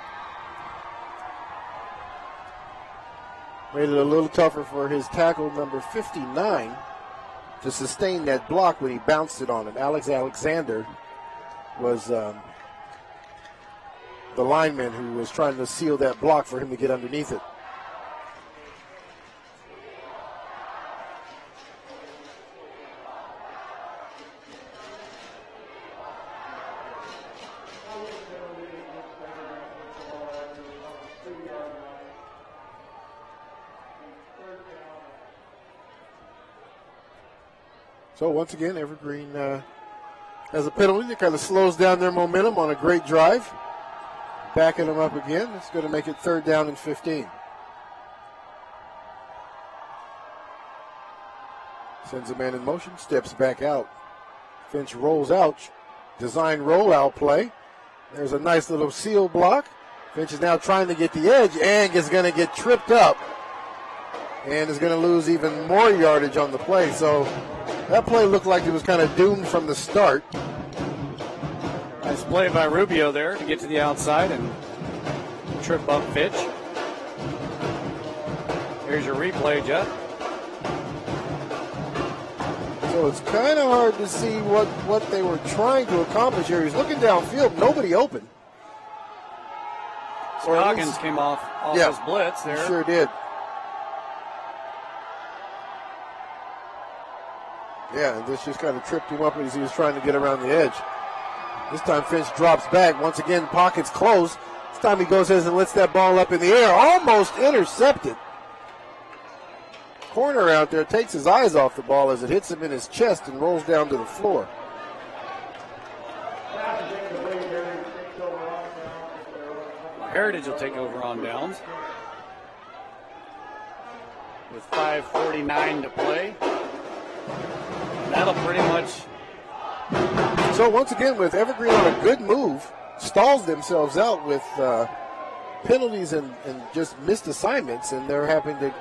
Made it a little tougher for his tackle, number 59, to sustain that block when he bounced it on him. Alex Alexander was the lineman who was trying to seal that block for him to get underneath it. So once again, Evergreen has a penalty that kind of slows down their momentum on a great drive. Backing them up again. It's going to make it 3rd down and 15. Sends a man in motion, steps back out. Finch rolls out. Design rollout play. There's a nice little seal block. Finch is now trying to get the edge and is going to get tripped up and is going to lose even more yardage on the play. So that play looked like it was kind of doomed from the start. Nice play by Rubio there to get to the outside and trip up Fitch. Here's your replay, Jet. So it's kind of hard to see what they were trying to accomplish here. He's looking downfield, nobody open. Scoggins came off his blitz there. Sure did. Yeah, and this just kind of tripped him up as he was trying to get around the edge. This time Finch drops back. Once again, pockets close. This time he goes ahead and lets that ball up in the air. Almost intercepted. Corner out there takes his eyes off the ball as it hits him in his chest and rolls down to the floor. Heritage will take over on downs with 5:49 to play. That'll pretty much. So once again, with Evergreen on a good move, stalls themselves out with penalties and just missed assignments, and they're having to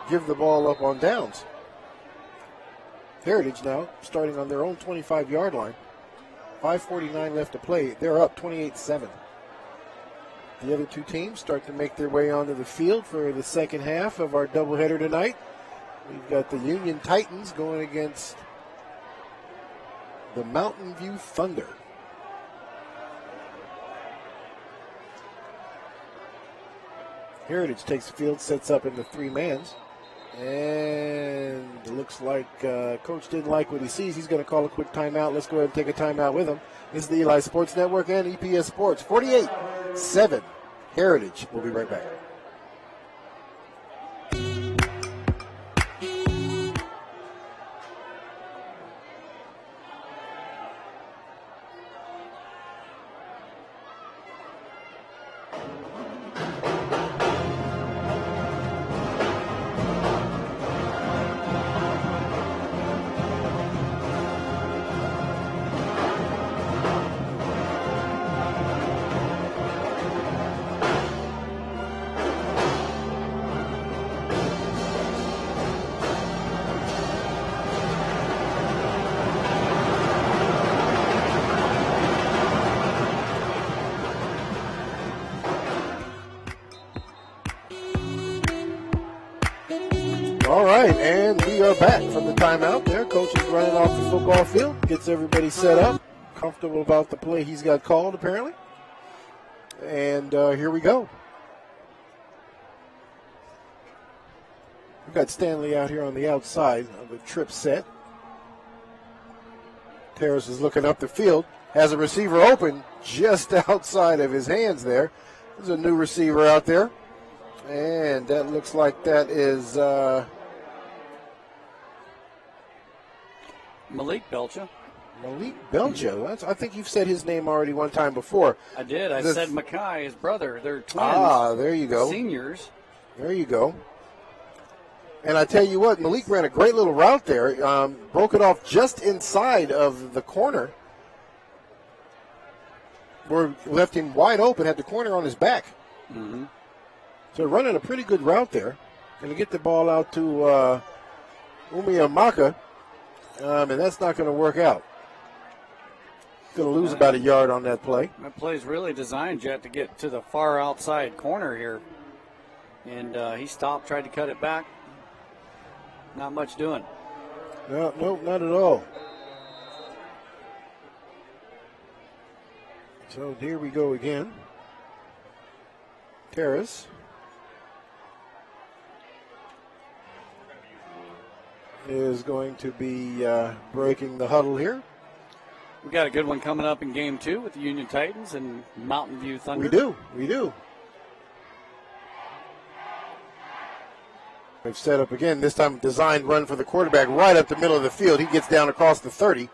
give the ball up on downs. Heritage now starting on their own 25-yard line. 5:49 left to play. They're up 28-7. The other two teams start to make their way onto the field for the second half of our doubleheader tonight. We've got the Union Titans going against the Mountain View Thunder. Heritage takes the field, sets up in the 3-mans. And it looks like Coach didn't like what he sees. He's going to call a quick timeout. Let's go ahead and take a timeout with him. This is the Eli Sports Network and EPS Sports. 48-7 Heritage. We'll be right back. All right, and we are back from the timeout there. Coach is running off the football field, gets everybody set up, comfortable about the play he's got called apparently. And here we go. We've got Stanley out here on the outside of the trip set. Terrace is looking up the field, has a receiver open just outside of his hands there. There's a new receiver out there. And that looks like that is Malik Belcha. Malik Belcha. I think you've said his name already one time before. I did. I said Mackay, his brother. They're twins. Ah, there you go. Seniors. There you go. And I tell you what, Malik ran a great little route there. Broke it off just inside of the corner. Where left him wide open, had the corner on his back. Mm-hmm. So running a pretty good route there. Going to get the ball out to Umiamaka, and that's not going to work out. Going to lose about a yard on that play. That play's really designed, Jet, to get to the far outside corner here. And he stopped, tried to cut it back. Not much doing. No, not at all. So here we go again. Terrace is going to be breaking the huddle here. We got a good one coming up in game 2 with the Union Titans and Mountain View Thunder. We do. They've set up again, this time designed run for the quarterback right up the middle of the field. He gets down across the 30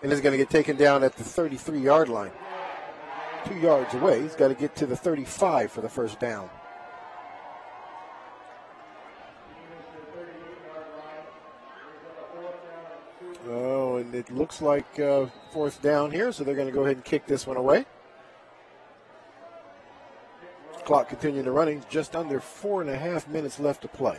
and is going to get taken down at the 33-yard line. 2 yards away. He's got to get to the 35 for the first down. Oh, and it looks like fourth down here, so they're going to go ahead and kick this one away. Clock continuing to running, just under 4.5 minutes left to play.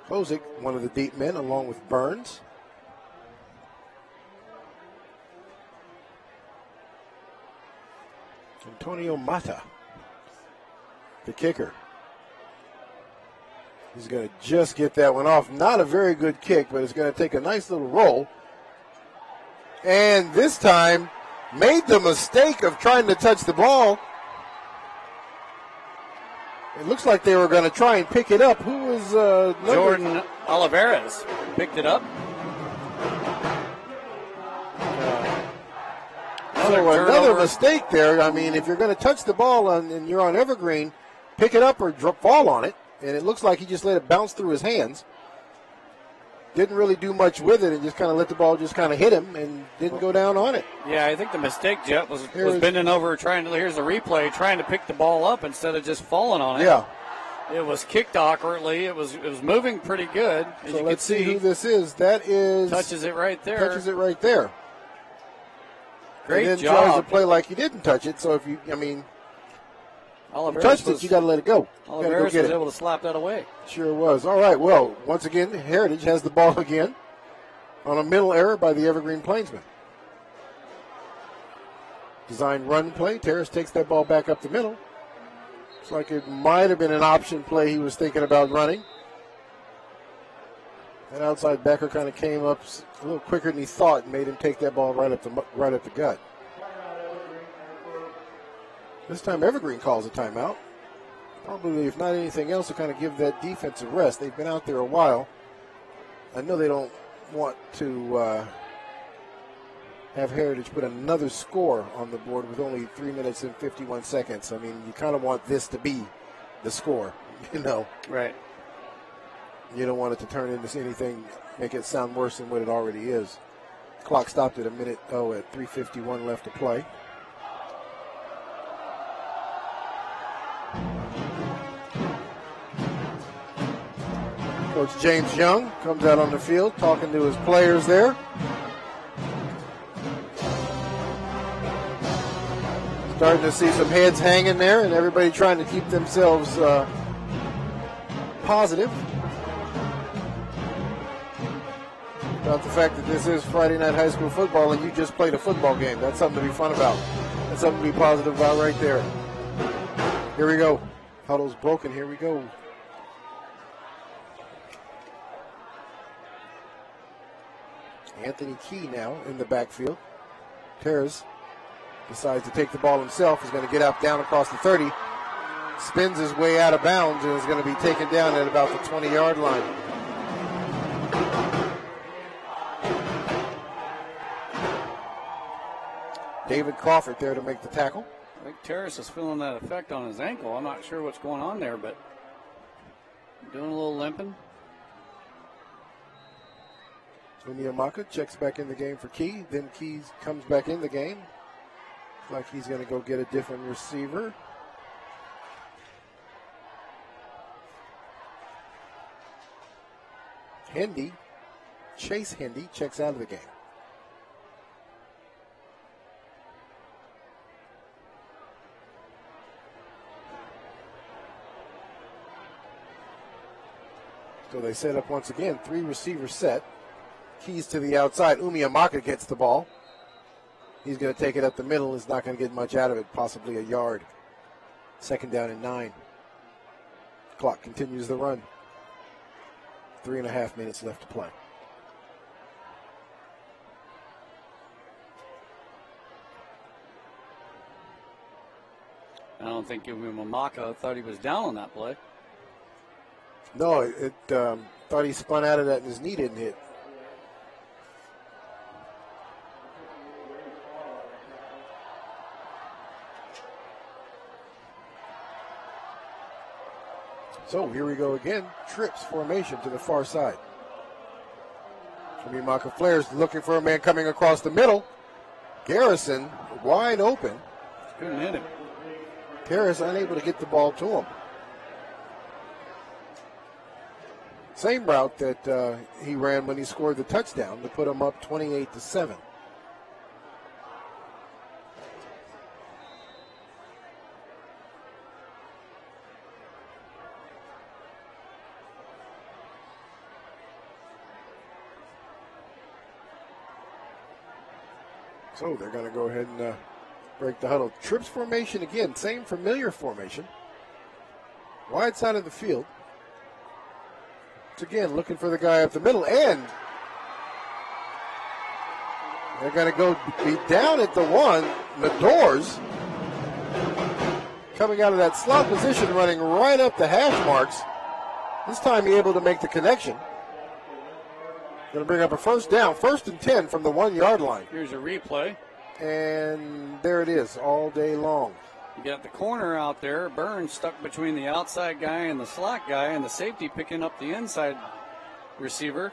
Kozik, one of the deep men, along with Burns. Antonio Mata, the kicker. He's going to just get that one off. Not a very good kick, but it's going to take a nice little roll. And this time, made the mistake of trying to touch the ball. It looks like they were going to try and pick it up. Who was Jordan Olivares picked it up. So another mistake there. I mean, if you're going to touch the ball and you're on Evergreen, pick it up or fall on it. And it looks like he just let it bounce through his hands. Didn't really do much with it and just kind of let the ball just kind of hit him and didn't go down on it. Yeah, I think the mistake, Jet, was bending over here's the replay, trying to pick the ball up instead of just falling on it. Yeah. It was kicked awkwardly. It was moving pretty good. So let's see who this is. That is. Touches it right there. Touches it right there. Great and then job. tries to play like he didn't touch it. So if you touched it, you got to let it go. Oliveras was able to slap that away. Sure was. All right, well, once again, Heritage has the ball again on a middle error by the Evergreen Plainsmen. Design run play. Terrace takes that ball back up the middle. Looks like it might have been an option play he was thinking about running. That outside backer kind of came up a little quicker than he thought and made him take that ball right up the gut. This time Evergreen calls a timeout. Probably, if not anything else, to kind of give that defense a rest. They've been out there a while. I know they don't want to have Heritage put another score on the board with only 3 minutes and 51 seconds. I mean, you kind of want this to be the score, you know. Right. You don't want it to turn into anything, make it sound worse than what it already is. Clock stopped at at 3:51 left to play. Coach James Young comes out on the field talking to his players there. Starting to see some heads hanging there and everybody trying to keep themselves positive about the fact that this is Friday night high school football and you just played a football game. That's something to be fun about. That's something to be positive about right there. Here we go. Huddle's broken. Here we go. Anthony Key now in the backfield. Terrace decides to take the ball himself. He's going to get up down across the 30. Spins his way out of bounds and is going to be taken down at about the 20-yard line. David Crawford there to make the tackle. I think Terrace is feeling that effect on his ankle. I'm not sure what's going on there, but doing a little limping. Umiamaka checks back in the game for Key. Then Keys comes back in the game. Looks like he's going to go get a different receiver. Chase Hendy checks out of the game. So they set up once again, 3 receivers set. Keys to the outside. Umiamaka gets the ball. He's going to take it up the middle. Is not going to get much out of it, possibly a yard. 2nd down and 9. Clock continues the run. 3.5 minutes left to play. I don't think Umiamaka thought he was down on that play. No, it thought he spun out of that and his knee didn't hit. So here we go again. Trips formation to the far side. Umiamaka flares looking for a man coming across the middle. Garrison wide open. Couldn't hit him. Harris unable to get the ball to him. Same route that he ran when he scored the touchdown to put him up 28-7. So they're going to go ahead and break the huddle. Trips formation again, same familiar formation. Wide side of the field. It's again looking for the guy up the middle, and they're going to go be down at the 1. Medors coming out of that slot position, running right up the hash marks. This time he able to make the connection. Going to bring up a 1st down, 1st and 10 from the 1-yard line. Here's a replay. And there it is, all day long. You got the corner out there. Burns stuck between the outside guy and the slot guy, and the safety picking up the inside receiver.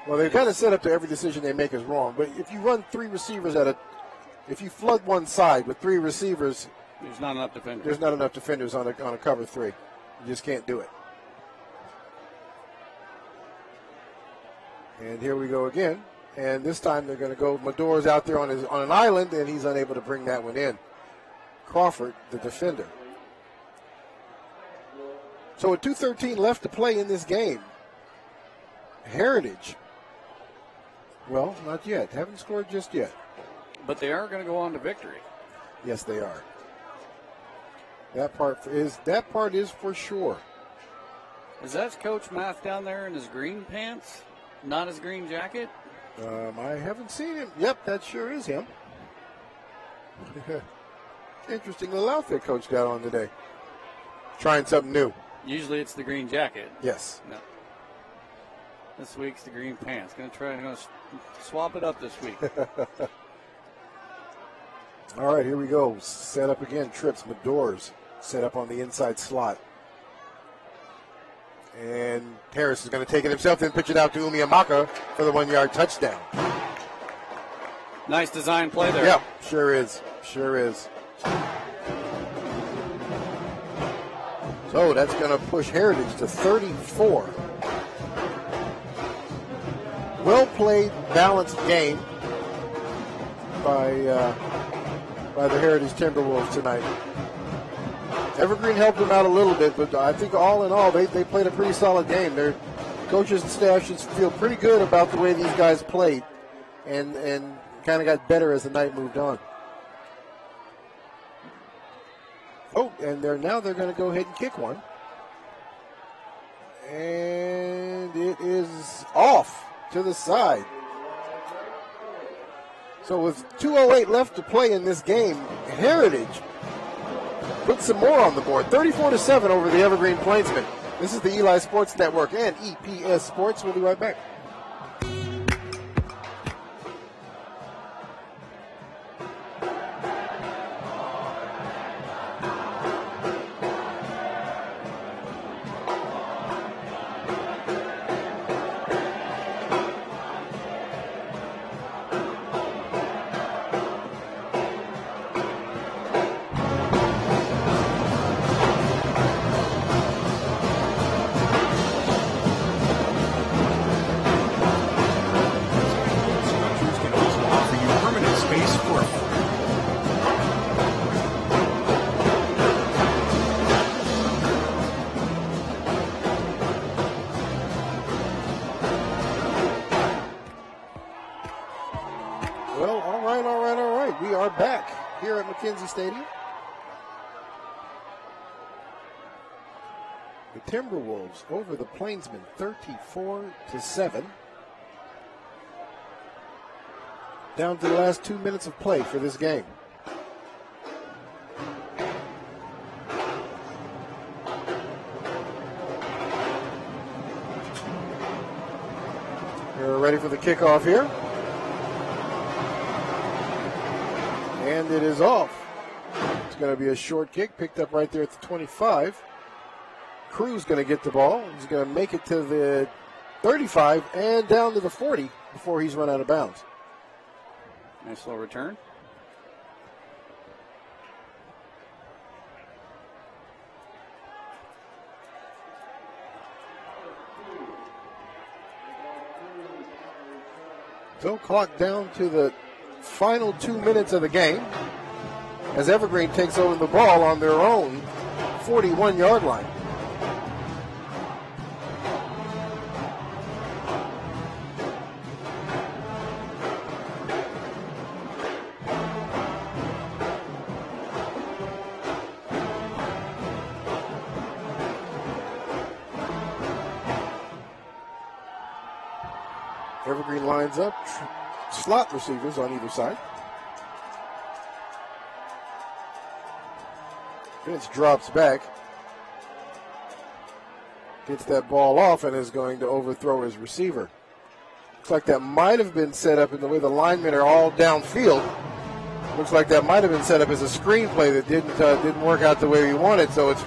Well, they've got to set up to every decision they make is wrong. But if you run 3 receivers if you flood one side with 3 receivers, there's not enough defenders. There's not enough defenders on a cover 3. You just can't do it. And here we go again. And this time they're going to go. Medors out there on an island, and he's unable to bring that one in. Crawford, the defender. So with 2:13 left to play in this game, Heritage, well, not yet. Haven't scored just yet. But they are going to go on to victory. Yes, they are. That part is for sure. Is that Coach Math down there in his green pants? Not his green jacket? I haven't seen him. Yep, that sure is him. Interesting little outfit Coach got on today. Trying something new. Usually it's the green jacket. Yes. No. This week's the green pants. Going to swap it up this week. All right, here we go. Set up again. Trips. Medors set up on the inside slot. And Harris is going to take it himself and pitch it out to Umiamaka for the 1-yard touchdown. Nice design play there. Yeah, sure is. Sure is. So that's going to push Heritage to 34. Well played, balanced game by the Heritage Timberwolves tonight. Evergreen helped them out a little bit, but I think all in all, they played a pretty solid game. Their coaches and staff should feel pretty good about the way these guys played and kind of got better as the night moved on. Oh, and they're going to go ahead and kick one. And it is off to the side. So with 2:08 left to play in this game, Heritage puts some more on the board. 34-7 over the Evergreen Plainsmen. This is the Eli Sports Network and EPS Sports. We'll be right back. Stadium. The Timberwolves over the Plainsmen 34-7. Down to the last 2 minutes of play for this game. We're ready for the kickoff here. And it is off. It's going to be a short kick, picked up right there at the 25. Crew's going to get the ball. He's going to make it to the 35 and down to the 40 before he's run out of bounds. Nice little return. So clock down to the final 2 minutes of the game as Evergreen takes over the ball on their own 41-yard line. Evergreen lines up, slot receivers on either side. Vince drops back, gets that ball off, and is going to overthrow his receiver. Looks like that might have been set up in the way the linemen are all downfield. Looks like that might have been set up as a screenplay that didn't work out the way he wanted. So it's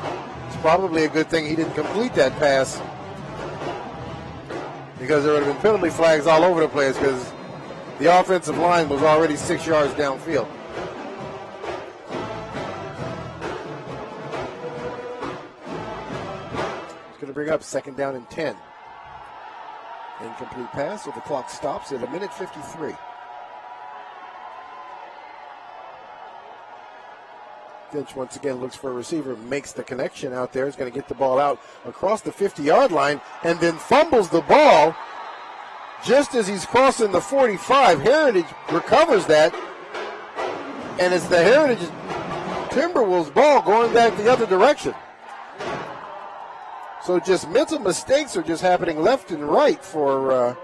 probably a good thing he didn't complete that pass, because there would have been penalty flags all over the place because the offensive line was already 6 yards downfield. It's going to bring up 2nd down and 10. Incomplete pass, so the clock stops at 1:53. Finch once again looks for a receiver, makes the connection out there. He's going to get the ball out across the 50-yard line and then fumbles the ball just as he's crossing the 45. Heritage recovers that, and it's the Heritage Timberwolves ball going back the other direction. So just mental mistakes are just happening left and right for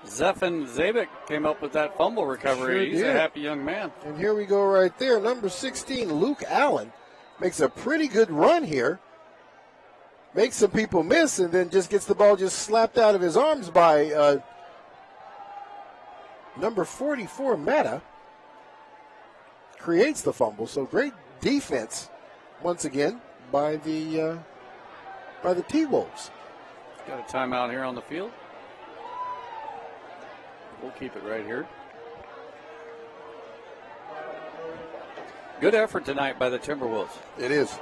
Zephan Zabik came up with that fumble recovery. Sure He's did. a happy young man. And here we go right there. Number 16, Luke Allen, makes a pretty good run here. Makes some people miss and then just gets the ball just slapped out of his arms by number 44, Mata. Creates the fumble. So great defense once again by the T-Wolves. Got a timeout here on the field. We'll keep it right here. Good effort tonight by the Timberwolves. It is.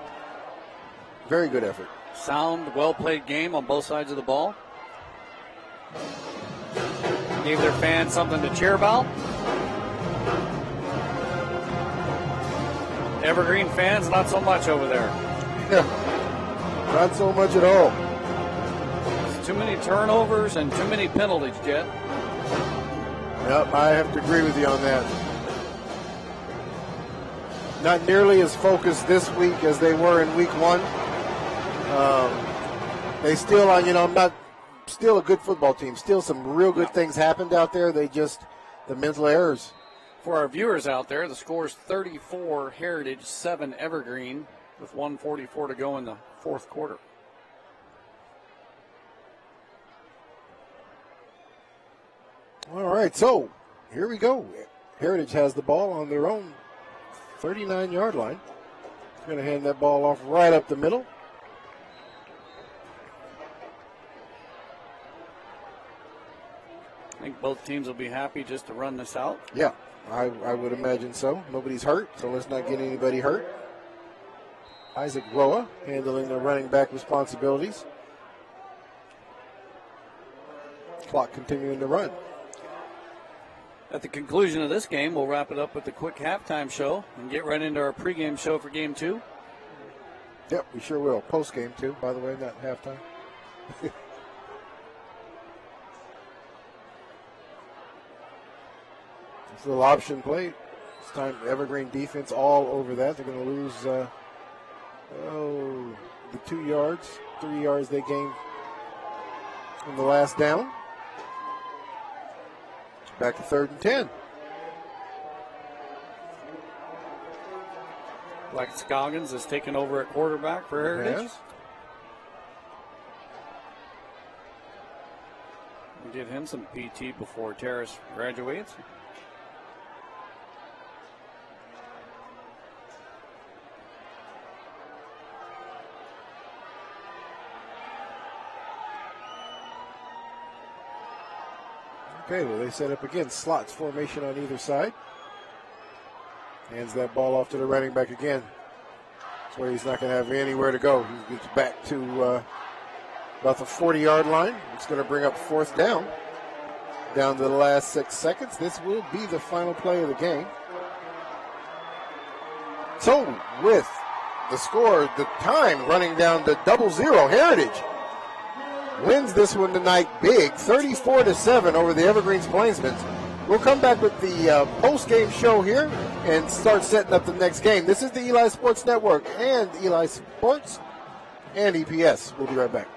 Very good effort. Sound, well-played game on both sides of the ball. Gave their fans something to cheer about. Evergreen fans, not so much over there. Yeah, not so much at all. There's too many turnovers and too many penalties, Jet. Yep, I have to agree with you on that. not nearly as focused this week as they were in week one. They still are, still a good football team. Still some real good things happened out there. The mental errors. For our viewers out there, the score is 34 Heritage, 7 Evergreen, with 1:44 to go in the fourth quarter. All right, so here we go. Heritage has the ball on their own 39-yard line. Going to hand that ball off right up the middle. I think both teams will be happy just to run this out. Yeah, I would imagine so. Nobody's hurt, so let's not get anybody hurt. Isaac Roa handling the running back responsibilities. Clock continuing to run. At the conclusion of this game, we'll wrap it up with a quick halftime show and get right into our pregame show for Game 2. Yep, we sure will. Postgame, too, by the way, not halftime. It's a little option play. This time, Evergreen defense all over that. They're going to lose the 2 yards, 3 yards they gained on the last down. Back to 3rd and 10. Like Scoggins has taken over at quarterback for Heritage. Yes. We'll give him some PT before Terrace graduates. Okay, well, they set up again. Slots formation on either side. Hands that ball off to the running back again. That's where he's not going to have anywhere to go. He gets back to about the 40-yard line. It's going to bring up 4th down. Down to the last 6 seconds. This will be the final play of the game. So, with the score, the time running down to 0-0, Heritage wins this one tonight big, 34-7 over the Evergreens Plainsmen. We'll come back with the post-game show here and start setting up the next game. This is the Eli Sports Network and Eli Sports and EPS. We'll be right back.